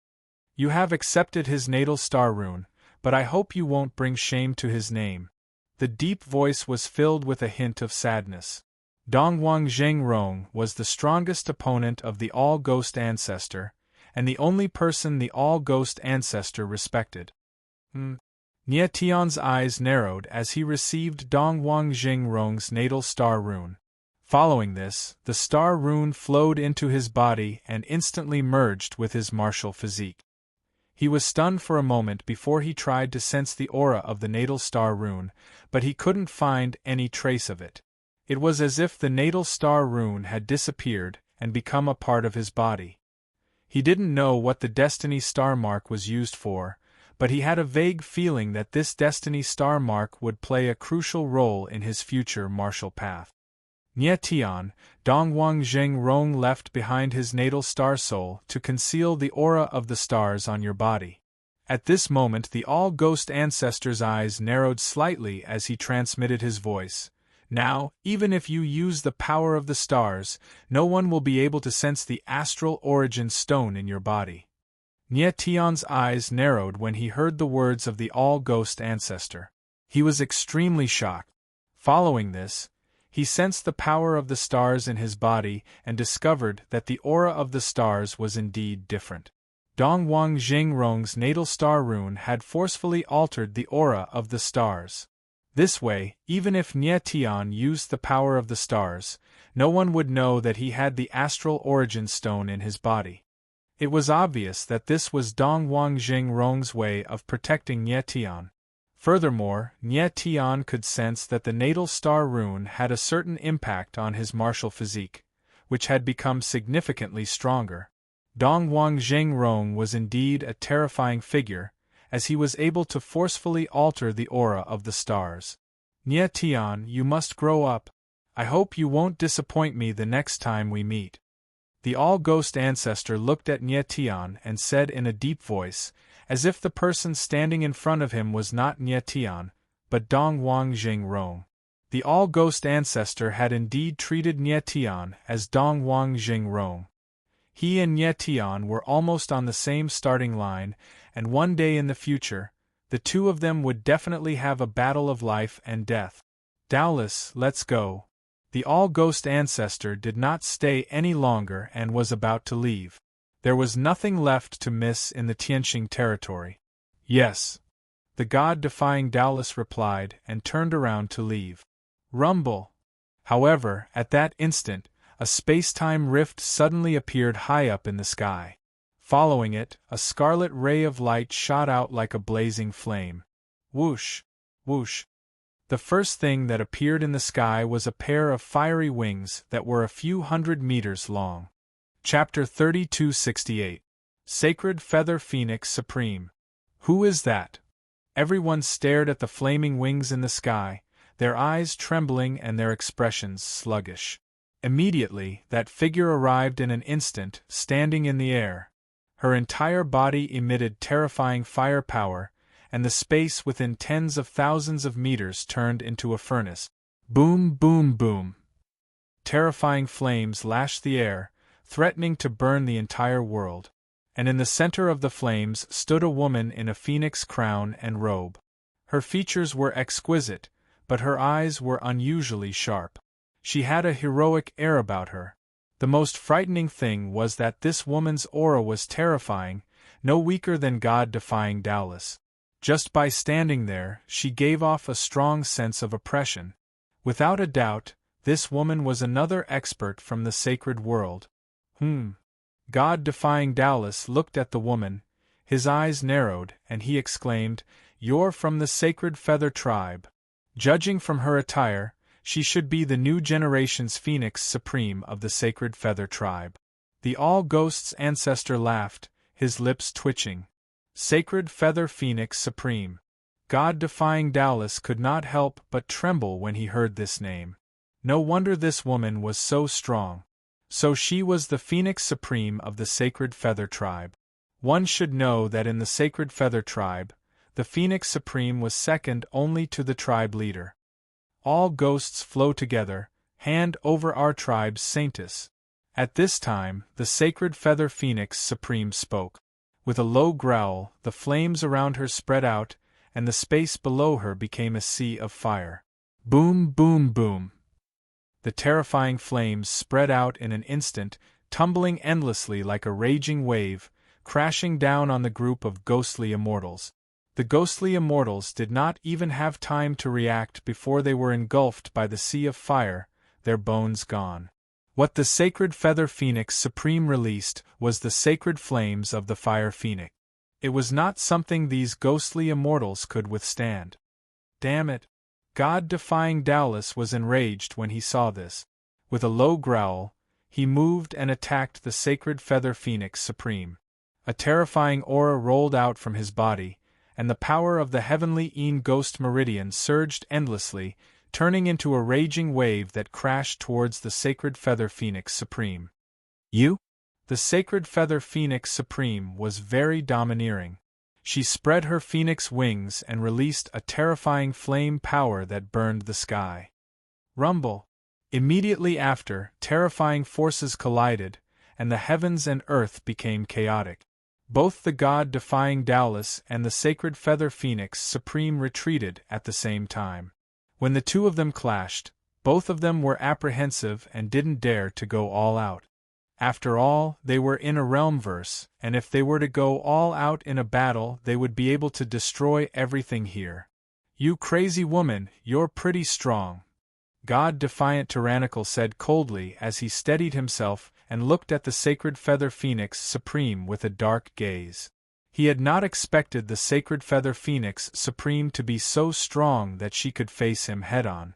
You have accepted his natal star rune, but I hope you won't bring shame to his name. The deep voice was filled with a hint of sadness. Donghuang Jingrong was the strongest opponent of the all-ghost ancestor, and the only person the all-ghost ancestor respected. Nye Tian's eyes narrowed as he received Donghuang Jingrong's natal star rune. Following this, the star rune flowed into his body and instantly merged with his martial physique. He was stunned for a moment before he tried to sense the aura of the natal star rune, but he couldn't find any trace of it. It was as if the natal star rune had disappeared and become a part of his body. He didn't know what the destiny star mark was used for, but he had a vague feeling that this destiny star mark would play a crucial role in his future martial path. Nye Tian, Donghuang Jingrong left behind his natal star soul to conceal the aura of the stars on your body. At this moment the all-ghost ancestor's eyes narrowed slightly as he transmitted his voice. Now, even if you use the power of the stars, no one will be able to sense the astral origin stone in your body. Nye Tian's eyes narrowed when he heard the words of the all-ghost ancestor. He was extremely shocked. Following this, he sensed the power of the stars in his body and discovered that the aura of the stars was indeed different. Donghuang Jingrong's natal star rune had forcefully altered the aura of the stars. This way, even if Nye Tian used the power of the stars, no one would know that he had the astral origin stone in his body. It was obvious that this was Donghuang Jingrong's way of protecting Nye Tian. Furthermore, Nye Tian could sense that the natal star rune had a certain impact on his martial physique, which had become significantly stronger. Donghuang Jingrong was indeed a terrifying figure, as he was able to forcefully alter the aura of the stars. Nye Tian, you must grow up. I hope you won't disappoint me the next time we meet. The all-ghost ancestor looked at Nye Tian and said in a deep voice, as if the person standing in front of him was not Nye Tian, but Donghuang Jingrong. The all-ghost ancestor had indeed treated Nye Tian as Donghuang Jingrong. He and Nye Tian were almost on the same starting line, and one day in the future, the two of them would definitely have a battle of life and death. Doubtless, let's go. The all-ghost ancestor did not stay any longer and was about to leave. There was nothing left to miss in the Tianqing territory. Yes. The god-defying Dallas replied and turned around to leave. Rumble. However, at that instant, a space-time rift suddenly appeared high up in the sky. Following it, a scarlet ray of light shot out like a blazing flame. Whoosh! Whoosh! The first thing that appeared in the sky was a pair of fiery wings that were a few hundred meters long. Chapter 3268. Sacred Feather Phoenix Supreme. Who is that? Everyone stared at the flaming wings in the sky, their eyes trembling and their expressions sluggish. Immediately, that figure arrived in an instant, standing in the air. Her entire body emitted terrifying firepower, and the space within tens of thousands of meters turned into a furnace. Boom, boom, boom. Terrifying flames lashed the air, threatening to burn the entire world. And in the center of the flames stood a woman in a phoenix crown and robe. Her features were exquisite, but her eyes were unusually sharp. She had a heroic air about her. The most frightening thing was that this woman's aura was terrifying, no weaker than god-defying Dallas. Just by standing there, she gave off a strong sense of oppression. Without a doubt, this woman was another expert from the sacred world. God-defying Dallas looked at the woman, his eyes narrowed, and he exclaimed, you're from the Sacred Feather Tribe. Judging from her attire, she should be the new generation's Phoenix Supreme of the Sacred Feather Tribe. The All-Ghost's ancestor laughed, his lips twitching. Sacred Feather Phoenix Supreme. God-defying Dallas could not help but tremble when he heard this name. No wonder this woman was so strong. So she was the Phoenix Supreme of the Sacred Feather Tribe. One should know that in the Sacred Feather Tribe, the Phoenix Supreme was second only to the tribe leader. All ghosts flow together, hand over our tribe's saintess. At this time, the Sacred Feather Phoenix Supreme spoke. With a low growl, the flames around her spread out, and the space below her became a sea of fire. Boom, boom, boom. The terrifying flames spread out in an instant, tumbling endlessly like a raging wave, crashing down on the group of ghostly immortals. The ghostly immortals did not even have time to react before they were engulfed by the sea of fire, their bones gone. What the Sacred Feather Phoenix Supreme released was the sacred flames of the Fire Phoenix. It was not something these ghostly immortals could withstand. Damn it! God-defying Dallas was enraged when he saw this. With a low growl, he moved and attacked the Sacred Feather Phoenix Supreme. A terrifying aura rolled out from his body, and the power of the heavenly Ghost Meridian surged endlessly, turning into a raging wave that crashed towards the Sacred Feather Phoenix Supreme. You? The Sacred Feather Phoenix Supreme was very domineering. She spread her phoenix wings and released a terrifying flame power that burned the sky. Rumble! Immediately after, terrifying forces collided, and the heavens and earth became chaotic. Both the God-defying Dallas and the Sacred Feather Phoenix Supreme retreated at the same time. When the two of them clashed, both of them were apprehensive and didn't dare to go all out. After all, they were in a realmverse, and if they were to go all out in a battle, they would be able to destroy everything here. You crazy woman, you're pretty strong. God-defiant Tyrannical said coldly as he steadied himself and looked at the Sacred Feather Phoenix Supreme with a dark gaze. He had not expected the Sacred Feather Phoenix Supreme to be so strong that she could face him head-on.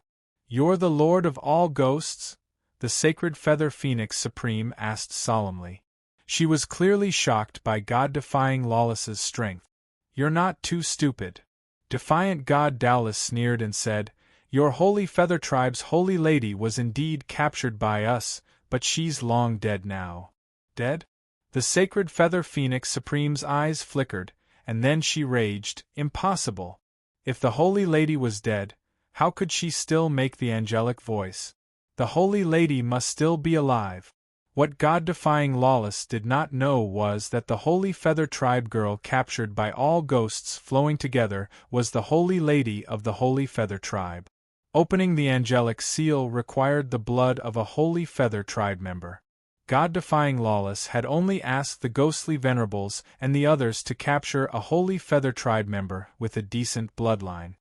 You're the Lord of all ghosts? The Sacred Feather Phoenix Supreme asked solemnly. She was clearly shocked by God-defying Lawless's strength. You're not too stupid. Defiant God Dallas sneered and said, Your Holy Feather Tribe's Holy Lady was indeed captured by us, but she's long dead now. Dead? The Sacred Feather Phoenix Supreme's eyes flickered, and then she raged, Impossible! If the Holy Lady was dead, how could she still make the angelic voice? The Holy Lady must still be alive. What God-defying Lawless did not know was that the Holy Feather Tribe girl captured by all ghosts flowing together was the Holy Lady of the Holy Feather Tribe. Opening the angelic seal required the blood of a Holy Feather Tribe member. God-defying Lawless had only asked the ghostly venerables and the others to capture a Holy Feather Tribe member with a decent bloodline.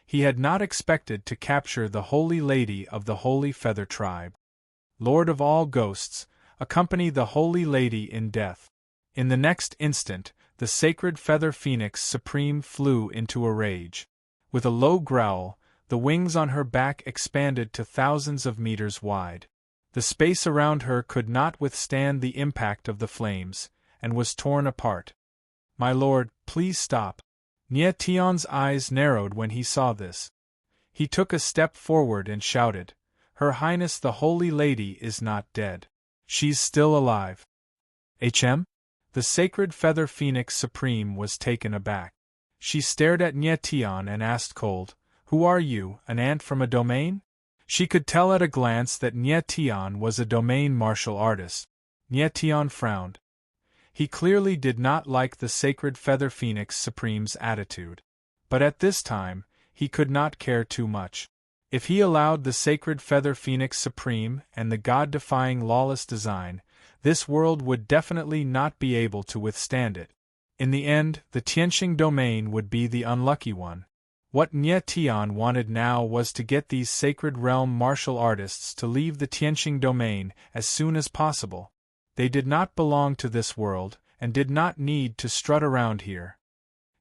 He had not expected to capture the Holy Lady of the Holy Feather Tribe. Lord of all ghosts, accompany the Holy Lady in death. In the next instant, the Sacred Feather Phoenix Supreme flew into a rage. With a low growl, the wings on her back expanded to thousands of meters wide. The space around her could not withstand the impact of the flames, and was torn apart. My lord, please stop. Nye Tion's eyes narrowed when he saw this. He took a step forward and shouted, Her Highness the Holy Lady is not dead. She's still alive. HM? The Sacred Feather Phoenix Supreme was taken aback. She stared at Nye Tion and asked cold, Who are you, an ant from a domain? She could tell at a glance that Nye Tion was a domain martial artist. Nye Tion frowned. He clearly did not like the Sacred Feather Phoenix Supreme's attitude. But at this time, he could not care too much. If he allowed the Sacred Feather Phoenix Supreme and the God-defying Lawless design, this world would definitely not be able to withstand it. In the end, the Tianqing domain would be the unlucky one. What Nye Tion wanted now was to get these Sacred Realm martial artists to leave the Tianqing domain as soon as possible. They did not belong to this world, and did not need to strut around here.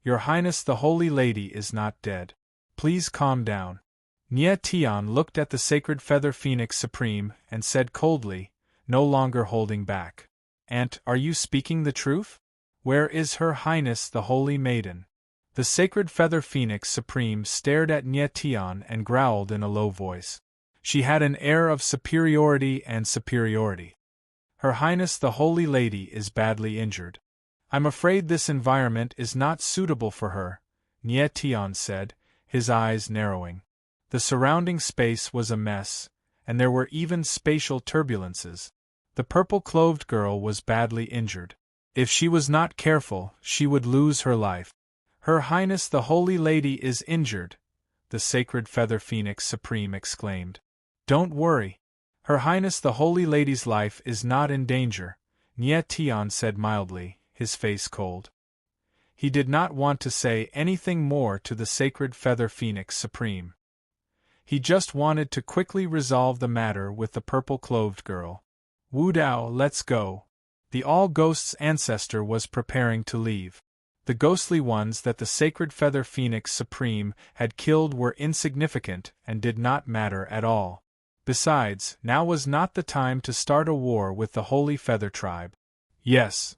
Your Highness the Holy Lady is not dead. Please calm down. Nye Tian looked at the sacred feather phoenix supreme and said coldly, no longer holding back. Aunt, are you speaking the truth? Where is Her Highness the Holy Maiden? The sacred feather phoenix supreme stared at Nye Tian and growled in a low voice. She had an air of superiority and superiority. Her Highness the Holy Lady is badly injured. I'm afraid this environment is not suitable for her, Nye Tian said, his eyes narrowing. The surrounding space was a mess, and there were even spatial turbulences. The purple-clothed girl was badly injured. If she was not careful, she would lose her life. Her Highness the Holy Lady is injured, the sacred feather phoenix supreme exclaimed. Don't worry. Her Highness the Holy Lady's life is not in danger, Nye Tian said mildly, his face cold. He did not want to say anything more to the sacred feather phoenix supreme. He just wanted to quickly resolve the matter with the purple-clothed girl. Wu Dao, let's go. The All-Ghosts' ancestor was preparing to leave. The ghostly ones that the sacred feather phoenix supreme had killed were insignificant and did not matter at all. Besides, now was not the time to start a war with the Holy Feather Tribe. Yes.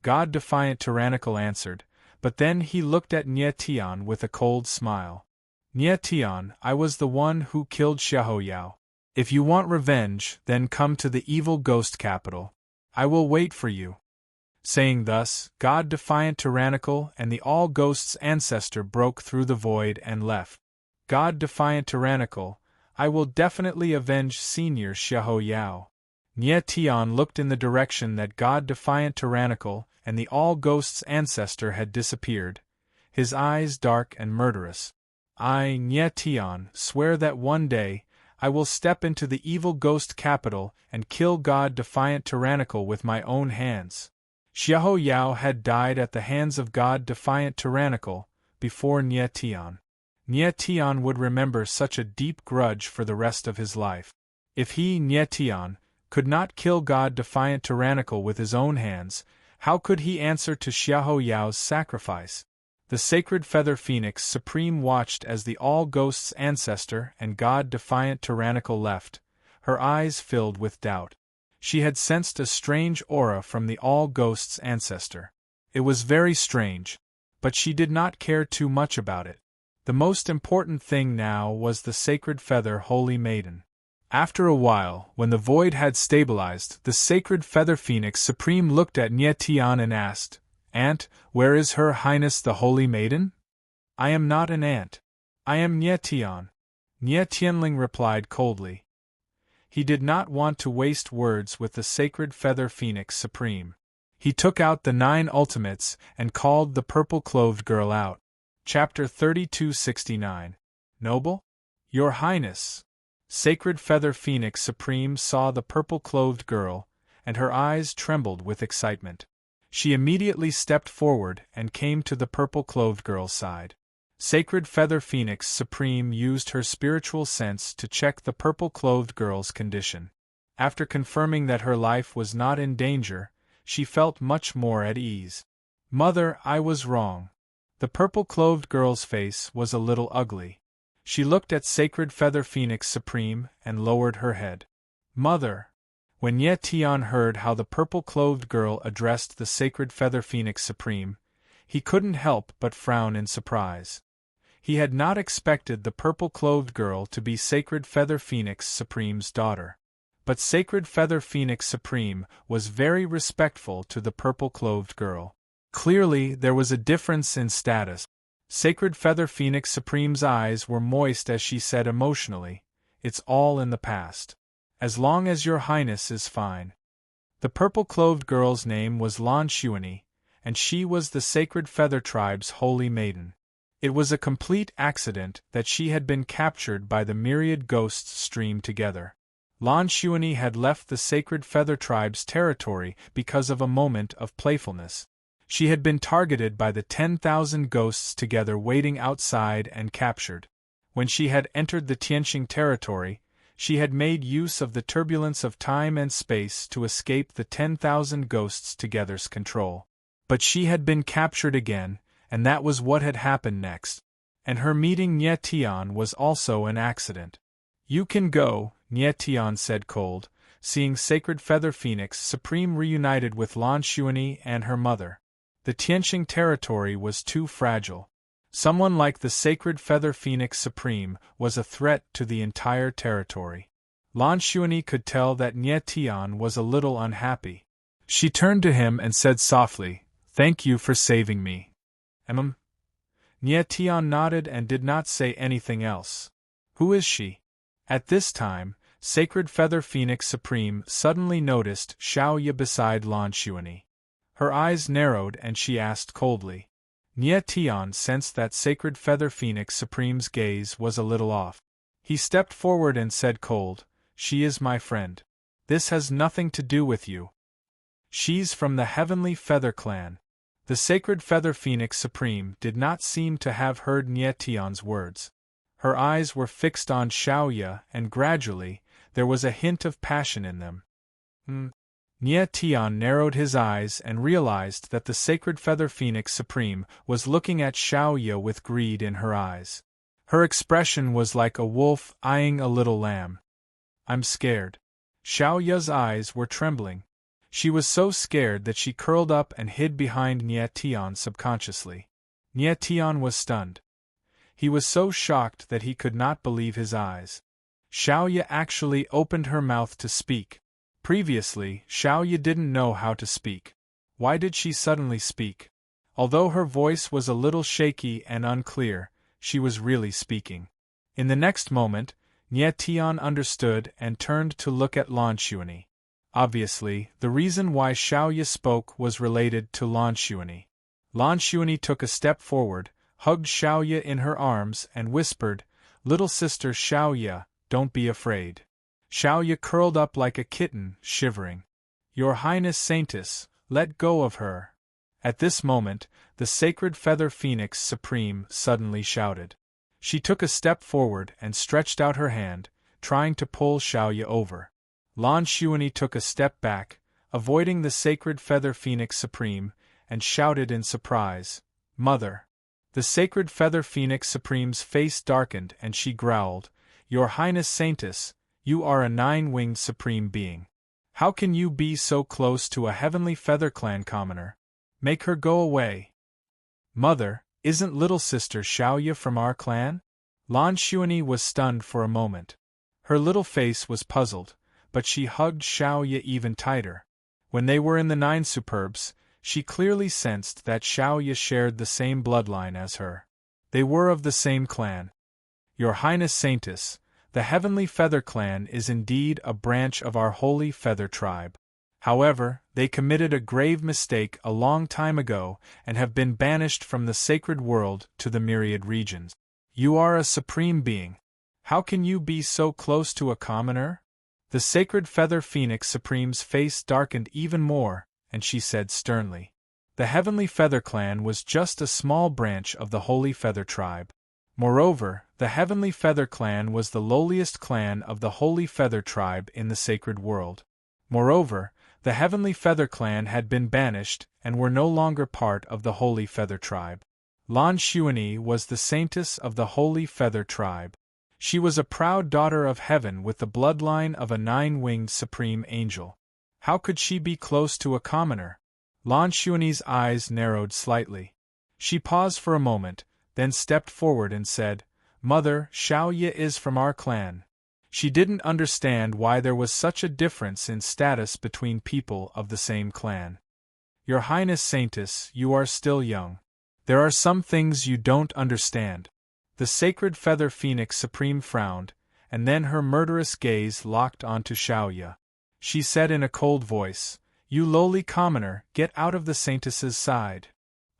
God-defiant tyrannical answered, but then he looked at Nye Tian with a cold smile. Nye Tian, I was the one who killed Xiahou Yao. If you want revenge, then come to the evil ghost capital. I will wait for you. Saying thus, God-defiant tyrannical and the All-Ghosts' ancestor broke through the void and left. God-defiant tyrannical, I will definitely avenge Senior Xiahou Yao. Nye Tian looked in the direction that God-defiant tyrannical and the All-Ghosts' ancestor had disappeared, his eyes dark and murderous. I, Nye Tian, swear that one day, I will step into the evil ghost capital and kill God-defiant tyrannical with my own hands. Xiahou Yao had died at the hands of God-defiant tyrannical, before Nye Tian. Nye Tian would remember such a deep grudge for the rest of his life. If he, Nye Tian, could not kill God-defiant tyrannical with his own hands, how could he answer to Xiahou Yao's sacrifice? The sacred feather phoenix supreme watched as the All-Ghosts' ancestor and God-defiant tyrannical left, her eyes filled with doubt. She had sensed a strange aura from the All-Ghosts' ancestor. It was very strange, but she did not care too much about it. The most important thing now was the sacred feather Holy Maiden. After a while, when the void had stabilized, the sacred feather phoenix supreme looked at Nye Tian and asked, Aunt, where is Her Highness the Holy Maiden? I am not an aunt. I am Nye Tian. Nye Tianling replied coldly. He did not want to waste words with the sacred feather phoenix supreme. He took out the 9 ultimates and called the purple-clothed girl out. Chapter 3269. Noble? Your Highness. Sacred feather phoenix supreme saw the purple-clothed girl, and her eyes trembled with excitement. She immediately stepped forward and came to the purple-clothed girl's side. Sacred feather phoenix supreme used her spiritual sense to check the purple-clothed girl's condition. After confirming that her life was not in danger, she felt much more at ease. Mother, I was wrong. The purple-clothed girl's face was a little ugly. She looked at sacred feather phoenix supreme and lowered her head. Mother. When Nye Tian heard how the purple-clothed girl addressed the sacred feather phoenix supreme, he couldn't help but frown in surprise. He had not expected the purple-clothed girl to be sacred feather phoenix supreme's daughter. But sacred feather phoenix supreme was very respectful to the purple-clothed girl. Clearly, there was a difference in status. Sacred feather phoenix supreme's eyes were moist as she said emotionally, It's all in the past. As long as your highness is fine. The purple-clothed girl's name was Lan Xuani, and she was the sacred feather tribe's holy maiden. It was a complete accident that she had been captured by the myriad ghosts streamed together. Lan Xuani had left the sacred feather tribe's territory because of a moment of playfulness. She had been targeted by the 10,000 ghosts together waiting outside and captured. When she had entered the Tianqing territory, she had made use of the turbulence of time and space to escape the 10,000 ghosts together's control. But she had been captured again, and that was what had happened next. And her meeting Nye Tian was also an accident. You can go, Nye Tian said cold, seeing Sacred Feather Phoenix Supreme reunited with Lan Xuanyi and her mother. The Tianqing territory was too fragile. Someone like the Sacred Feather Phoenix Supreme was a threat to the entire territory. Lan Xuanyi could tell that Nye Tian was a little unhappy. She turned to him and said softly, "Thank you for saving me." Nye Tian nodded and did not say anything else. Who is she? At this time, Sacred Feather Phoenix Supreme suddenly noticed Xiaoya beside Lan Xuanyi. Her eyes narrowed and she asked coldly. Nye Tian sensed that Sacred Feather Phoenix Supreme's gaze was a little off. He stepped forward and said cold, "She is my friend. This has nothing to do with you. She's from the Heavenly Feather Clan." The Sacred Feather Phoenix Supreme did not seem to have heard Nye Tian's words. Her eyes were fixed on Xiaoya and gradually, there was a hint of passion in them. Nye Tian narrowed his eyes and realized that the Sacred Feather Phoenix Supreme was looking at Xiaoya with greed in her eyes. Her expression was like a wolf eyeing a little lamb. "I'm scared." Xiaoya's eyes were trembling. She was so scared that she curled up and hid behind Nye Tian subconsciously. Nye Tian was stunned. He was so shocked that he could not believe his eyes. Xiaoya actually opened her mouth to speak. Previously, Xiaoya didn't know how to speak. Why did she suddenly speak? Although her voice was a little shaky and unclear, she was really speaking. In the next moment, Nye Tian understood and turned to look at Lan Xuanyi. Obviously, the reason why Xiaoya spoke was related to Lan Xuanyi. Lan Xuanyi took a step forward, hugged Xiaoya in her arms and whispered, "Little sister Xiaoya, don't be afraid." Xiaoya curled up like a kitten, shivering. "Your Highness Saintess, let go of her." At this moment, the Sacred Feather Phoenix Supreme suddenly shouted. She took a step forward and stretched out her hand, trying to pull Xiaoya over. Lan Xuanyi took a step back, avoiding the Sacred Feather Phoenix Supreme, and shouted in surprise, "Mother!" The Sacred Feather Phoenix Supreme's face darkened and she growled, "Your Highness Saintess, you are a nine-winged Supreme Being. How can you be so close to a Heavenly Feather Clan commoner? Make her go away." "Mother, isn't little sister Xiaoya from our clan?" Lan Xuanyi was stunned for a moment. Her little face was puzzled, but she hugged Xiaoya even tighter. When they were in the Nine Superbs, she clearly sensed that Xiaoya shared the same bloodline as her. They were of the same clan. "Your Highness Saintess, the Heavenly Feather Clan is indeed a branch of our Holy Feather Tribe. However, they committed a grave mistake a long time ago and have been banished from the sacred world to the myriad regions. You are a supreme being. How can you be so close to a commoner?" The Sacred Feather Phoenix Supreme's face darkened even more, and she said sternly. The Heavenly Feather Clan was just a small branch of the Holy Feather Tribe. Moreover, the Heavenly Feather Clan was the lowliest clan of the Holy Feather Tribe in the sacred world. Moreover, the Heavenly Feather Clan had been banished and were no longer part of the Holy Feather Tribe. Lan Xuanyi was the saintess of the Holy Feather Tribe. She was a proud daughter of heaven with the bloodline of a nine-winged supreme angel. How could she be close to a commoner? Lan Xuanyi's eyes narrowed slightly. She paused for a moment, then stepped forward and said, "Mother, Xiaoya is from our clan." She didn't understand why there was such a difference in status between people of the same clan. "Your Highness Saintess, you are still young. There are some things you don't understand." The Sacred Feather Phoenix Supreme frowned, and then her murderous gaze locked onto Xiaoya. She said in a cold voice, "You lowly commoner, get out of the Saintess's side."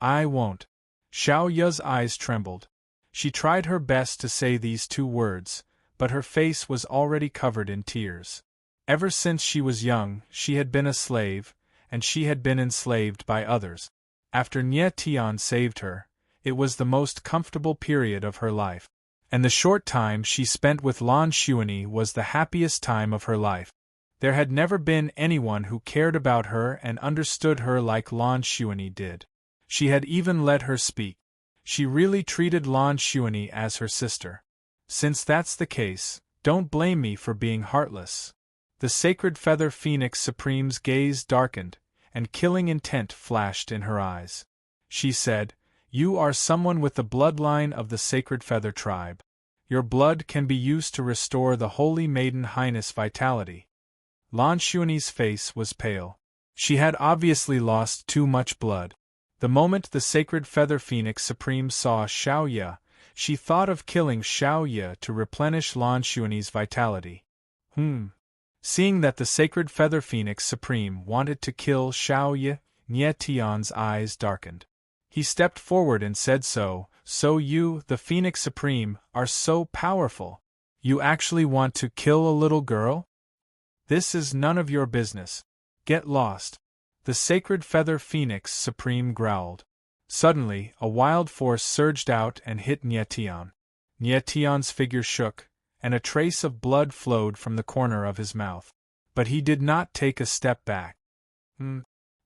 "I won't." Xiaoya's eyes trembled. She tried her best to say these two words, but her face was already covered in tears. Ever since she was young, she had been a slave, and she had been enslaved by others. After Nye Tian saved her, it was the most comfortable period of her life. And the short time she spent with Lan Xuanyi was the happiest time of her life. There had never been anyone who cared about her and understood her like Lan Xuanyi did. She had even let her speak. She really treated Lan Xuanyi as her sister. Since that's the case, don't blame me for being heartless. The sacred feather phoenix supreme's gaze darkened, and killing intent flashed in her eyes. She said, "You are someone with the bloodline of the sacred feather tribe. Your blood can be used to restore the holy maiden highness vitality." Lan Xuanyi's face was pale. She had obviously lost too much blood. The moment the sacred feather phoenix supreme saw Xiao Ye, she thought of killing Xiao Ye to replenish Lan Xuanyi's vitality. Seeing that the sacred feather phoenix supreme wanted to kill Xiao Ye, Nie Tian's eyes darkened. He stepped forward and said, So you, the Phoenix Supreme, are so powerful. You actually want to kill a little girl? This is none of your business. Get lost. The sacred feather Phoenix Supreme growled. Suddenly, a wild force surged out and hit Nie Tian. Nie Tian's figure shook, and a trace of blood flowed from the corner of his mouth. But he did not take a step back.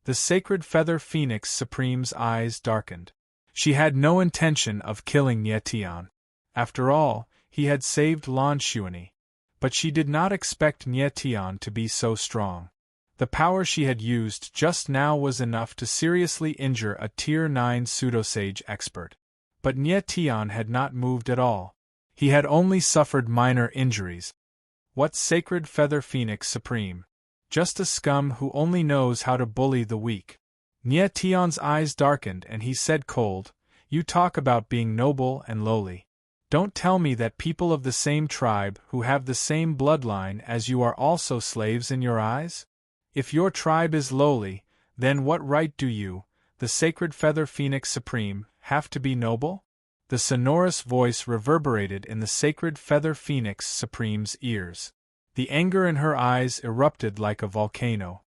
The sacred feather Phoenix Supreme's eyes darkened. She had no intention of killing Nie Tian. After all, he had saved Lan Xuanyi. But she did not expect Nie Tian to be so strong. The power she had used just now was enough to seriously injure a Tier 9 pseudosage expert. But Nie Tian had not moved at all. He had only suffered minor injuries. What sacred feather Phoenix Supreme? Just a scum who only knows how to bully the weak. Nie Tian's eyes darkened and he said cold, You talk about being noble and lowly. Don't tell me that people of the same tribe who have the same bloodline as you are also slaves in your eyes? If your tribe is lowly, then what right do you, the sacred feather Phoenix Supreme, have to be noble? The sonorous voice reverberated in the sacred feather Phoenix Supreme's ears. The anger in her eyes erupted like a volcano.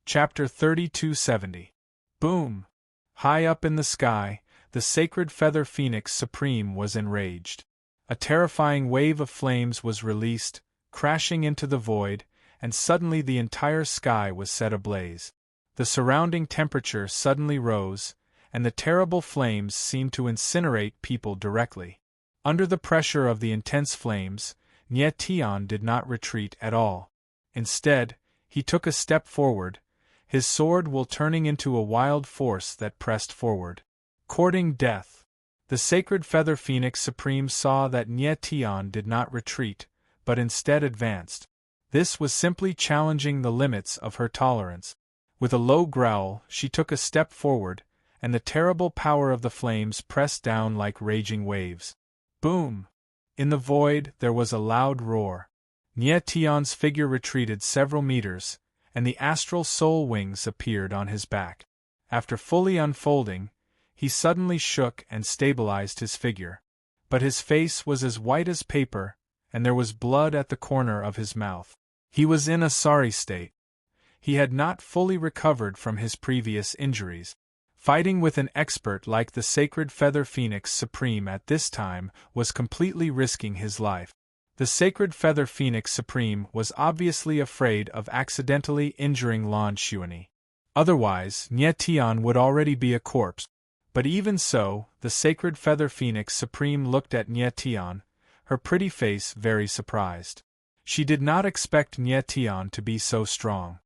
Chapter 3270. Boom! High up in the sky, the sacred feather Phoenix Supreme was enraged. A terrifying wave of flames was released, crashing into the void, and suddenly the entire sky was set ablaze. The surrounding temperature suddenly rose, and the terrible flames seemed to incinerate people directly. Under the pressure of the intense flames, Nie Tian did not retreat at all. Instead, he took a step forward, his sword will turning into a wild force that pressed forward. Courting death. The sacred feather Phoenix Supreme saw that Nie Tian did not retreat, but instead advanced. This was simply challenging the limits of her tolerance. With a low growl, she took a step forward, and the terrible power of the flames pressed down like raging waves. Boom! In the void, there was a loud roar. Nie Tian's figure retreated several meters, and the astral soul wings appeared on his back. After fully unfolding, he suddenly shook and stabilized his figure. But his face was as white as paper, and there was blood at the corner of his mouth. He was in a sorry state. He had not fully recovered from his previous injuries. Fighting with an expert like the sacred feather Phoenix Supreme at this time was completely risking his life. The sacred feather Phoenix Supreme was obviously afraid of accidentally injuring Lan Xuanyi. Otherwise, Nie Tian would already be a corpse. But even so, the sacred feather Phoenix Supreme looked at Nie Tian, her pretty face very surprised. She did not expect Nie Tian to be so strong.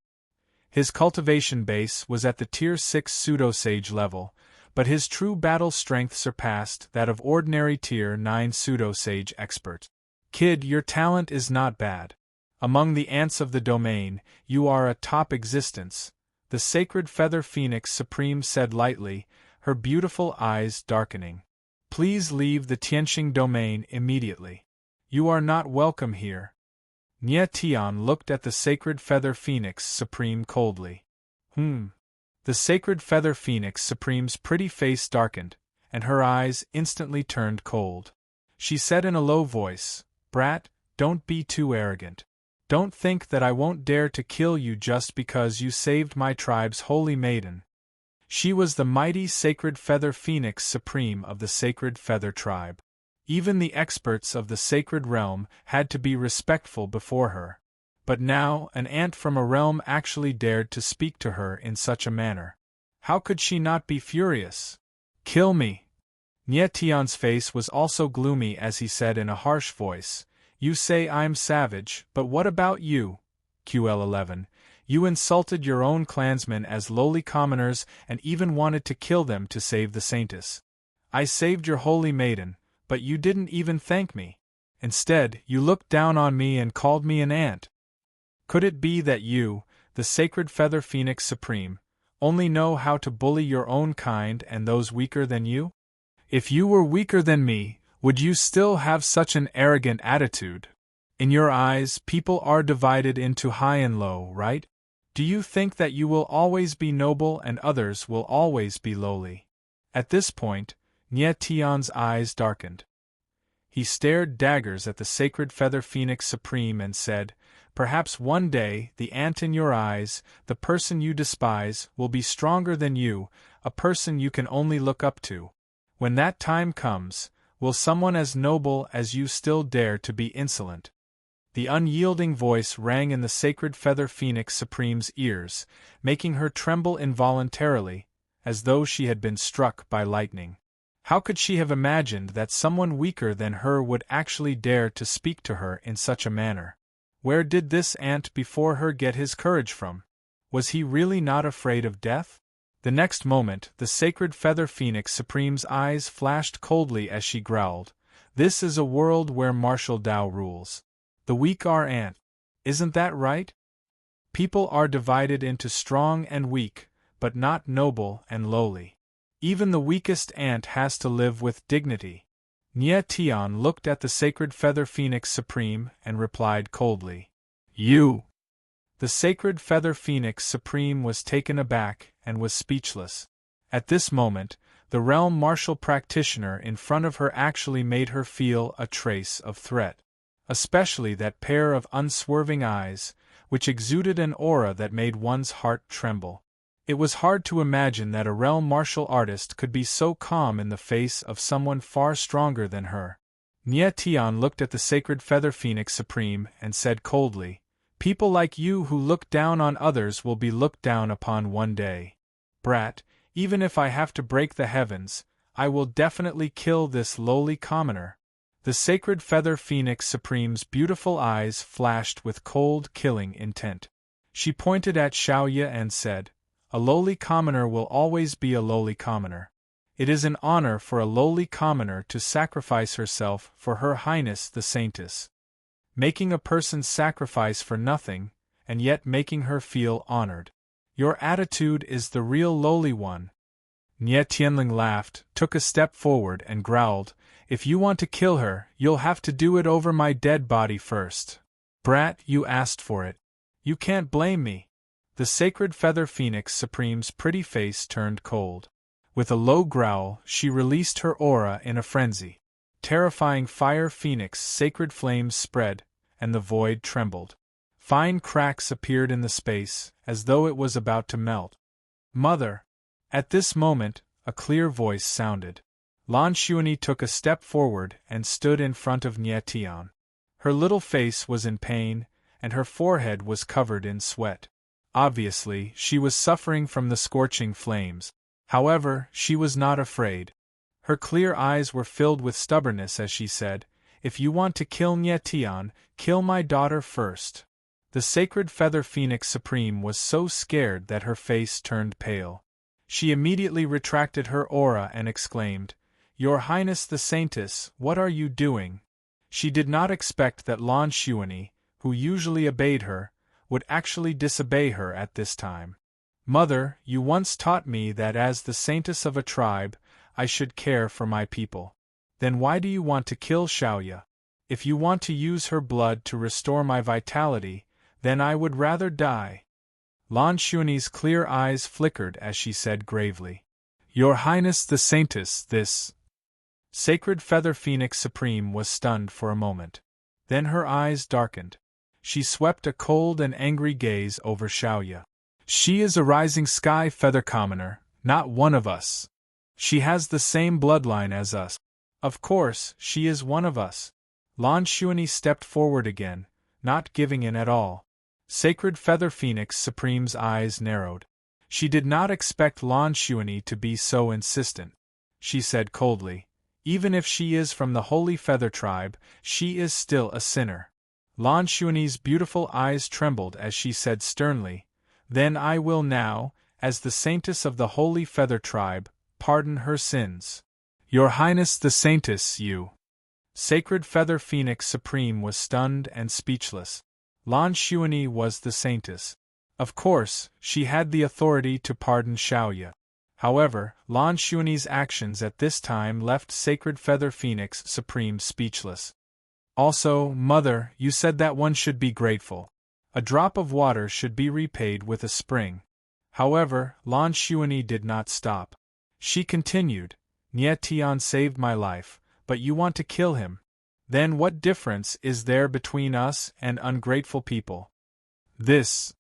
His cultivation base was at the Tier 6 pseudosage level, but his true battle strength surpassed that of ordinary Tier 9 pseudosage experts. Kid, your talent is not bad. Among the ants of the domain, you are a top existence, the sacred feather Phoenix Supreme said lightly, her beautiful eyes darkening. Please leave the Tianxing domain immediately. You are not welcome here. Nie Tian looked at the sacred feather Phoenix Supreme coldly. The sacred feather Phoenix Supreme's pretty face darkened, and her eyes instantly turned cold. She said in a low voice, Brat, don't be too arrogant. Don't think that I won't dare to kill you just because you saved my tribe's holy maiden. She was the mighty sacred feather Phoenix Supreme of the sacred feather tribe. Even the experts of the sacred realm had to be respectful before her. But now an ant from a realm actually dared to speak to her in such a manner. How could she not be furious? Kill me! Nie Tian's face was also gloomy as he said in a harsh voice, "You say I'm savage, but what about you? QL11, you insulted your own clansmen as lowly commoners and even wanted to kill them to save the saintess. I saved your holy maiden, but you didn't even thank me. Instead, you looked down on me and called me an ant. Could it be that you, the sacred feather phoenix supreme, only know how to bully your own kind and those weaker than you? If you were weaker than me, would you still have such an arrogant attitude? In your eyes, people are divided into high and low, right? Do you think that you will always be noble and others will always be lowly?" At this point, Nie Tian's eyes darkened. He stared daggers at the sacred feather phoenix supreme and said, "Perhaps one day, the ant in your eyes, the person you despise, will be stronger than you, a person you can only look up to. When that time comes, will someone as noble as you still dare to be insolent?" The unyielding voice rang in the sacred feather phoenix supreme's ears, making her tremble involuntarily, as though she had been struck by lightning. How could she have imagined that someone weaker than her would actually dare to speak to her in such a manner? Where did this ant before her get his courage from? Was he really not afraid of death? The next moment, the sacred feather phoenix supreme's eyes flashed coldly as she growled, "This is a world where martial Tao rules. The weak are ant. Isn't that right? People are divided into strong and weak, but not noble and lowly. Even the weakest ant has to live with dignity." Nie Tian looked at the sacred feather phoenix supreme and replied coldly, "You." The sacred feather phoenix supreme was taken aback and was speechless. At this moment, the realm martial practitioner in front of her actually made her feel a trace of threat. Especially that pair of unswerving eyes, which exuded an aura that made one's heart tremble. It was hard to imagine that a realm martial artist could be so calm in the face of someone far stronger than her. Nie Tian looked at the sacred feather phoenix supreme and said coldly, "People like you who look down on others will be looked down upon one day. Brat, even if I have to break the heavens, I will definitely kill this lowly commoner." The sacred feather phoenix supreme's beautiful eyes flashed with cold, killing intent. She pointed at Xiaoye and said, "A lowly commoner will always be a lowly commoner. It is an honor for a lowly commoner to sacrifice herself for Her Highness the Saintess. Making a person sacrifice for nothing, and yet making her feel honored. Your attitude is the real lowly one." Nie Tianling laughed, took a step forward and growled, "If you want to kill her, you'll have to do it over my dead body first. Brat, you asked for it. You can't blame me." The sacred feather phoenix supreme's pretty face turned cold. With a low growl, she released her aura in a frenzy. Terrifying fire phoenix sacred flames spread, and the void trembled. Fine cracks appeared in the space, as though it was about to melt. "Mother!" At this moment, a clear voice sounded. Lan Xuanyi took a step forward and stood in front of Nie Tian. Her little face was in pain, and her forehead was covered in sweat. Obviously, she was suffering from the scorching flames. However, she was not afraid. Her clear eyes were filled with stubbornness as she said, "If you want to kill Nie Tian, kill my daughter first." The sacred feather phoenix supreme was so scared that her face turned pale. She immediately retracted her aura and exclaimed, "Your Highness the Saintess, what are you doing?" She did not expect that Lan Xuanyi, who usually obeyed her, would actually disobey her at this time. "Mother, you once taught me that as the saintess of a tribe, I should care for my people. Then why do you want to kill Xiaoye? If you want to use her blood to restore my vitality, then I would rather die." Lan Xuanyi's clear eyes flickered as she said gravely, "Your Highness the Saintess, this..." Sacred Feather Phoenix Supreme was stunned for a moment. Then her eyes darkened. She swept a cold and angry gaze over Xiaoye. "She is a rising sky feather commoner, not one of us. She has the same bloodline as us. Of course, she is one of us." Lan Xuanyi stepped forward again, not giving in at all. Sacred Feather Phoenix Supreme's eyes narrowed. She did not expect Lan Xuanyi to be so insistent. She said coldly, Even if she is from the Holy Feather Tribe, she is still a sinner. Lan Xuan's beautiful eyes trembled as she said sternly, "Then I will now, as the Saintess of the Holy Feather Tribe, pardon her sins." "Your Highness the Saintess, you!" Sacred Feather Phoenix Supreme was stunned and speechless. Lan Xuan was the Saintess. Of course, she had the authority to pardon Xiaoya. However, Lan Xuan's actions at this time left Sacred Feather Phoenix Supreme speechless. "Also, Mother, you said that one should be grateful. A drop of water should be repaid with a spring." However, Lan Xuan did not stop. She continued, "Nie Tian saved my life, but you want to kill him. Then what difference is there between us and ungrateful people?" This.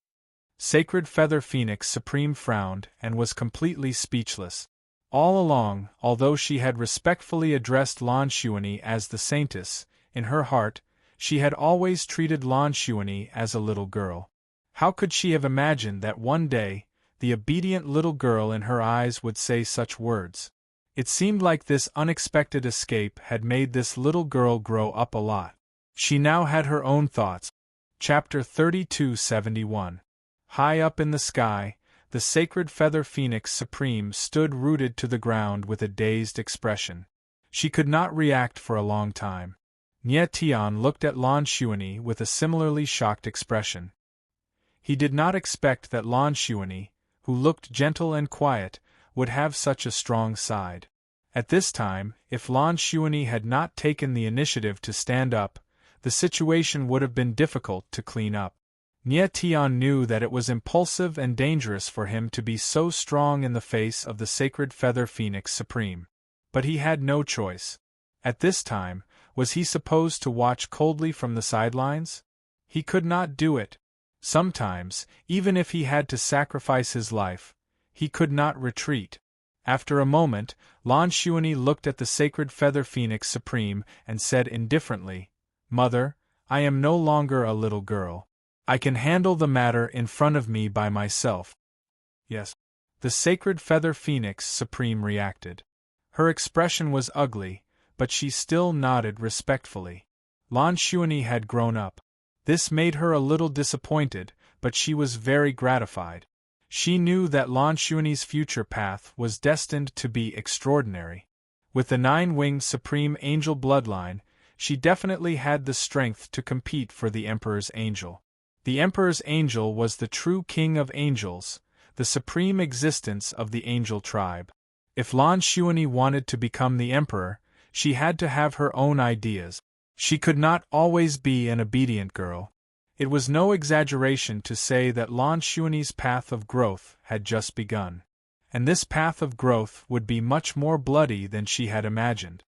Sacred Feather Phoenix Supreme frowned and was completely speechless. All along, although she had respectfully addressed Lan Xuan as the Saintess, in her heart, she had always treated Lan Xuan as a little girl. How could she have imagined that one day, the obedient little girl in her eyes would say such words? It seemed like this unexpected escape had made this little girl grow up a lot. She now had her own thoughts. Chapter 3271. High up in the sky, the Sacred Feather Phoenix Supreme stood rooted to the ground with a dazed expression. She could not react for a long time. Nie Tian looked at Lan Xuan with a similarly shocked expression. He did not expect that Lan Xuan, who looked gentle and quiet, would have such a strong side. At this time, if Lan Xuan had not taken the initiative to stand up, the situation would have been difficult to clean up. Nie Tian knew that it was impulsive and dangerous for him to be so strong in the face of the Sacred Feather Phoenix Supreme. But he had no choice. At this time, was he supposed to watch coldly from the sidelines? He could not do it. Sometimes, even if he had to sacrifice his life, he could not retreat. After a moment, Lan Xuan looked at the Sacred Feather Phoenix Supreme and said indifferently, "Mother, I am no longer a little girl. I can handle the matter in front of me by myself." "Yes." The Sacred Feather Phoenix Supreme reacted. Her expression was ugly, but she still nodded respectfully. Lan Xuan had grown up. This made her a little disappointed, but she was very gratified. She knew that Lan Xuan's future path was destined to be extraordinary. With the 9-winged Supreme Angel bloodline, she definitely had the strength to compete for the Emperor's Angel. The Emperor's Angel was the true King of Angels, the supreme existence of the Angel tribe. If Lan Xuan wanted to become the Emperor, she had to have her own ideas. She could not always be an obedient girl. It was no exaggeration to say that Lan Xuan's path of growth had just begun. And this path of growth would be much more bloody than she had imagined.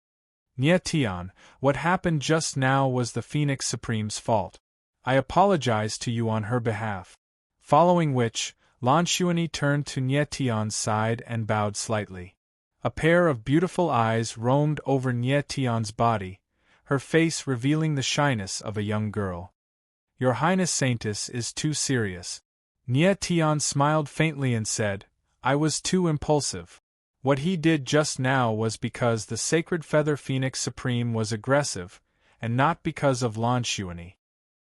"Nie Tian, what happened just now was the Phoenix Supreme's fault. I apologize to you on her behalf." Following which, Lan Xuan turned to Nie Tian's side and bowed slightly. A pair of beautiful eyes roamed over Nie Tian's body, her face revealing the shyness of a young girl. "Your Highness Saintess is too serious." Nie Tian smiled faintly and said, "I was too impulsive. What he did just now was because the Sacred Feather Phoenix Supreme was aggressive, and not because of Lan Xuan.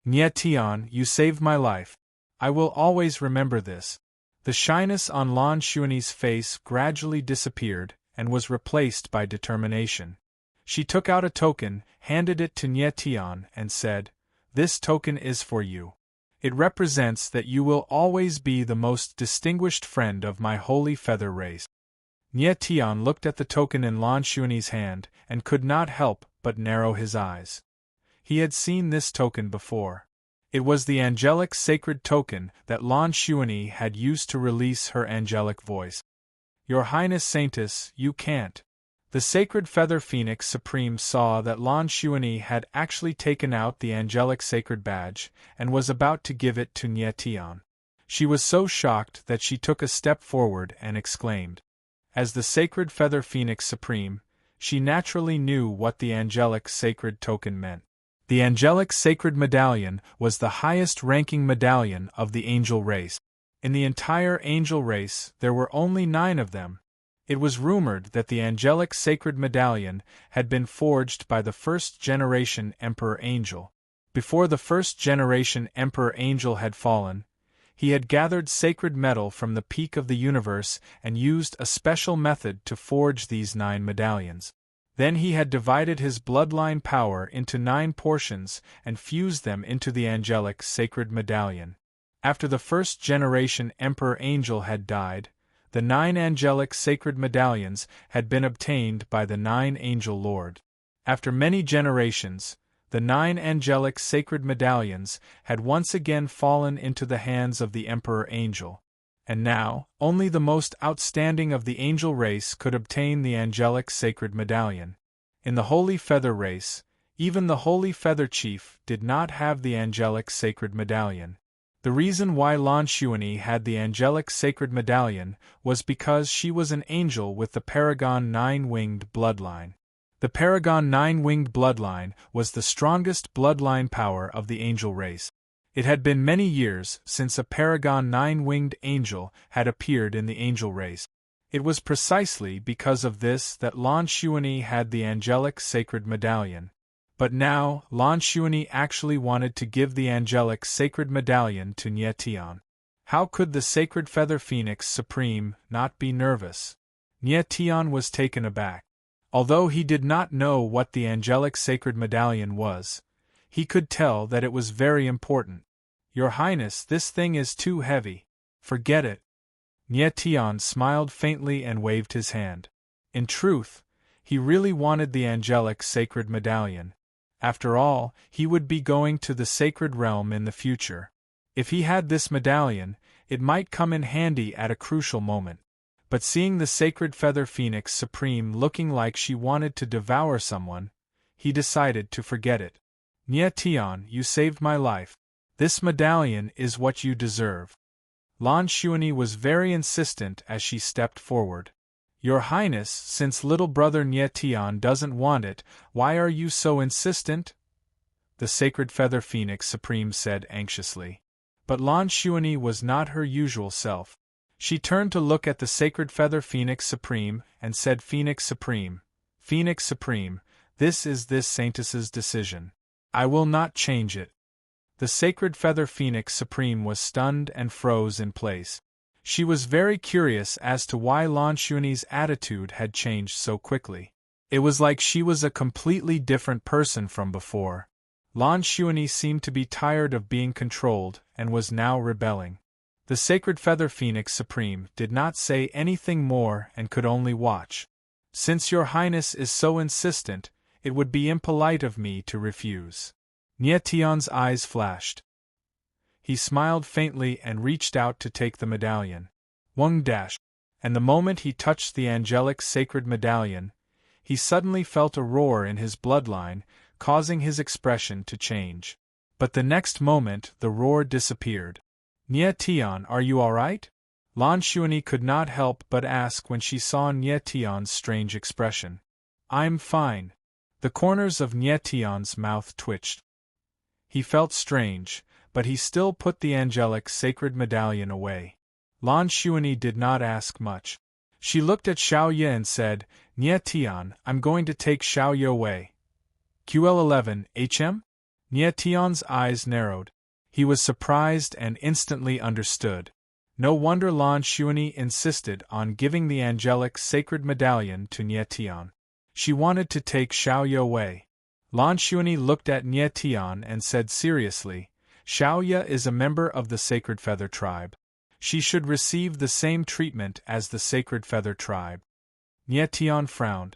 Nie Tian, you saved my life. I will always remember this." The shyness on Lan Xuan's face gradually disappeared and was replaced by determination. She took out a token, handed it to Nie Tian, and said, "This token is for you. It represents that you will always be the most distinguished friend of my holy feather race." Nie Tian looked at the token in Lan Xuan's hand and could not help but narrow his eyes. He had seen this token before. It was the angelic sacred token that Lan Xuan had used to release her angelic voice. "Your Highness Saintess, you can't." The Sacred Feather Phoenix Supreme saw that Lan Xuan had actually taken out the angelic sacred badge and was about to give it to Nie Tian. She was so shocked that she took a step forward and exclaimed. As the Sacred Feather Phoenix Supreme, she naturally knew what the angelic sacred token meant. The angelic sacred medallion was the highest-ranking medallion of the angel race. In the entire angel race, there were only 9 of them. It was rumored that the angelic sacred medallion had been forged by the first-generation Emperor Angel. Before the first-generation Emperor Angel had fallen, he had gathered sacred metal from the peak of the universe and used a special method to forge these 9 medallions. Then he had divided his bloodline power into 9 portions and fused them into the angelic sacred medallion. After the first-generation Emperor Angel had died, the 9 angelic sacred medallions had been obtained by the 9 Angel Lord. After many generations, the 9 angelic sacred medallions had once again fallen into the hands of the Emperor Angel. And now, only the most outstanding of the angel race could obtain the angelic sacred medallion. In the Holy Feather race, even the Holy Feather Chief did not have the angelic sacred medallion. The reason why Lan Xuanyi had the angelic sacred medallion was because she was an angel with the Paragon 9-winged bloodline. The Paragon 9-winged bloodline was the strongest bloodline power of the angel race. It had been many years since a Paragon 9-winged angel had appeared in the angel race. It was precisely because of this that Lan Xuanyi had the angelic sacred medallion. But now, Lan Xuanyi actually wanted to give the angelic sacred medallion to Nie Tian. How could the sacred feather phoenix supreme not be nervous? Nie Tian was taken aback. Although he did not know what the angelic sacred medallion was, he could tell that it was very important. Your Highness, this thing is too heavy. Forget it. Nie Tian smiled faintly and waved his hand. In truth, he really wanted the angelic sacred medallion. After all, he would be going to the sacred realm in the future. If he had this medallion, it might come in handy at a crucial moment. But seeing the sacred feather phoenix supreme looking like she wanted to devour someone, he decided to forget it. Nie Tian, you saved my life. This medallion is what you deserve. Lan Xuanyi was very insistent as she stepped forward. Your Highness, since little brother Nie Tian doesn't want it, why are you so insistent? The sacred feather phoenix supreme said anxiously. But Lan Xuanyi was not her usual self. She turned to look at the sacred feather phoenix supreme and said, Phoenix Supreme, this is this saintess's decision. I will not change it. The sacred feather phoenix supreme was stunned and froze in place. She was very curious as to why Lan Xuanyi's attitude had changed so quickly. It was like she was a completely different person from before. Lan Xuanyi seemed to be tired of being controlled and was now rebelling. The sacred feather phoenix supreme did not say anything more and could only watch. Since your Highness is so insistent, it would be impolite of me to refuse. Nie Tian's eyes flashed. He smiled faintly and reached out to take the medallion. Wung dash. And the moment he touched the angelic sacred medallion, he suddenly felt a roar in his bloodline, causing his expression to change. But the next moment the roar disappeared. Nie Tian, are you all right? Lan Xuanyi could not help but ask when she saw Nie Tian's strange expression. I'm fine. The corners of Nie Tian's mouth twitched. He felt strange, but he still put the angelic sacred medallion away. Lan Xuanyi did not ask much. She looked at Xiaoye and said, Nie Tian, I'm going to take Xiaoye away. QL11, HM? Nie Tian's eyes narrowed. He was surprised and instantly understood. No wonder Lan Xuanyi insisted on giving the angelic sacred medallion to Nie Tian. She wanted to take Xiaoye away. Lan Xuanyi looked at Nie Tian and said seriously, Xiaoye is a member of the Sacred Feather Tribe. She should receive the same treatment as the Sacred Feather Tribe. Nie Tian frowned.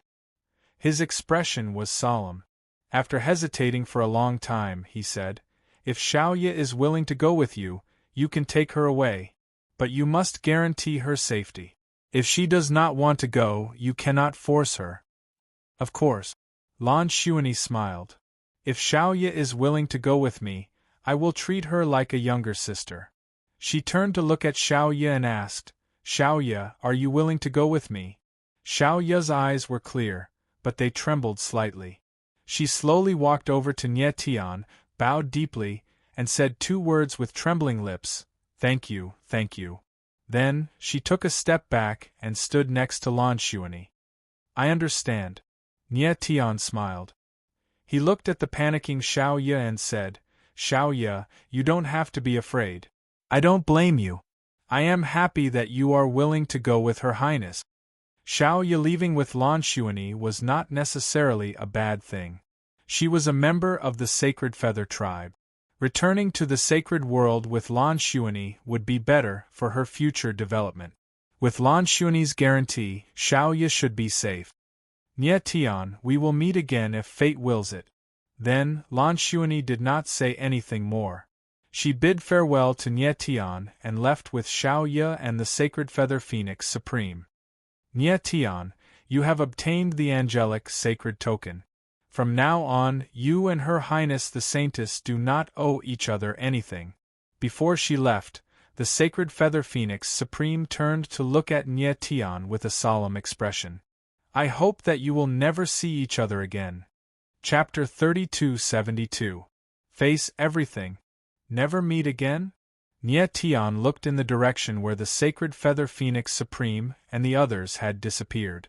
His expression was solemn. After hesitating for a long time, he said, If Xiaoye is willing to go with you, you can take her away. But you must guarantee her safety. If she does not want to go, you cannot force her. Of course. Lan Xuanyi smiled. If Xiaoye is willing to go with me, I will treat her like a younger sister. She turned to look at Xiaoye and asked, Xiaoye, are you willing to go with me? Xiaoye's eyes were clear, but they trembled slightly. She slowly walked over to Nie Tian, bowed deeply, and said two words with trembling lips, Thank you, thank you. Then, she took a step back and stood next to Lan Xuanyi. I understand. Nie Tian smiled. He looked at the panicking Xiao Ye and said, Xiao Ye, you don't have to be afraid. I don't blame you. I am happy that you are willing to go with Her Highness. Xiao Ye leaving with Lan Xuanyi was not necessarily a bad thing. She was a member of the Sacred Feather tribe. Returning to the sacred world with Lan Xuanyi would be better for her future development. With Lan Xuanyi's guarantee, Xiao Ye should be safe. Nie Tian, we will meet again if fate wills it. Then, Lan Xuanyi did not say anything more. She bid farewell to Nie Tian and left with Xiao Ye and the Sacred Feather Phoenix Supreme. Nie Tian, you have obtained the angelic sacred token. From now on, you and Her Highness the Saintess do not owe each other anything. Before she left, the Sacred Feather Phoenix Supreme turned to look at Nie Tian with a solemn expression. I hope that you will never see each other again. Chapter 3272. Face everything. Never meet again? Nie Tian looked in the direction where the Sacred Feather Phoenix Supreme and the others had disappeared.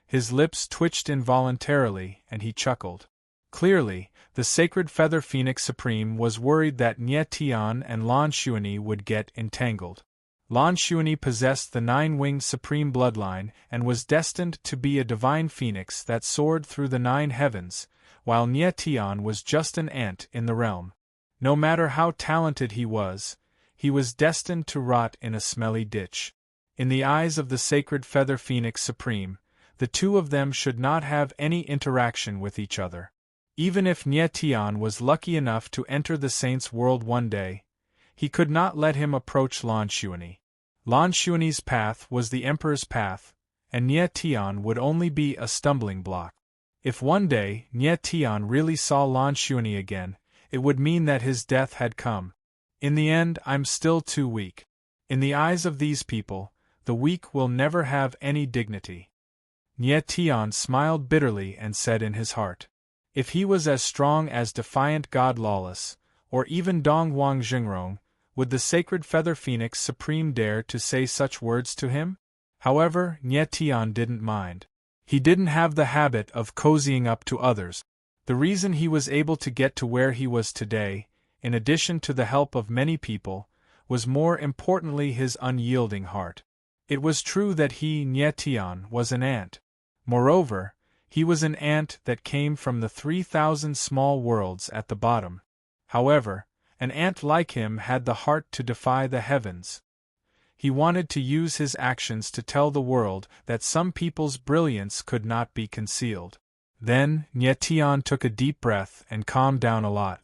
His lips twitched involuntarily, and he chuckled. Clearly, the Sacred Feather Phoenix Supreme was worried that Nie Tian and Lan Xuanyi would get entangled. Lan Xuanyi possessed the nine-winged Supreme bloodline and was destined to be a divine phoenix that soared through the nine heavens, while Nie Tian was just an ant in the realm. No matter how talented he was destined to rot in a smelly ditch. In the eyes of the Sacred Feather Phoenix Supreme, the two of them should not have any interaction with each other. Even if Nie Tian was lucky enough to enter the Saints' world one day, he could not let him approach Lan Xuanyi. Lan Xuanyi's path was the Emperor's path, and Nie Tian would only be a stumbling block. If one day Nie Tian really saw Lan Xuanyi again, it would mean that his death had come. In the end, I'm still too weak. In the eyes of these people, the weak will never have any dignity. Nie Tian smiled bitterly and said in his heart, if he was as strong as defiant God Lawless, or even Dong Wang Jingrong, would the Sacred Feather Phoenix Supreme dare to say such words to him? However, Nie Tian didn't mind. He didn't have the habit of cozying up to others. The reason he was able to get to where he was today, in addition to the help of many people, was more importantly his unyielding heart. It was true that he, Nie Tian, was an ant. Moreover, he was an ant that came from the 3,000 small worlds at the bottom. However, an ant like him had the heart to defy the heavens. He wanted to use his actions to tell the world that some people's brilliance could not be concealed. Then, Nie Tian took a deep breath and calmed down a lot.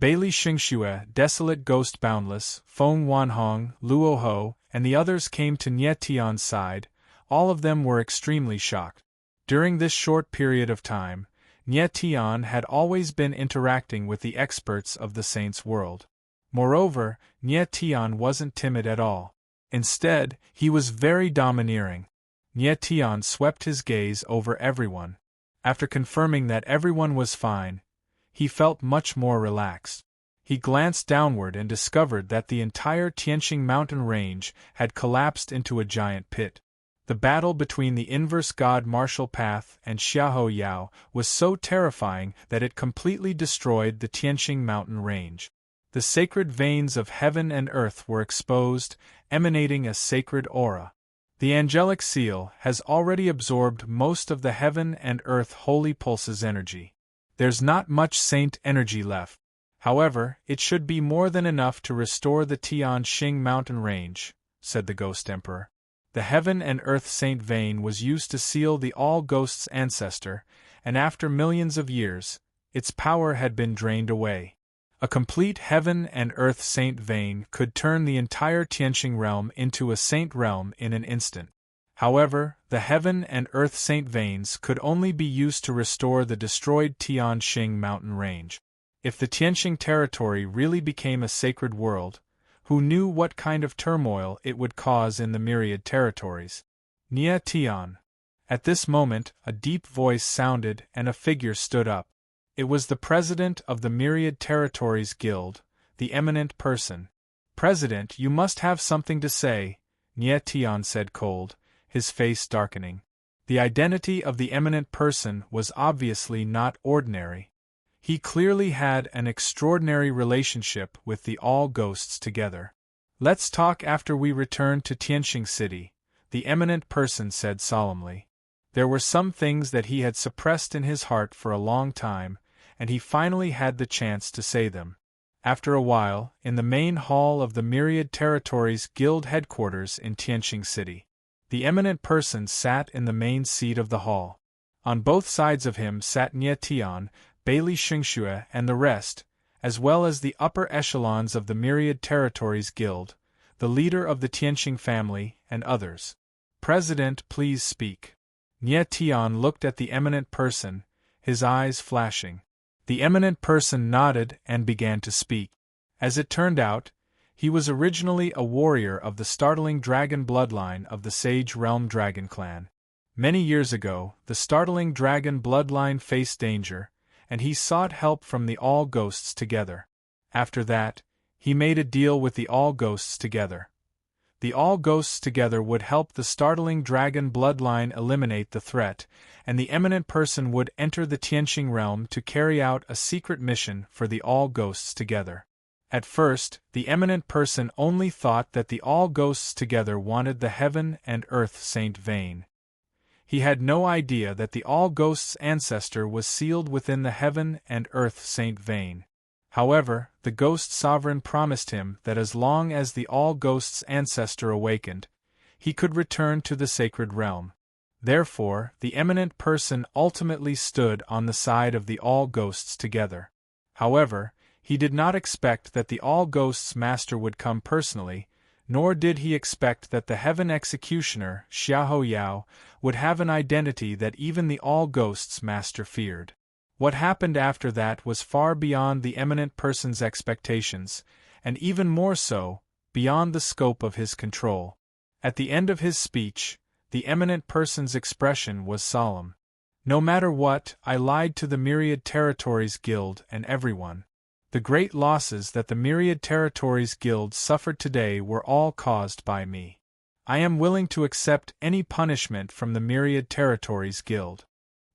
Bailey Xingxue, Desolate Ghost Boundless, Feng Wanhong, Luo Ho, and the others came to Nie Tian's side. All of them were extremely shocked. During this short period of time, Nie Tian had always been interacting with the experts of the Saints' world. Moreover, Nie Tian wasn't timid at all. Instead, he was very domineering. Nie Tian swept his gaze over everyone. After confirming that everyone was fine, he felt much more relaxed. He glanced downward and discovered that the entire Tianqing mountain range had collapsed into a giant pit. The battle between the inverse god Martial Path and Xiahou Yao was so terrifying that it completely destroyed the Tianqing mountain range. The sacred veins of heaven and earth were exposed, emanating a sacred aura. The angelic seal has already absorbed most of the heaven and earth holy pulse's energy. There's not much saint energy left. However, it should be more than enough to restore the Tianqing mountain range, said the Ghost Emperor. The heaven and earth saint vein was used to seal the all-ghosts' ancestor, and after millions of years, its power had been drained away. A complete heaven and earth saint vein could turn the entire Tianqing realm into a saint realm in an instant. However, the heaven and earth saint veins could only be used to restore the destroyed Tianqing mountain range. If the Tianqing territory really became a sacred world, who knew what kind of turmoil it would cause in the myriad territories? Nie Tian. At this moment, a deep voice sounded and a figure stood up. It was the president of the Myriad Territories Guild, the eminent person. President, you must have something to say, Nie Tian said cold, his face darkening. The identity of the eminent person was obviously not ordinary. He clearly had an extraordinary relationship with the all ghosts together. Let's talk after we return to Tianqing City, the eminent person said solemnly. There were some things that he had suppressed in his heart for a long time, and he finally had the chance to say them. After a while, in the main hall of the Myriad Territories Guild headquarters in Tianqing City, the eminent person sat in the main seat of the hall. On both sides of him sat Nie Tian, Bailey Xingxue and the rest, as well as the upper echelons of the Myriad Territories Guild, the leader of the Tianqing family, and others. President, please speak. Nie Tian looked at the eminent person, his eyes flashing. The eminent person nodded and began to speak. As it turned out, he was originally a warrior of the startling dragon bloodline of the Sage Realm Dragon Clan. Many years ago, the startling dragon bloodline faced danger, and he sought help from the All Ghosts together. After that, he made a deal with the All Ghosts together. The All Ghosts together would help the startling dragon bloodline eliminate the threat, and the eminent person would enter the Tianqing realm to carry out a secret mission for the All Ghosts together. At first, the eminent person only thought that the All Ghosts together wanted the Heaven and Earth Saint vein. He had no idea that the All Ghosts' ancestor was sealed within the Heaven and Earth Saint vein. However, the Ghost Sovereign promised him that as long as the All Ghosts' ancestor awakened, he could return to the sacred realm. Therefore, the eminent person ultimately stood on the side of the All Ghosts together. However, he did not expect that the All Ghosts' master would come personally, nor did he expect that the Heaven Executioner, Xiahou Yao, would have an identity that even the All Ghosts' master feared. What happened after that was far beyond the eminent person's expectations, and even more so, beyond the scope of his control. At the end of his speech, the eminent person's expression was solemn. No matter what, I lied to the Myriad Territories Guild and everyone. The great losses that the Myriad Territories Guild suffered today were all caused by me. I am willing to accept any punishment from the Myriad Territories Guild.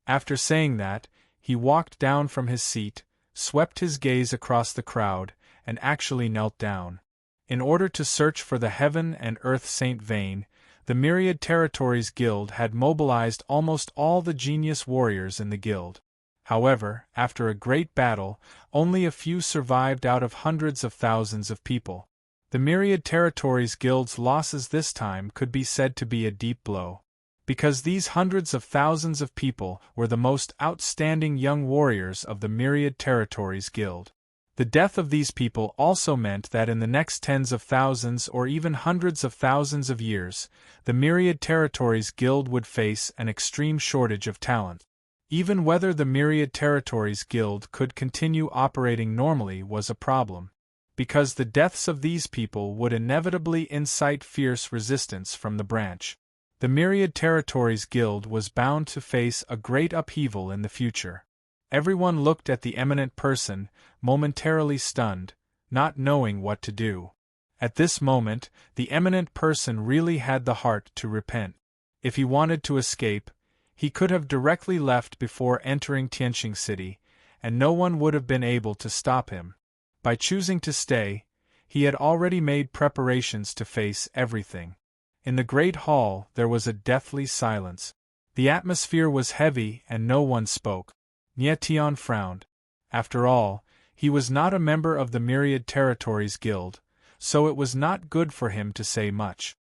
After saying that, he walked down from his seat, swept his gaze across the crowd, and actually knelt down. In order to search for the Heaven and Earth Saint vein, the Myriad Territories Guild had mobilized almost all the genius warriors in the guild. However, after a great battle, only a few survived out of hundreds of thousands of people. The Myriad Territories Guild's losses this time could be said to be a deep blow. Because these hundreds of thousands of people were the most outstanding young warriors of the Myriad Territories Guild. The death of these people also meant that in the next tens of thousands or even hundreds of thousands of years, the Myriad Territories Guild would face an extreme shortage of talent. Even whether the Myriad Territories Guild could continue operating normally was a problem, because the deaths of these people would inevitably incite fierce resistance from the branch. The Myriad Territories Guild was bound to face a great upheaval in the future. Everyone looked at the eminent person, momentarily stunned, not knowing what to do. At this moment, the eminent person really had the heart to repent. If he wanted to escape, he could have directly left before entering Tianqing City, and no one would have been able to stop him. By choosing to stay, he had already made preparations to face everything. In the great hall there was a deathly silence. The atmosphere was heavy and no one spoke. Nie Tian frowned. After all, he was not a member of the Myriad Territories Guild, so it was not good for him to say much.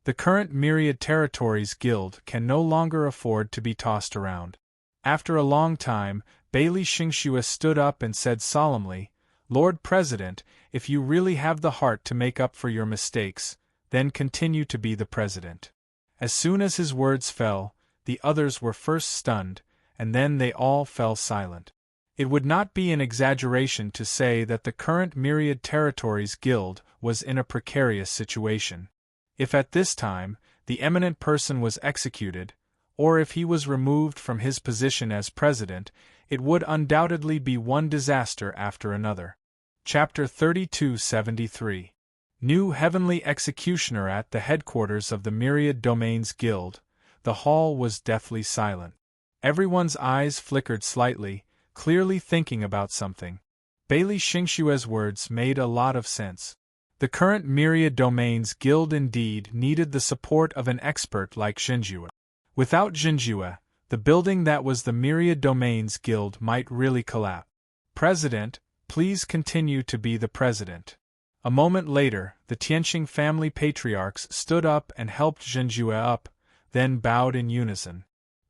The current Myriad Territories Guild can no longer afford to be tossed around. After a long time, Bailey Xingxue stood up and said solemnly, "Lord President, if you really have the heart to make up for your mistakes, then continue to be the president." As soon as his words fell, the others were first stunned, and then they all fell silent. It would not be an exaggeration to say that the current Myriad Territories Guild was in a precarious situation. If at this time, the eminent person was executed, or if he was removed from his position as president, it would undoubtedly be one disaster after another. Chapter 3273. New heavenly executioner at the headquarters of the Myriad Domains Guild. The hall was deathly silent. Everyone's eyes flickered slightly, clearly thinking about something. Bailey Xingshue's words made a lot of sense. The current Myriad Domains Guild indeed needed the support of an expert like Xinjue. Without Xinjue, the building that was the Myriad Domains Guild might really collapse. President, please continue to be the president. A moment later, the Tianqing family patriarchs stood up and helped Xinjue up, then bowed in unison.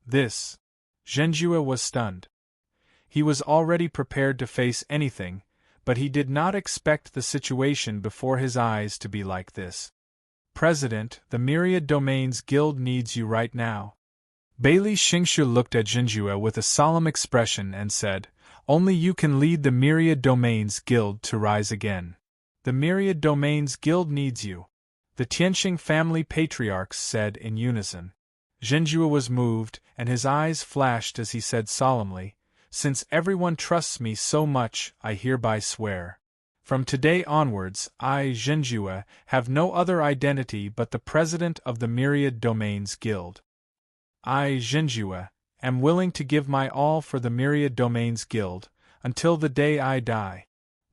This. Xinjue was stunned. He was already prepared to face anything, but he did not expect the situation before his eyes to be like this. President, the Myriad Domains Guild needs you right now. Bailey Xingshu looked at Xinjue with a solemn expression and said, only you can lead the Myriad Domains Guild to rise again. The Myriad Domains Guild needs you. The Tianqing family patriarchs said in unison. Xinjue was moved, and his eyes flashed as he said solemnly, since everyone trusts me so much, I hereby swear. From today onwards, I, Xinjue, have no other identity but the president of the Myriad Domains Guild. I, Xinjue, am willing to give my all for the Myriad Domains Guild, until the day I die.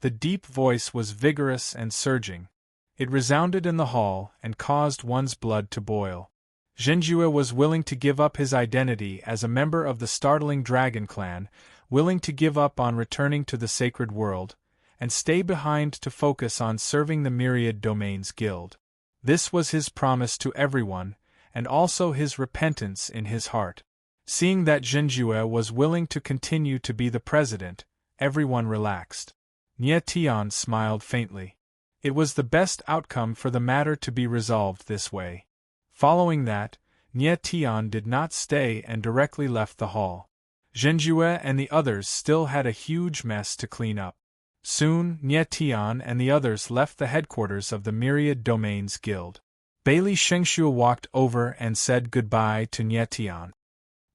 The deep voice was vigorous and surging. It resounded in the hall and caused one's blood to boil. Xinjue was willing to give up his identity as a member of the startling dragon clan, willing to give up on returning to the sacred world, and stay behind to focus on serving the Myriad Domains Guild. This was his promise to everyone, and also his repentance in his heart. Seeing that Xinjue was willing to continue to be the president, everyone relaxed. Nie Tian smiled faintly. It was the best outcome for the matter to be resolved this way. Following that, Nie Tian did not stay and directly left the hall. Xinjue and the others still had a huge mess to clean up. Soon, Nie Tian and the others left the headquarters of the Myriad Domains Guild. Bailey Xingshu walked over and said goodbye to Nie Tian.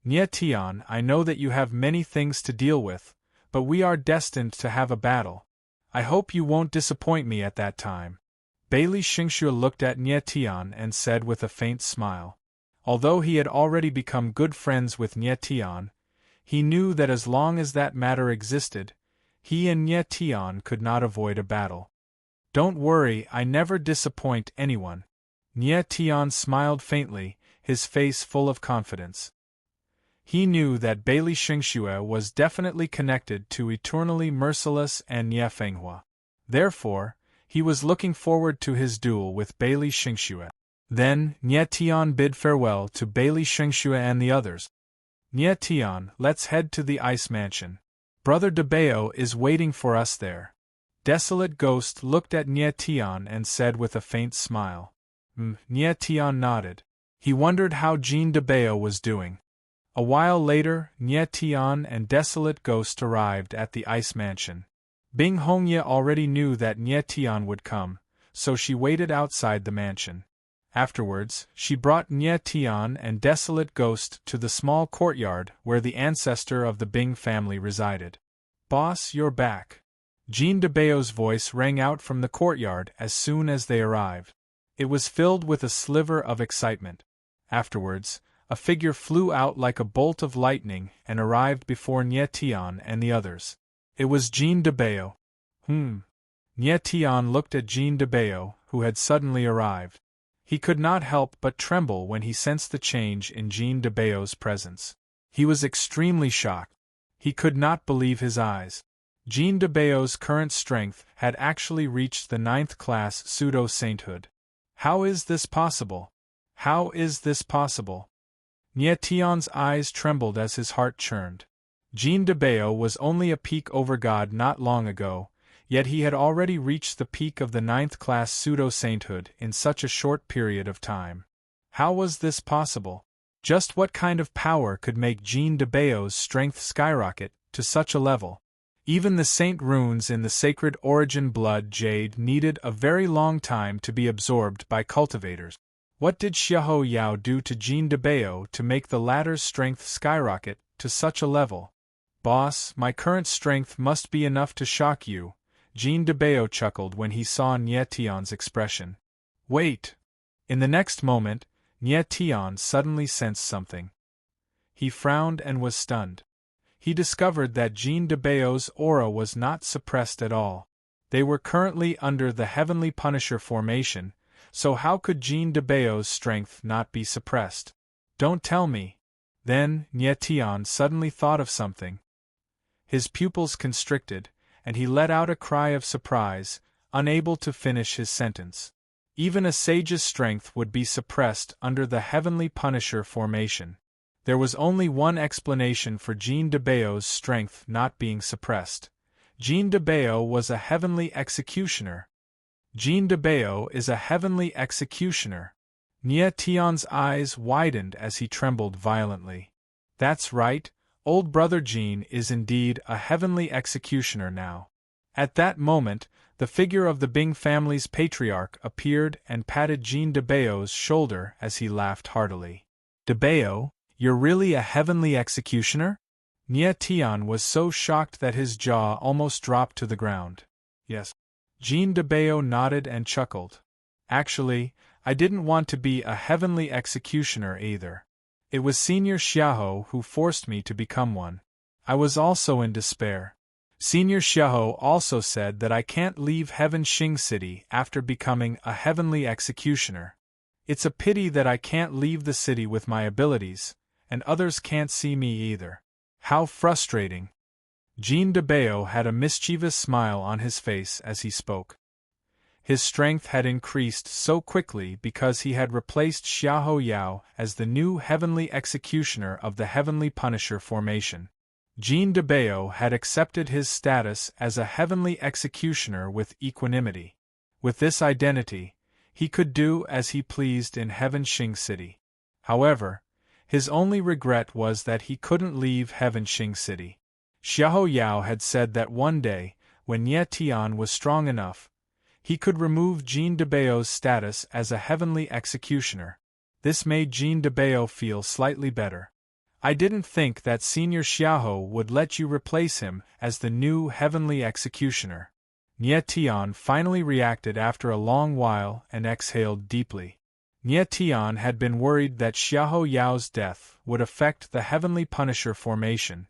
Nie Tian, I know that you have many things to deal with, but we are destined to have a battle. I hope you won't disappoint me at that time. Bailey Xingshu looked at Nie Tian and said with a faint smile. Although he had already become good friends with Nie Tian, he knew that as long as that matter existed, he and Nie Tian could not avoid a battle. Don't worry, I never disappoint anyone. Nie Tian smiled faintly, his face full of confidence. He knew that Bailey Xingshu was definitely connected to eternally merciless and Nie Fenghua. Therefore, he was looking forward to his duel with Bailey Xingshu. Then, Nie Tian bid farewell to Bailey Xingshu and the others. Nie Tian, let's head to the Ice Mansion. Brother Debao is waiting for us there. Desolate Ghost looked at Nie Tian and said with a faint smile. Nie Tian nodded. He wondered how Jean Debao was doing. A while later, Nie Tian and Desolate Ghost arrived at the Ice Mansion. Bing Hongye already knew that Nie Tian would come, so she waited outside the mansion. Afterwards, she brought Nie Tian and Desolate Ghost to the small courtyard where the ancestor of the Bing family resided. Boss, you're back. Jean Debao's voice rang out from the courtyard as soon as they arrived. It was filled with a sliver of excitement. Afterwards, a figure flew out like a bolt of lightning and arrived before Nie Tian and the others. It was Jean Debao. Nie Tian looked at Jean Debao, who had suddenly arrived. He could not help but tremble when he sensed the change in Jean Debao's presence. He was extremely shocked. He could not believe his eyes. Jean Debao's current strength had actually reached the 9th class pseudo-sainthood. How is this possible? How is this possible? Nie Tian's eyes trembled as his heart churned. Jean Debao was only a peak over God not long ago, yet he had already reached the peak of the 9th class pseudo-sainthood in such a short period of time. How was this possible? Just what kind of power could make Jean Debao's strength skyrocket to such a level? Even the saint runes in the sacred origin blood jade needed a very long time to be absorbed by cultivators. What did Xiahou Yao do to Jean Debao to make the latter's strength skyrocket to such a level? Boss, my current strength must be enough to shock you, Jean de Bao chuckled when he saw Nie Tian's expression. Wait! In the next moment, Nie Tian suddenly sensed something. He frowned and was stunned. He discovered that Jean de Bao's aura was not suppressed at all. They were currently under the Heavenly Punisher formation, so how could Jean de Bao's strength not be suppressed? Don't tell me. Then, Nie Tian suddenly thought of something. His pupils constricted, and he let out a cry of surprise, unable to finish his sentence. Even a sage's strength would be suppressed under the Heavenly Punisher formation. There was only one explanation for Jean de Bao's strength not being suppressed. Jean de Bao was a heavenly executioner. Jean de Bao is a heavenly executioner. Nie Tian's eyes widened as he trembled violently. That's right, old brother Jean is indeed a heavenly executioner now. At that moment, the figure of the Bing family's patriarch appeared and patted Jean de Bao's shoulder as he laughed heartily. De Bao, you're really a heavenly executioner? Nie Tian was so shocked that his jaw almost dropped to the ground. Yes. Jean de Bao nodded and chuckled. Actually, I didn't want to be a heavenly executioner either. It was Senior Xiahou who forced me to become one. I was also in despair. Senior Xiahou also said that I can't leave Heaven Xing City after becoming a heavenly executioner. It's a pity that I can't leave the city with my abilities, and others can't see me either. How frustrating. Jean de Bao had a mischievous smile on his face as he spoke. His strength had increased so quickly because he had replaced Xiahou Yao as the new heavenly executioner of the Heavenly Punisher formation. Jean de Bao had accepted his status as a heavenly executioner with equanimity. With this identity, he could do as he pleased in Heaven Xing City. However, his only regret was that he couldn't leave Heaven Xing City. Xiahou Yao had said that one day, when Nie Tian was strong enough, he could remove Jean de Bao's status as a heavenly executioner. This made Jean de Bao feel slightly better. I didn't think that Senior Xiahou would let you replace him as the new heavenly executioner. Nie Tian finally reacted after a long while and exhaled deeply. Nie Tian had been worried that Xiahou Yao's death would affect the Heavenly Punisher formation.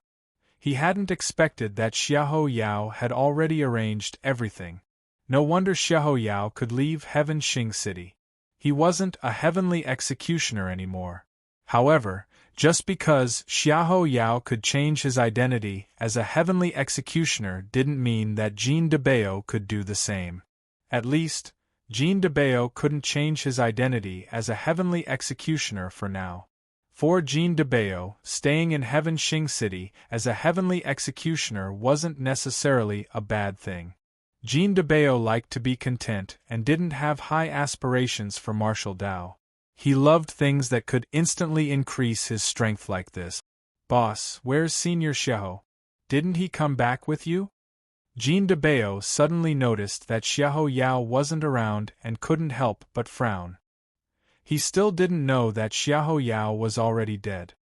He hadn't expected that Xiahou Yao had already arranged everything. No wonder Xiahou Yao could leave Heaven Xing City. He wasn't a heavenly executioner anymore. However, just because Xiahou Yao could change his identity as a heavenly executioner didn't mean that Jean de Bao could do the same. At least, Jean de Bao couldn't change his identity as a heavenly executioner for now. For Jean de Bao, staying in Heaven Xing City as a heavenly executioner wasn't necessarily a bad thing. Jean de Bao liked to be content and didn't have high aspirations for martial Dao. He loved things that could instantly increase his strength like this. Boss, where's Senior Xiahou? Didn't he come back with you? Jean de Bao suddenly noticed that Xiahou Yao wasn't around and couldn't help but frown. He still didn't know that Xiahou Yao was already dead.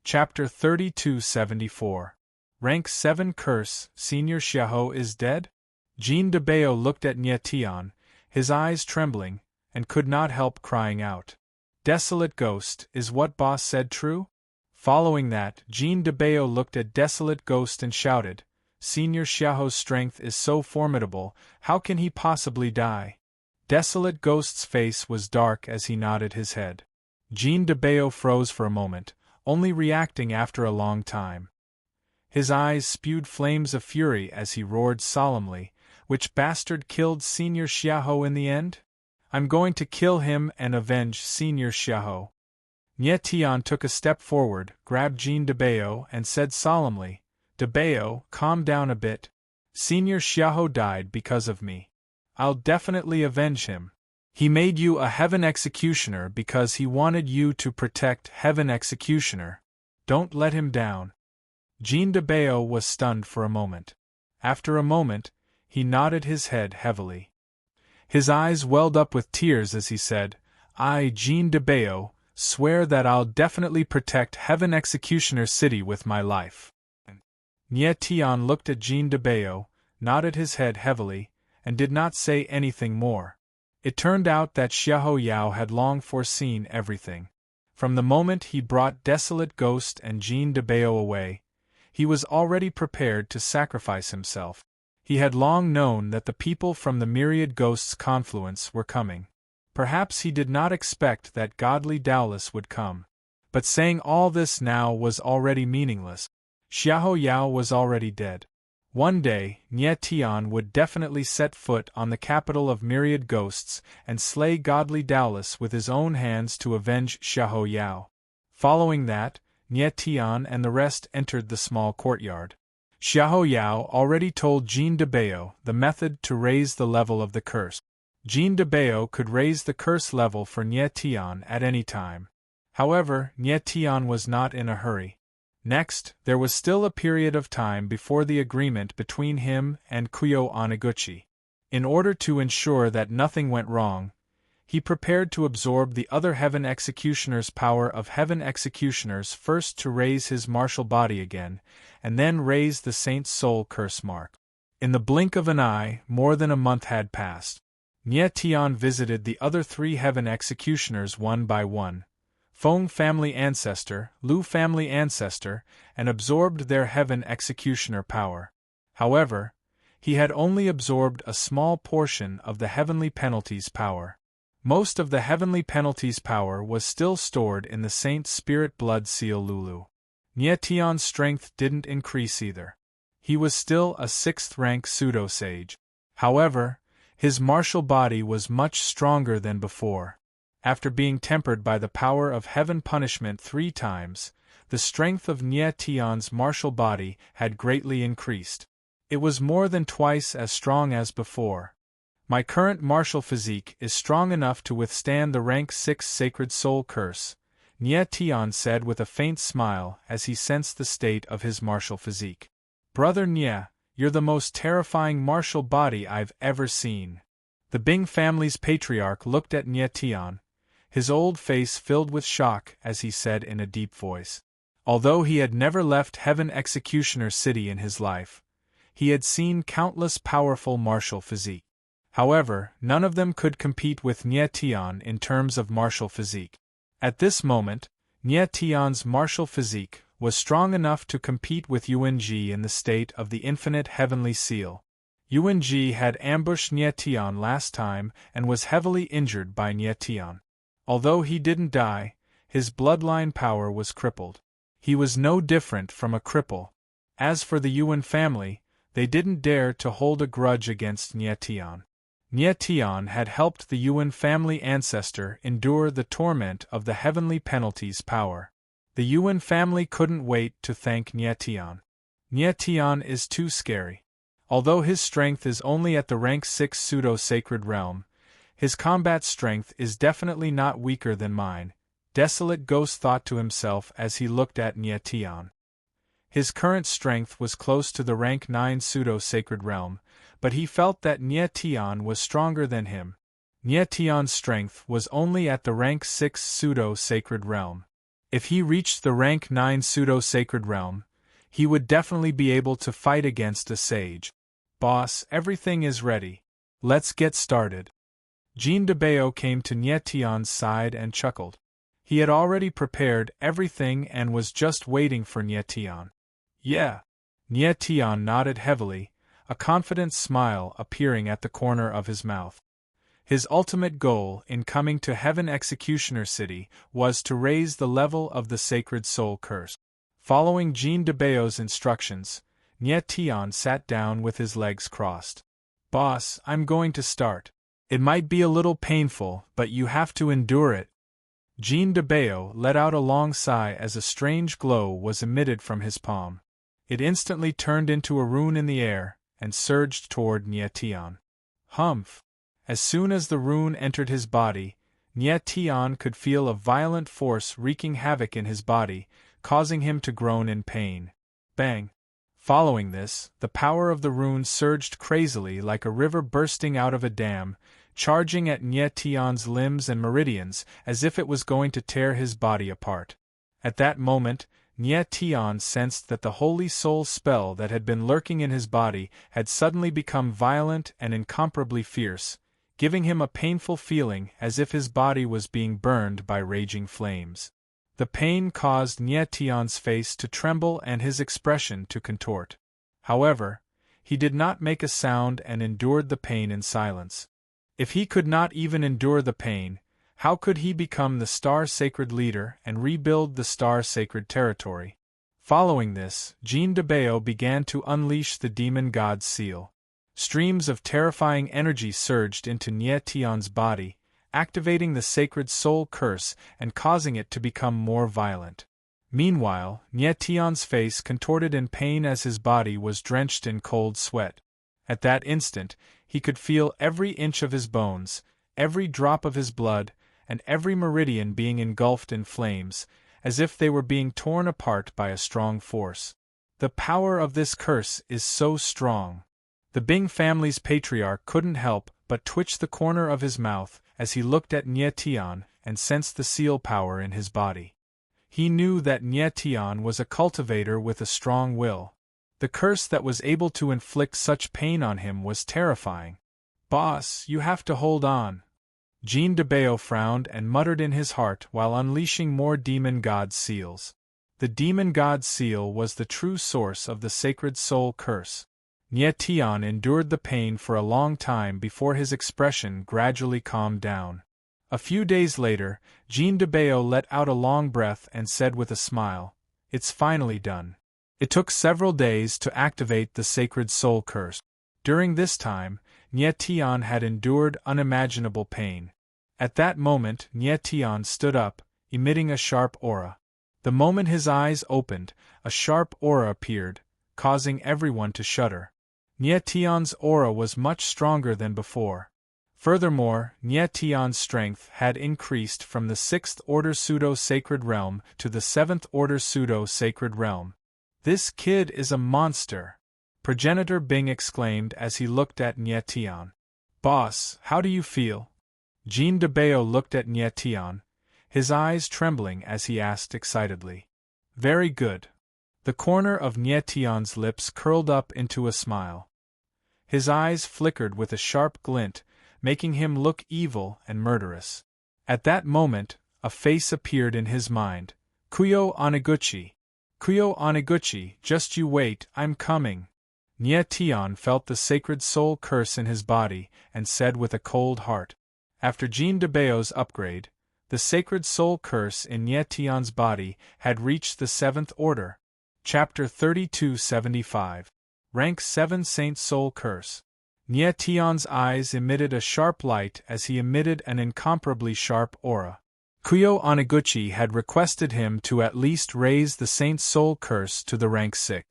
Chapter 3274. Rank 7 Curse, Senior Xiahou is dead? Jean de Bao looked at Nie Tian, his eyes trembling, and could not help crying out. Desolate Ghost, is what boss said true? Following that, Jean de Bao looked at Desolate Ghost and shouted, Senior Xiahou's strength is so formidable, how can he possibly die? Desolate Ghost's face was dark as he nodded his head. Jean de Bao froze for a moment, only reacting after a long time. His eyes spewed flames of fury as he roared solemnly, Which bastard killed Senior Xiahou in the end? I'm going to kill him and avenge Senior Xiahou. Nie Tian took a step forward, grabbed Jean de Bao and said solemnly, De Bao, calm down a bit. Senior Xiahou died because of me. I'll definitely avenge him. He made you a Heaven Executioner because he wanted you to protect Heaven Executioner. Don't let him down. Jean de Bao was stunned for a moment. After a moment, he nodded his head heavily. His eyes welled up with tears as he said, I, Jean de Bao, swear that I'll definitely protect Heaven Executioner City with my life. Nie Tian looked at Jean de Bao, nodded his head heavily, and did not say anything more. It turned out that Xiahou Yao had long foreseen everything. From the moment he brought Desolate Ghost and Jean de Bao away, he was already prepared to sacrifice himself. He had long known that the people from the myriad ghosts' confluence were coming. Perhaps he did not expect that godly Daolis would come. But saying all this now was already meaningless. Xiahou Yao was already dead. One day, Nie Tian would definitely set foot on the capital of myriad ghosts and slay godly Daolis with his own hands to avenge Xiahou Yao. Following that, Nie Tian and the rest entered the small courtyard. Xiahou Yao already told Jean de Bao the method to raise the level of the curse. Jean de Bao could raise the curse level for Nie Tian at any time. However, Nie Tian was not in a hurry. Next, there was still a period of time before the agreement between him and Kuyo Oniguchi. In order to ensure that nothing went wrong, he prepared to absorb the other Heaven Executioner's power of Heaven Executioners first to raise his martial body again, and then raise the Saint's soul curse mark. In the blink of an eye, more than a month had passed. Nie Tian visited the other 3 Heaven Executioners one by one, Feng family ancestor, Lu family ancestor, and absorbed their Heaven Executioner power. However, he had only absorbed a small portion of the Heavenly Penalties power. Most of the Heavenly Penalties power was still stored in the Saint's Spirit Blood Seal Lulu. Nie Tian's strength didn't increase either. He was still a 6th-rank pseudo-sage. However, his martial body was much stronger than before. After being tempered by the power of Heaven Punishment 3 times, the strength of Nie Tian's martial body had greatly increased. It was more than twice as strong as before. My current martial physique is strong enough to withstand the rank 6 Sacred Soul Curse, Nie Tian said with a faint smile as he sensed the state of his martial physique. Brother Nie, you're the most terrifying martial body I've ever seen. The Bing family's patriarch looked at Nie Tian, his old face filled with shock as he said in a deep voice. Although he had never left Heaven Executioner City in his life, he had seen countless powerful martial physique. However, none of them could compete with Nie Tian in terms of martial physique. At this moment, Nie Tian's martial physique was strong enough to compete with Yuan Ji in the state of the Infinite Heavenly Seal. Yuan Ji had ambushed Nie Tian last time and was heavily injured by Nie Tian. Although he didn't die, his bloodline power was crippled. He was no different from a cripple. As for the Yuan family, they didn't dare to hold a grudge against Nie Tian. Nie Tian had helped the Yuan family ancestor endure the torment of the Heavenly Penalties power. The Yuan family couldn't wait to thank Nie Tian. Nie Tian is too scary. Although his strength is only at the rank 6 pseudo-sacred realm, his combat strength is definitely not weaker than mine, Desolate Ghost thought to himself as he looked at Nie Tian. His current strength was close to the rank 9 pseudo-sacred realm, but he felt that Nie Tian was stronger than him. Nie Tian's strength was only at the rank 6 pseudo-sacred realm. If he reached the rank 9 pseudo-sacred realm, he would definitely be able to fight against a sage. Boss, everything is ready. Let's get started. Jean de Bao came to Nie Tian's side and chuckled. He had already prepared everything and was just waiting for Nie Tian. Yeah. Nie Tian nodded heavily, a confident smile appearing at the corner of his mouth. His ultimate goal in coming to Heaven Executioner City was to raise the level of the Sacred Soul Curse. Following Jean de Bao's instructions, Nie Tian sat down with his legs crossed. Boss, I'm going to start. It might be a little painful, but you have to endure it. Jean de Bao let out a long sigh as a strange glow was emitted from his palm. It instantly turned into a rune in the air, and surged toward Nie Tian. Humph! As soon as the rune entered his body, Nie Tian could feel a violent force wreaking havoc in his body, causing him to groan in pain. Bang! Following this, the power of the rune surged crazily like a river bursting out of a dam, charging at Nie Tian's limbs and meridians as if it was going to tear his body apart. At that moment, Nie Tian sensed that the holy soul spell that had been lurking in his body had suddenly become violent and incomparably fierce, giving him a painful feeling as if his body was being burned by raging flames. The pain caused Nie Tian's face to tremble and his expression to contort. However, he did not make a sound and endured the pain in silence. If he could not even endure the pain, how could he become the star-sacred leader and rebuild the star-sacred territory? Following this, Jean de Bao began to unleash the demon god's seal. Streams of terrifying energy surged into Nie Tian's body, activating the sacred soul curse and causing it to become more violent. Meanwhile, Nie Tian's face contorted in pain as his body was drenched in cold sweat. At that instant, he could feel every inch of his bones, every drop of his blood, and every meridian being engulfed in flames, as if they were being torn apart by a strong force. The power of this curse is so strong. The Bing family's patriarch couldn't help but twitch the corner of his mouth as he looked at Nie Tian and sensed the seal power in his body. He knew that Nie Tian was a cultivator with a strong will. The curse that was able to inflict such pain on him was terrifying. "Boss, you have to hold on." Jean de Bao frowned and muttered in his heart while unleashing more demon god seals. The demon god seal was the true source of the sacred soul curse. Nie Tian endured the pain for a long time before his expression gradually calmed down. A few days later, Jean de Bao let out a long breath and said with a smile, "It's finally done." It took several days to activate the sacred soul curse. During this time, Nie Tian had endured unimaginable pain. At that moment, Nie Tian stood up, emitting a sharp aura. The moment his eyes opened, a sharp aura appeared, causing everyone to shudder. Nie Tian's aura was much stronger than before. Furthermore, Nie Tian's strength had increased from the 6th Order Pseudo-Sacred Realm to the 7th Order Pseudo-Sacred Realm. "This kid is a monster," Progenitor Bing exclaimed as he looked at Nie Tian. "Boss, how do you feel?" Jean de Bao looked at Nie Tian, his eyes trembling as he asked excitedly. "Very good." The corner of Nie Tian's lips curled up into a smile. His eyes flickered with a sharp glint, making him look evil and murderous. At that moment, a face appeared in his mind. "Kuyo Oniguchi. Kuyo Oniguchi, just you wait, I'm coming." Nie Tian felt the sacred soul curse in his body and said with a cold heart. After Jean de Bao's upgrade, the sacred soul curse in Nie Tian's body had reached the 7th Order. Chapter 3275. Rank 7 Saint Soul Curse. Nie Tian's eyes emitted a sharp light as he emitted an incomparably sharp aura. Kuyo Oniguchi had requested him to at least raise the Saint Soul Curse to the rank 6.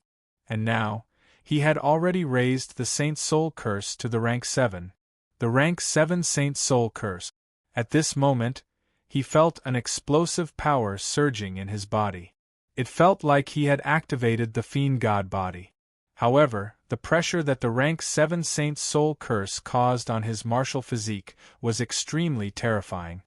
And now, he had already raised the Saint Soul Curse to the rank 7. The rank 7 Saint Soul Curse. At this moment, he felt an explosive power surging in his body. It felt like he had activated the Fiend God body. However, the pressure that the rank 7 Saint Soul Curse caused on his martial physique was extremely terrifying.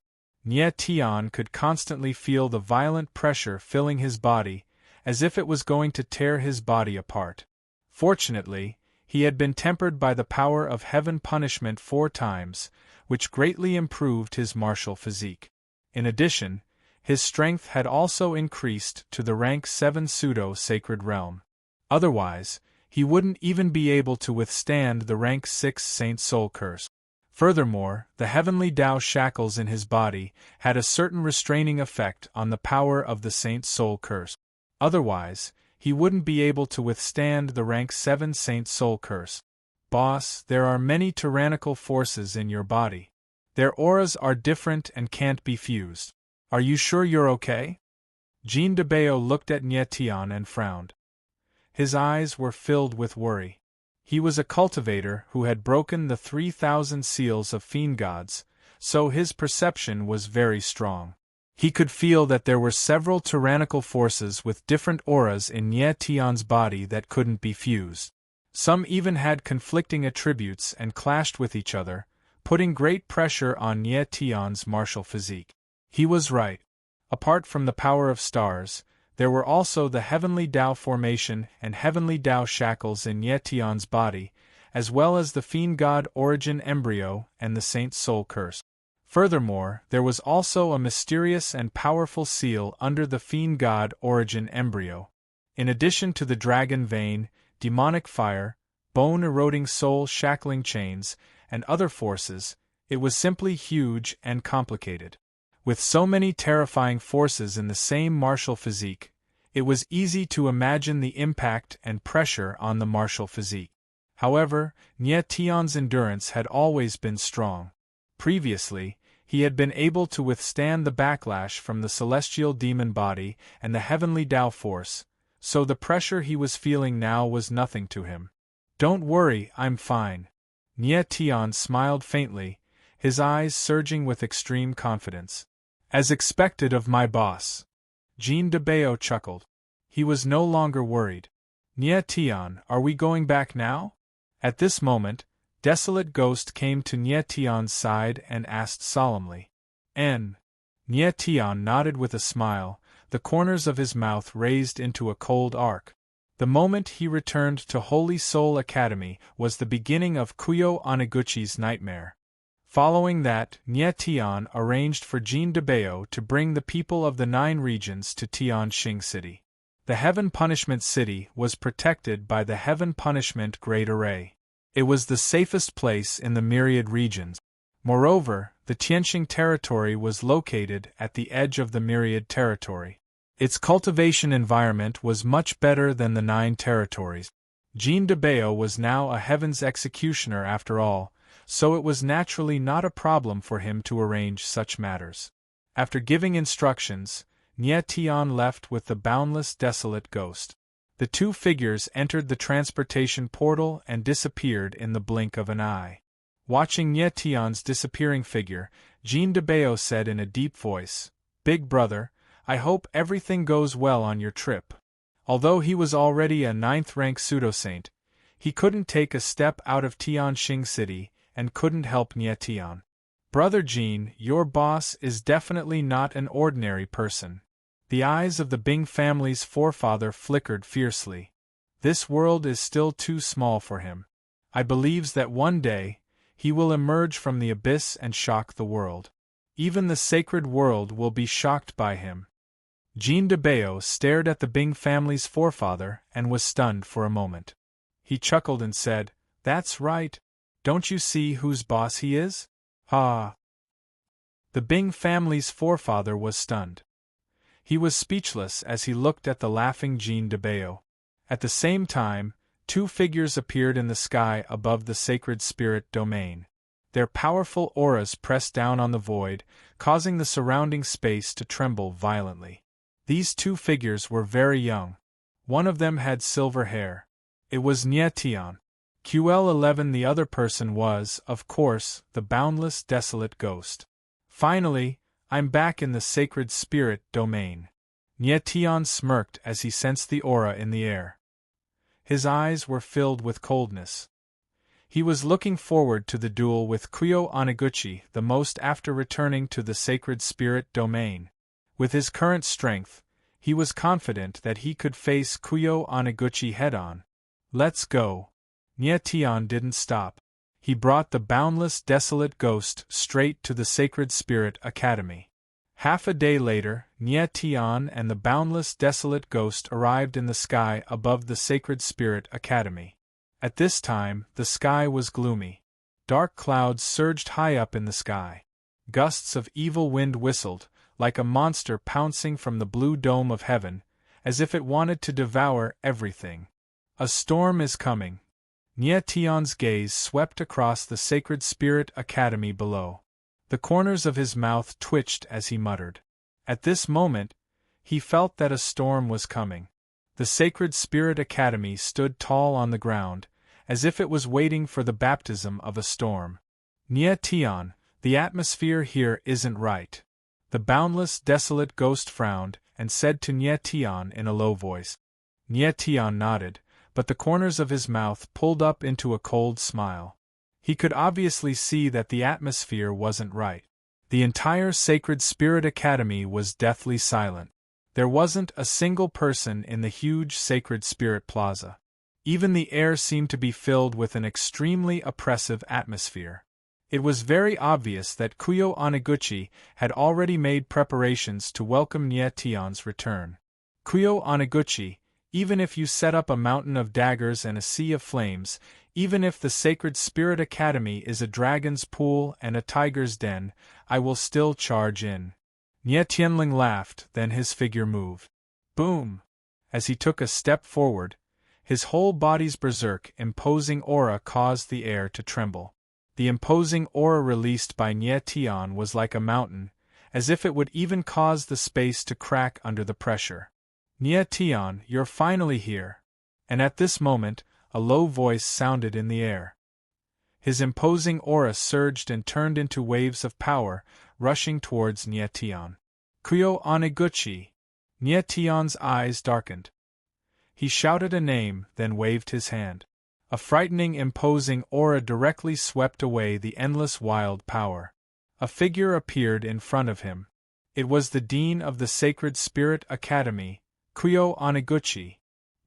Nie Tian could constantly feel the violent pressure filling his body, as if it was going to tear his body apart. Fortunately, he had been tempered by the power of heaven punishment 4 times, which greatly improved his martial physique. In addition, his strength had also increased to the rank 7 Pseudo-Sacred Realm. Otherwise, he wouldn't even be able to withstand the rank 6 Saint Soul Curse. Furthermore, the heavenly Tao shackles in his body had a certain restraining effect on the power of the Saint Soul Curse. Otherwise, he wouldn't be able to withstand the rank 7 Saint Soul Curse. "Boss, there are many tyrannical forces in your body. Their auras are different and can't be fused. Are you sure you're okay?" Jean de Bao looked at Nie Tian and frowned. His eyes were filled with worry. He was a cultivator who had broken the 3,000 seals of fiend gods, so his perception was very strong. He could feel that there were several tyrannical forces with different auras in Nie Tian's body that couldn't be fused. Some even had conflicting attributes and clashed with each other, putting great pressure on Nie Tian's martial physique. He was right. Apart from the power of stars, There were also the Heavenly Tao formation and Heavenly Tao shackles in Nye Tian's body, as well as the Fiend God Origin embryo and the Saint's Soul curse. Furthermore, there was also a mysterious and powerful seal under the Fiend God Origin embryo. In addition to the dragon vein, demonic fire, bone-eroding soul shackling chains, and other forces, it was simply huge and complicated. With so many terrifying forces in the same martial physique, it was easy to imagine the impact and pressure on the martial physique. However, Nye Tian's endurance had always been strong. Previously, he had been able to withstand the backlash from the celestial demon body and the heavenly Tao force, so the pressure he was feeling now was nothing to him. "Don't worry, I'm fine." Nye Tian smiled faintly, his eyes surging with extreme confidence. "As expected of my boss." Jean de Bao chuckled. He was no longer worried. "Nye Tian, are we going back now?" At this moment, Desolate Ghost came to Nye Tian's side and asked solemnly. "N." Nye Tian nodded with a smile, the corners of his mouth raised into a cold arc. The moment he returned to Holy Soul Academy was the beginning of Kuyo Oniguchi's nightmare. Following that, Nye Tian arranged for Jean de Bao to bring the people of the 9 regions to Tianxing City. The Heaven Punishment City was protected by the Heaven Punishment Great Array. It was the safest place in the myriad regions. Moreover, the Tianxing territory was located at the edge of the myriad territory. Its cultivation environment was much better than the 9 territories. Jean de Bao was now a Heaven's executioner after all, so it was naturally not a problem for him to arrange such matters. After giving instructions, Nye Tian left with the boundless Desolate Ghost. The 2 figures entered the transportation portal and disappeared in the blink of an eye. Watching Nye Tian's disappearing figure, Jean de Bao said in a deep voice, "Big brother, I hope everything goes well on your trip." Although he was already a 9th-rank pseudo-saint, he couldn't take a step out of Tianxing City and couldn't help Nye Tian. "Brother Jean, your boss is definitely not an ordinary person." The eyes of the Bing family's forefather flickered fiercely. "This world is still too small for him. I believes that one day, he will emerge from the abyss and shock the world. Even the sacred world will be shocked by him." Jean de Bao stared at the Bing family's forefather and was stunned for a moment. He chuckled and said, "That's right. Don't you see whose boss he is? Ha!" The Bing family's forefather was stunned. He was speechless as he looked at the laughing Jean de Bao. At the same time, 2 figures appeared in the sky above the sacred spirit domain. Their powerful auras pressed down on the void, causing the surrounding space to tremble violently. These 2 figures were very young. One of them had silver hair. It was Nye Tian. QL11. The other person was, of course, the boundless Desolate Ghost. "Finally, I'm back in the sacred spirit domain." Nye Tian smirked as he sensed the aura in the air. His eyes were filled with coldness. He was looking forward to the duel with Kuyo Oniguchi the most after returning to the sacred spirit domain. With his current strength, he was confident that he could face Kuyo Oniguchi head-on. "Let's go." Nye Tian didn't stop. He brought the boundless Desolate Ghost straight to the Sacred Spirit Academy. Half a day later, Nye Tian and the boundless Desolate Ghost arrived in the sky above the Sacred Spirit Academy. At this time, the sky was gloomy. Dark clouds surged high up in the sky. Gusts of evil wind whistled, like a monster pouncing from the blue dome of heaven, as if it wanted to devour everything. "A storm is coming." Nye Tian's gaze swept across the Sacred Spirit Academy below. The corners of his mouth twitched as he muttered. At this moment, he felt that a storm was coming. The Sacred Spirit Academy stood tall on the ground, as if it was waiting for the baptism of a storm. "Nye Tian, the atmosphere here isn't right." The boundless Desolate Ghost frowned and said to Nye Tian in a low voice. Nye Tian nodded, but the corners of his mouth pulled up into a cold smile. He could obviously see that the atmosphere wasn't right. The entire Sacred Spirit Academy was deathly silent. There wasn't a single person in the huge Sacred Spirit Plaza. Even the air seemed to be filled with an extremely oppressive atmosphere. It was very obvious that Kuyo Oniguchi had already made preparations to welcome Nie Tion's return. Kuyo Oniguchi, even if you set up a mountain of daggers and a sea of flames, even if the Sacred Spirit Academy is a dragon's pool and a tiger's den, I will still charge in. Nie Tianling laughed, then his figure moved. Boom! As he took a step forward, his whole body's berserk, imposing aura caused the air to tremble. The imposing aura released by Nie Tian was like a mountain, as if it would even cause the space to crack under the pressure. Nie Tian, you're finally here. And at this moment, a low voice sounded in the air. His imposing aura surged and turned into waves of power, rushing towards Nie Tian. Kuyo Oniguchi! Nie Tian's eyes darkened. He shouted a name, then waved his hand. A frightening, imposing aura directly swept away the endless wild power. A figure appeared in front of him. It was the Dean of the Sacred Spirit Academy, Kuyo Oniguchi.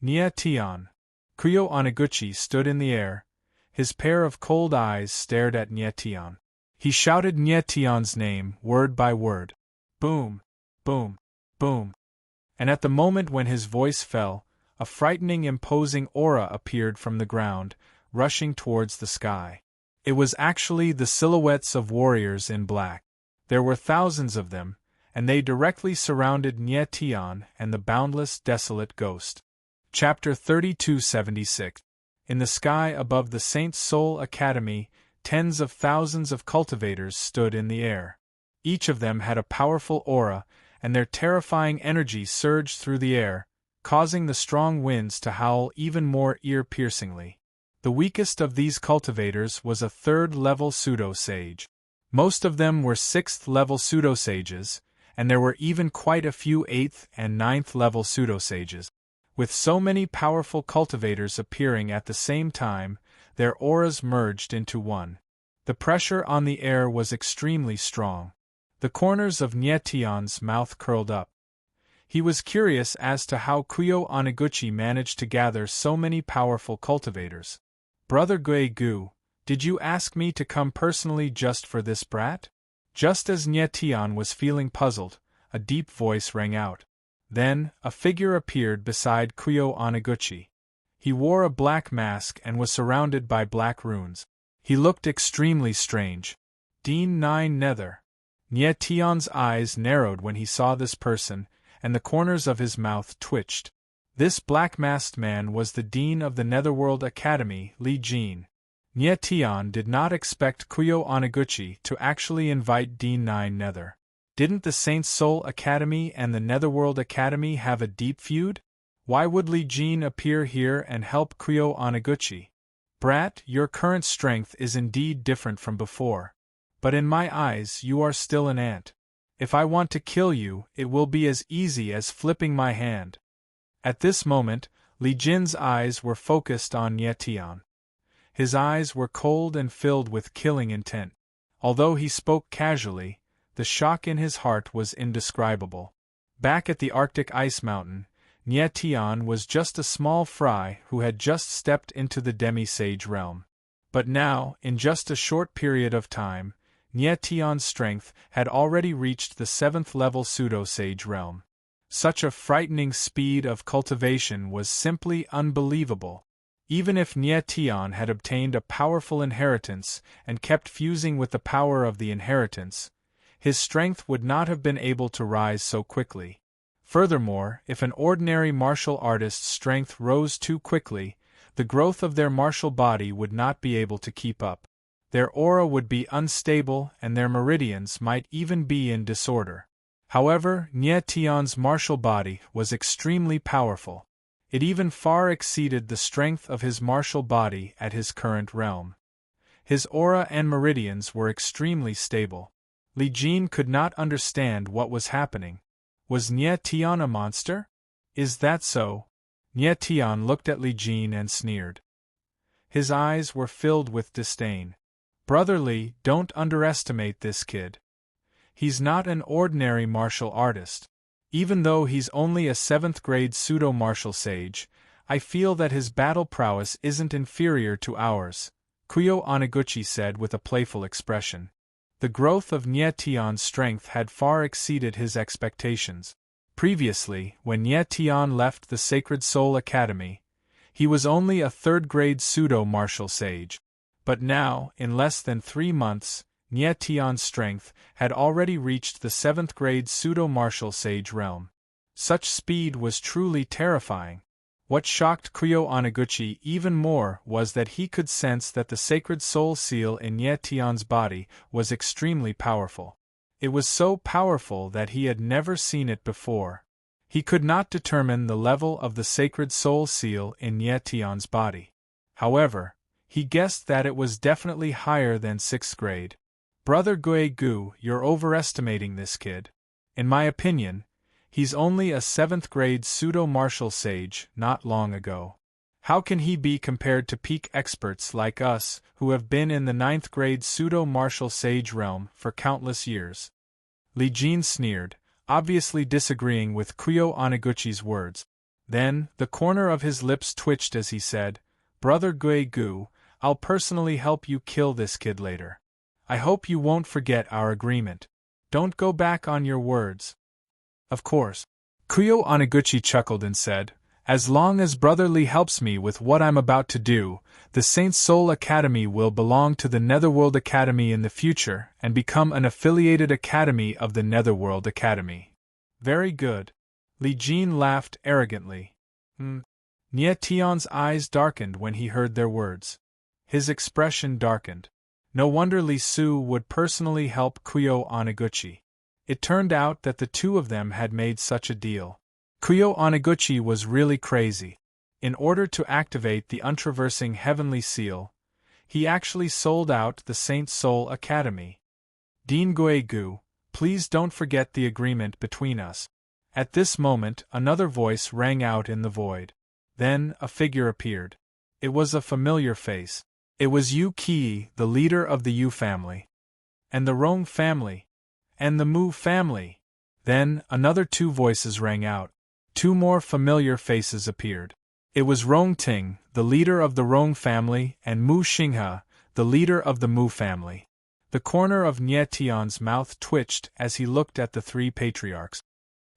Nie Tian. Kuyo Oniguchi stood in the air. His pair of cold eyes stared at Nie Tian. He shouted Nie Tian's name, word by word. Boom! Boom! Boom! And at the moment when his voice fell, a frightening, imposing aura appeared from the ground, rushing towards the sky. It was actually the silhouettes of warriors in black. There were thousands of them, and they directly surrounded Nie Tian and the boundless, desolate ghost. Chapter 3276. In the sky above the Saint Soul Academy, tens of thousands of cultivators stood in the air. Each of them had a powerful aura, and their terrifying energy surged through the air, causing the strong winds to howl even more ear-piercingly. The weakest of these cultivators was a third-level pseudo-sage. Most of them were sixth-level pseudo-sages, and there were even quite a few eighth- and ninth-level pseudo-sages. With so many powerful cultivators appearing at the same time, their auras merged into one. The pressure on the air was extremely strong. The corners of Nie Tian's mouth curled up. He was curious as to how Kuyo Oniguchi managed to gather so many powerful cultivators. Brother Gui Gu, did you ask me to come personally just for this brat? Just as Nie Tian was feeling puzzled, a deep voice rang out. Then, a figure appeared beside Kuyo Oniguchi. He wore a black mask and was surrounded by black runes. He looked extremely strange. Dean 9 Nether. Nie Tian's eyes narrowed when he saw this person, and the corners of his mouth twitched. This black-masked man was the Dean of the Netherworld Academy, Li Jin. Nie Tian did not expect Kuyo Oniguchi to actually invite Dean 9 Nether. Didn't the Saint Soul Academy and the Netherworld Academy have a deep feud? Why would Li Jin appear here and help Kuyo Oniguchi? Brat, your current strength is indeed different from before. But in my eyes you are still an ant. If I want to kill you, it will be as easy as flipping my hand. At this moment, Li Jin's eyes were focused on Nie Tian. His eyes were cold and filled with killing intent. Although he spoke casually, the shock in his heart was indescribable. Back at the Arctic ice mountain, Nie Tian was just a small fry who had just stepped into the demi-sage realm. But now, in just a short period of time, Nie Tian's strength had already reached the 7th-level pseudo-sage realm. Such a frightening speed of cultivation was simply unbelievable. Even if Nie Tian had obtained a powerful inheritance and kept fusing with the power of the inheritance, his strength would not have been able to rise so quickly. Furthermore, if an ordinary martial artist's strength rose too quickly, the growth of their martial body would not be able to keep up. Their aura would be unstable and their meridians might even be in disorder. However, Nie Tian's martial body was extremely powerful. It even far exceeded the strength of his martial body at his current realm. His aura and meridians were extremely stable. Li Jin could not understand what was happening. Was Nie Tian a monster? Is that so? Nie Tian looked at Li Jin and sneered. His eyes were filled with disdain. Brother Li, don't underestimate this kid. He's not an ordinary martial artist. Even though he's only a 7th grade pseudo-martial sage, I feel that his battle prowess isn't inferior to ours, Kuyo Anaguchi said with a playful expression. The growth of Nye Tion's strength had far exceeded his expectations. Previously, when Nye Tion left the Sacred Soul Academy, he was only a 3rd grade pseudo-martial sage. But now, in less than 3 months, Nye Tion's strength had already reached the 7th grade pseudo-martial sage realm. Such speed was truly terrifying. What shocked Kuyo Anaguchi even more was that he could sense that the sacred soul seal in Nye Tion's body was extremely powerful. It was so powerful that he had never seen it before. He could not determine the level of the sacred soul seal in Nye Tion's body. However, he guessed that it was definitely higher than 6th grade. Brother Guegu, you're overestimating this kid. In my opinion, he's only a 7th grade pseudo-martial sage not long ago. How can he be compared to peak experts like us who have been in the 9th grade pseudo-martial sage realm for countless years? Li Jin sneered, obviously disagreeing with Kuyo Anaguchi's words. Then, the corner of his lips twitched as he said, Brother Guegu, I'll personally help you kill this kid later. I hope you won't forget our agreement. Don't go back on your words. Of course. Kuyo Anaguchi chuckled and said, as long as Brother Lee helps me with what I'm about to do, the Saint Soul Academy will belong to the Netherworld Academy in the future and become an affiliated academy of the Netherworld Academy. Very good. Li Jin laughed arrogantly. Nye Tion's eyes darkened when he heard their words. His expression darkened. No wonder Li Su would personally help Kuyo Anaguchi. It turned out that the two of them had made such a deal. Kuyo Anaguchi was really crazy. In order to activate the untraversing heavenly seal, he actually sold out the Saint Soul Academy. Dean Guegu, please don't forget the agreement between us. At this moment, another voice rang out in the void. Then, a figure appeared. It was a familiar face. It was Yu Qi, the leader of the Yu family. And the Rong family. And the Mu family. Then, another 2 voices rang out. 2 more familiar faces appeared. It was Rong Ting, the leader of the Rong family, and Mu Xinghe, the leader of the Mu family. The corner of Nye Tion's mouth twitched as he looked at the 3 patriarchs.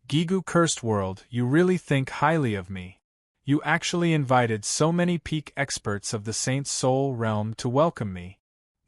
Gigu Cursed World, you really think highly of me. You actually invited so many peak experts of the Saint Soul realm to welcome me.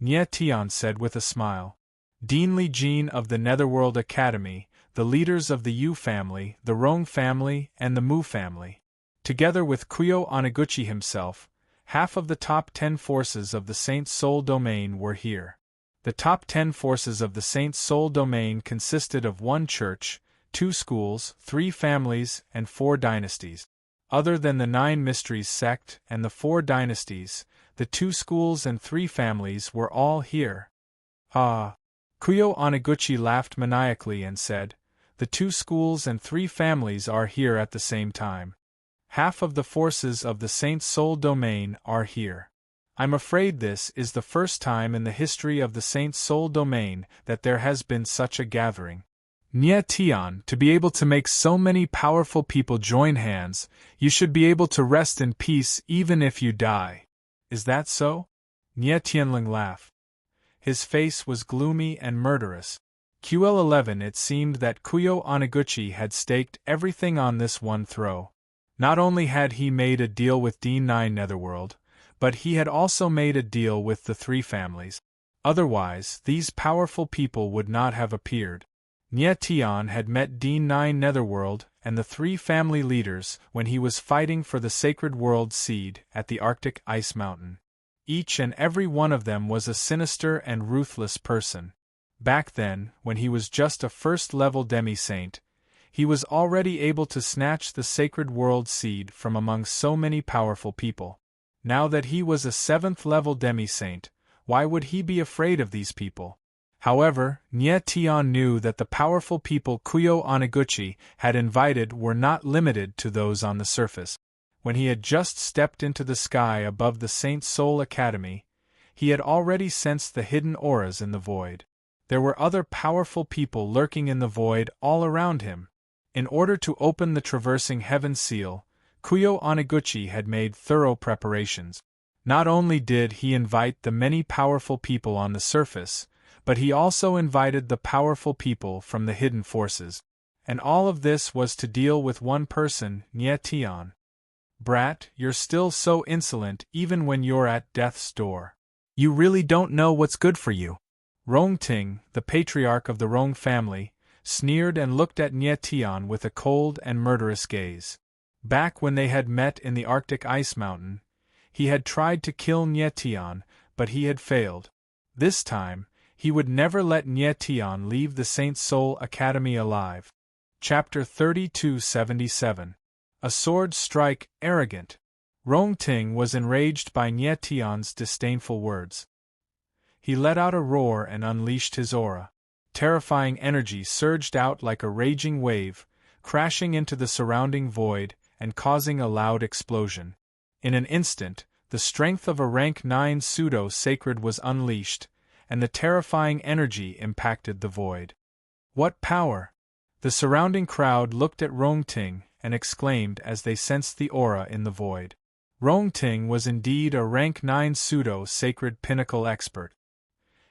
Nye Tion said with a smile. Dean Li Jin of the Netherworld Academy, the leaders of the Yu family, the Rong family, and the Mu family. Together with Kuyo Anaguchi himself, half of the top 10 forces of the Saint Soul domain were here. The top 10 forces of the Saint Soul domain consisted of 1 church, 2 schools, 3 families, and 4 dynasties. Other than the 9 mysteries sect and the 4 dynasties, the 2 schools and 3 families were all here. Ah! Kuyo Anaguchi laughed maniacally and said, the 2 schools and 3 families are here at the same time. Half of the forces of the Saint Soul domain are here. I'm afraid this is the first time in the history of the Saint Soul domain that there has been such a gathering. Nye Tion, to be able to make so many powerful people join hands, you should be able to rest in peace even if you die. Is that so? Nye Tianling laughed. His face was gloomy and murderous. QL11 It seemed that Kuyo Anaguchi had staked everything on this one throw. Not only had he made a deal with D9 Netherworld, but he had also made a deal with the 3 families. Otherwise, these powerful people would not have appeared. Nye Tion had met D9 Netherworld and the 3 family leaders when he was fighting for the Sacred World Seed at the Arctic Ice Mountain. Each and every one of them was a sinister and ruthless person. Back then, when he was just a first-level demi-saint, he was already able to snatch the Sacred World Seed from among so many powerful people. Now that he was a 7th-level demi-saint, why would he be afraid of these people? However, Nye Tion knew that the powerful people Kuyo Anaguchi had invited were not limited to those on the surface. When he had just stepped into the sky above the Saint Soul Academy, he had already sensed the hidden auras in the void. There were other powerful people lurking in the void all around him. In order to open the traversing heaven seal, Kuyo Oniguchi had made thorough preparations. Not only did he invite the many powerful people on the surface, but he also invited the powerful people from the hidden forces. And all of this was to deal with one person, Nye Tian. Brat, you're still so insolent even when you're at death's door. You really don't know what's good for you. Rongting, the patriarch of the Rong family, sneered and looked at Nye Tian with a cold and murderous gaze. Back when they had met in the Arctic ice mountain, he had tried to kill Nye Tian, but he had failed. This time, he would never let Nye Tian leave the Saint Soul Academy alive. Chapter 3277. A Sword Strike, Arrogant. Rongting was enraged by Nye Tian's disdainful words. He let out a roar and unleashed his aura. Terrifying energy surged out like a raging wave, crashing into the surrounding void and causing a loud explosion. In an instant, the strength of a rank 9 pseudo-sacred was unleashed, and the terrifying energy impacted the void. What power! The surrounding crowd looked at Rongting and exclaimed as they sensed the aura in the void. Rongting was indeed a rank 9 pseudo-sacred pinnacle expert.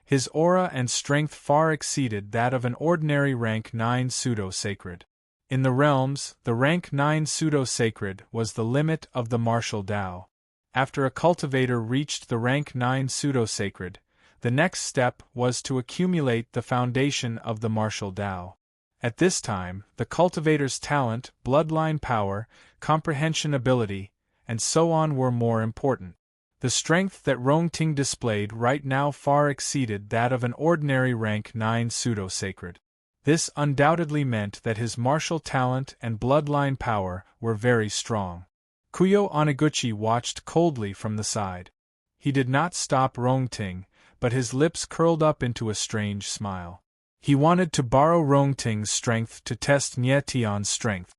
His aura and strength far exceeded that of an ordinary rank 9 pseudo-sacred. In the realms, the rank 9 pseudo-sacred was the limit of the martial Tao. After a cultivator reached the rank 9 pseudo-sacred, the next step was to accumulate the foundation of the martial Tao. At this time, the cultivator's talent, bloodline power, comprehension ability, and so on were more important. The strength that Rongting displayed right now far exceeded that of an ordinary rank 9 pseudo-sacred. This undoubtedly meant that his martial talent and bloodline power were very strong. Kuyo Oniguchi watched coldly from the side. He did not stop Rongting, but his lips curled up into a strange smile. He wanted to borrow Rongting's strength to test Nye Tian's strength.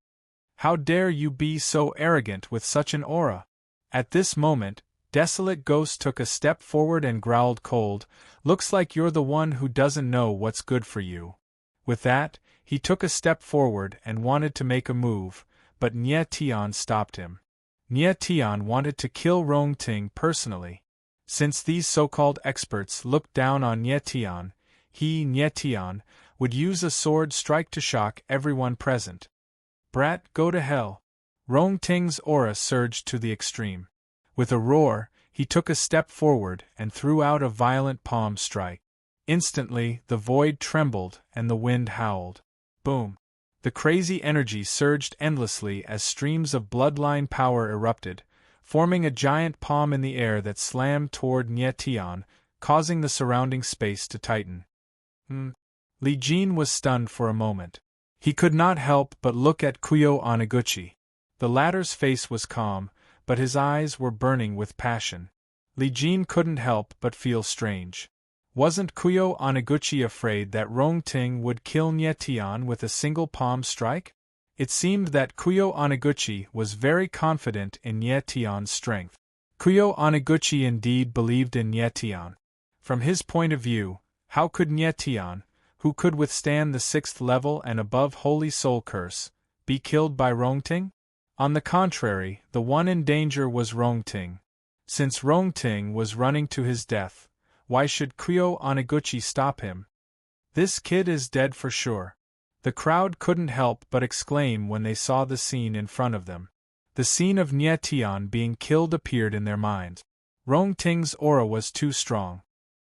How dare you be so arrogant with such an aura? At this moment, Desolate Ghost took a step forward and growled cold, "Looks like you're the one who doesn't know what's good for you." With that, he took a step forward and wanted to make a move, but Nye Tian stopped him. Nye Tian wanted to kill Rongting personally. Since these so-called experts looked down on Nye Tian, he, Nye Tian, would use a sword strike to shock everyone present. Brat, go to hell! Rongting's aura surged to the extreme. With a roar, he took a step forward and threw out a violent palm strike. Instantly, the void trembled and the wind howled. Boom! The crazy energy surged endlessly as streams of bloodline power erupted, forming a giant palm in the air that slammed toward Nye Tian, causing the surrounding space to tighten. Li Jin was stunned for a moment. He could not help but look at Kuyo Oniguchi. The latter's face was calm, but his eyes were burning with passion. Li Jin couldn't help but feel strange. Wasn't Kuyo Oniguchi afraid that Rongting would kill Nye Tian with a single palm strike? It seemed that Kuyo Oniguchi was very confident in Nye Tian's strength. Kuyo Oniguchi indeed believed in Nye Tian. From his point of view, how could Nye Tian, who could withstand the 6th level and above Holy Soul Curse, be killed by Rongting? On the contrary, the one in danger was Rongting. Since Rongting was running to his death, why should Kuyo Oniguchi stop him? This kid is dead for sure. The crowd couldn't help but exclaim when they saw the scene in front of them. The scene of Nye Tian being killed appeared in their minds. Rongting's aura was too strong.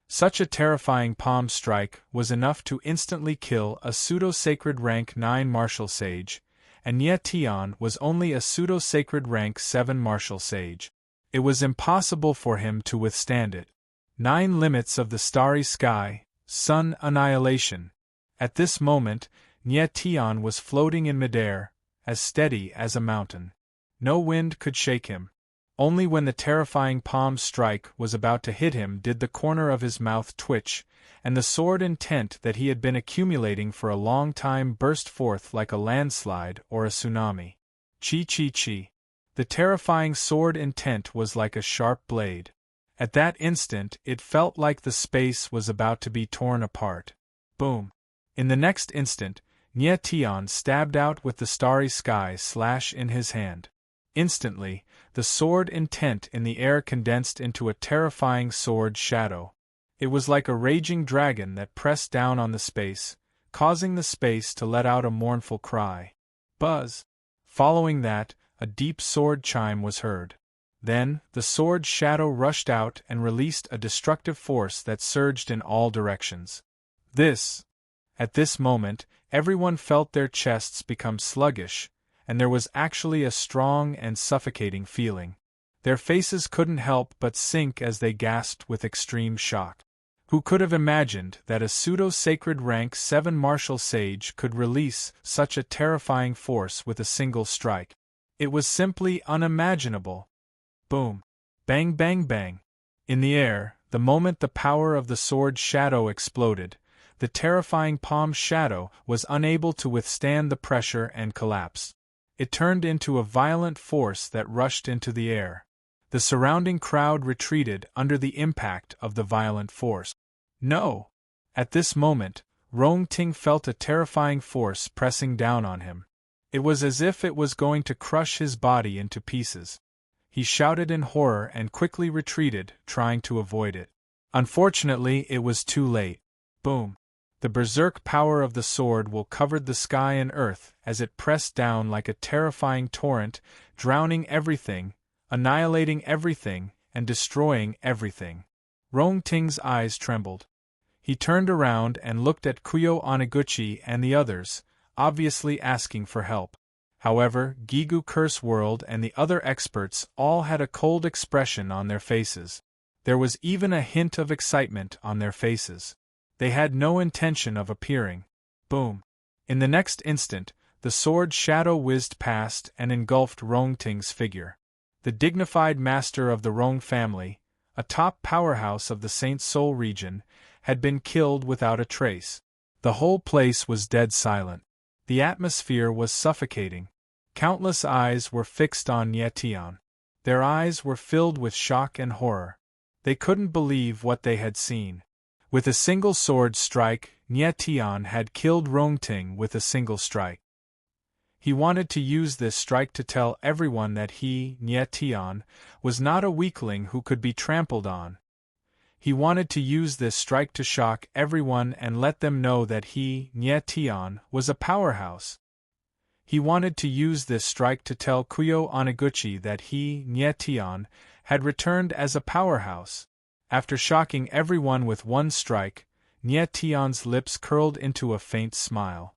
Such a terrifying palm strike was enough to instantly kill a pseudo-sacred rank 9 martial sage, and Nye Tian was only a pseudo-sacred rank 7 martial sage. It was impossible for him to withstand it. 9 limits of the starry sky, sun annihilation. At this moment, Nye Tian was floating in midair, as steady as a mountain. No wind could shake him. Only when the terrifying palm strike was about to hit him did the corner of his mouth twitch, and the sword intent that he had been accumulating for a long time burst forth like a landslide or a tsunami. Chi. The terrifying sword intent was like a sharp blade. At that instant it felt like the space was about to be torn apart. Boom! In the next instant, Nie Tian stabbed out with the starry sky slash in his hand. Instantly, the sword intent in the air condensed into a terrifying sword shadow. It was like a raging dragon that pressed down on the space, causing the space to let out a mournful cry. Buzz! Following that, a deep sword chime was heard. Then, the sword shadow rushed out and released a destructive force that surged in all directions. At this moment, everyone felt their chests become sluggish, and there was actually a strong and suffocating feeling. Their faces couldn't help but sink as they gasped with extreme shock. Who could have imagined that a pseudo-sacred rank 7 martial sage could release such a terrifying force with a single strike? It was simply unimaginable. Boom! Bang bang bang! In the air, the moment the power of the sword shadow exploded, the terrifying palm shadow was unable to withstand the pressure and collapsed. It turned into a violent force that rushed into the air. The surrounding crowd retreated under the impact of the violent force. No! At this moment, Rong Ting felt a terrifying force pressing down on him. It was as if it was going to crush his body into pieces. He shouted in horror and quickly retreated, trying to avoid it. Unfortunately, it was too late. Boom! The berserk power of the sword will covered the sky and earth as it pressed down like a terrifying torrent, drowning everything, annihilating everything, and destroying everything. Rong Ting's eyes trembled. He turned around and looked at Kuyo Oniguchi and the others, obviously asking for help. However, Gigu Curse World and the other experts all had a cold expression on their faces. There was even a hint of excitement on their faces. They had no intention of appearing. Boom! In the next instant, the sword shadow whizzed past and engulfed Rong Ting's figure. The dignified master of the Rong family, a top powerhouse of the Saint Soul region, had been killed without a trace. The whole place was dead silent. The atmosphere was suffocating. Countless eyes were fixed on Nie Tian. Their eyes were filled with shock and horror. They couldn't believe what they had seen. With a single sword strike, Nie Tian had killed Rong Ting with a single strike. He wanted to use this strike to tell everyone that he, Nie Tian, was not a weakling who could be trampled on. He wanted to use this strike to shock everyone and let them know that he, Nie Tian, was a powerhouse. He wanted to use this strike to tell Kuyo Oniguchi that he, Nie Tian, had returned as a powerhouse. After shocking everyone with one strike, Nie Tian's lips curled into a faint smile.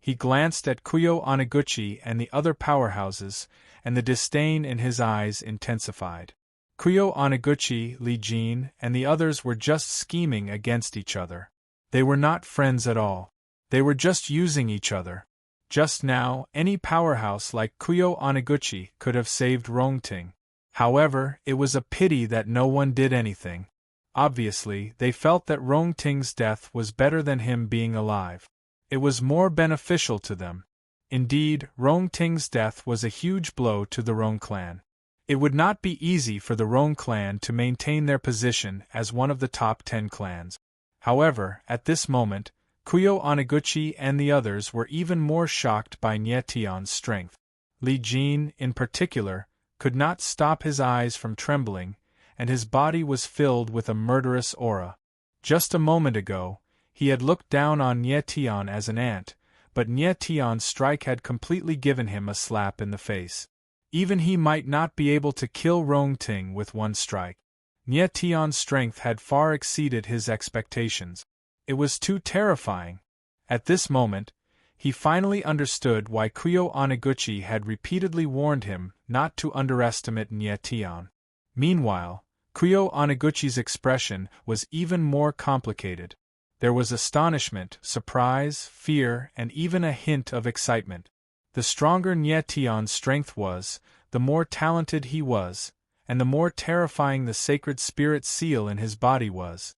He glanced at Kuyo Oniguchi and the other powerhouses, and the disdain in his eyes intensified. Kuyo Oniguchi, Li Jin, and the others were just scheming against each other. They were not friends at all. They were just using each other. Just now, any powerhouse like Kuyo Oniguchi could have saved Rong Ting. However, it was a pity that no one did anything. Obviously, they felt that Rong Ting's death was better than him being alive. It was more beneficial to them. Indeed, Rong Ting's death was a huge blow to the Rong clan. It would not be easy for the Rong clan to maintain their position as one of the top 10 clans. However, at this moment, Kuyo Oniguchi and the others were even more shocked by Nie Tian's strength. Li Jin, in particular, could not stop his eyes from trembling, and his body was filled with a murderous aura. Just a moment ago, he had looked down on Nie Tian as an ant, but Nie Tian's strike had completely given him a slap in the face. Even he might not be able to kill Rong Ting with one strike. Nie Tian's strength had far exceeded his expectations. It was too terrifying. At this moment, he finally understood why Kuyo Oniguchi had repeatedly warned him not to underestimate Nie Tian. Meanwhile, Kuyo Oniguchi's expression was even more complicated. There was astonishment, surprise, fear, and even a hint of excitement. The stronger Nie Tian's strength was, the more talented he was, and the more terrifying the sacred spirit seal in his body was.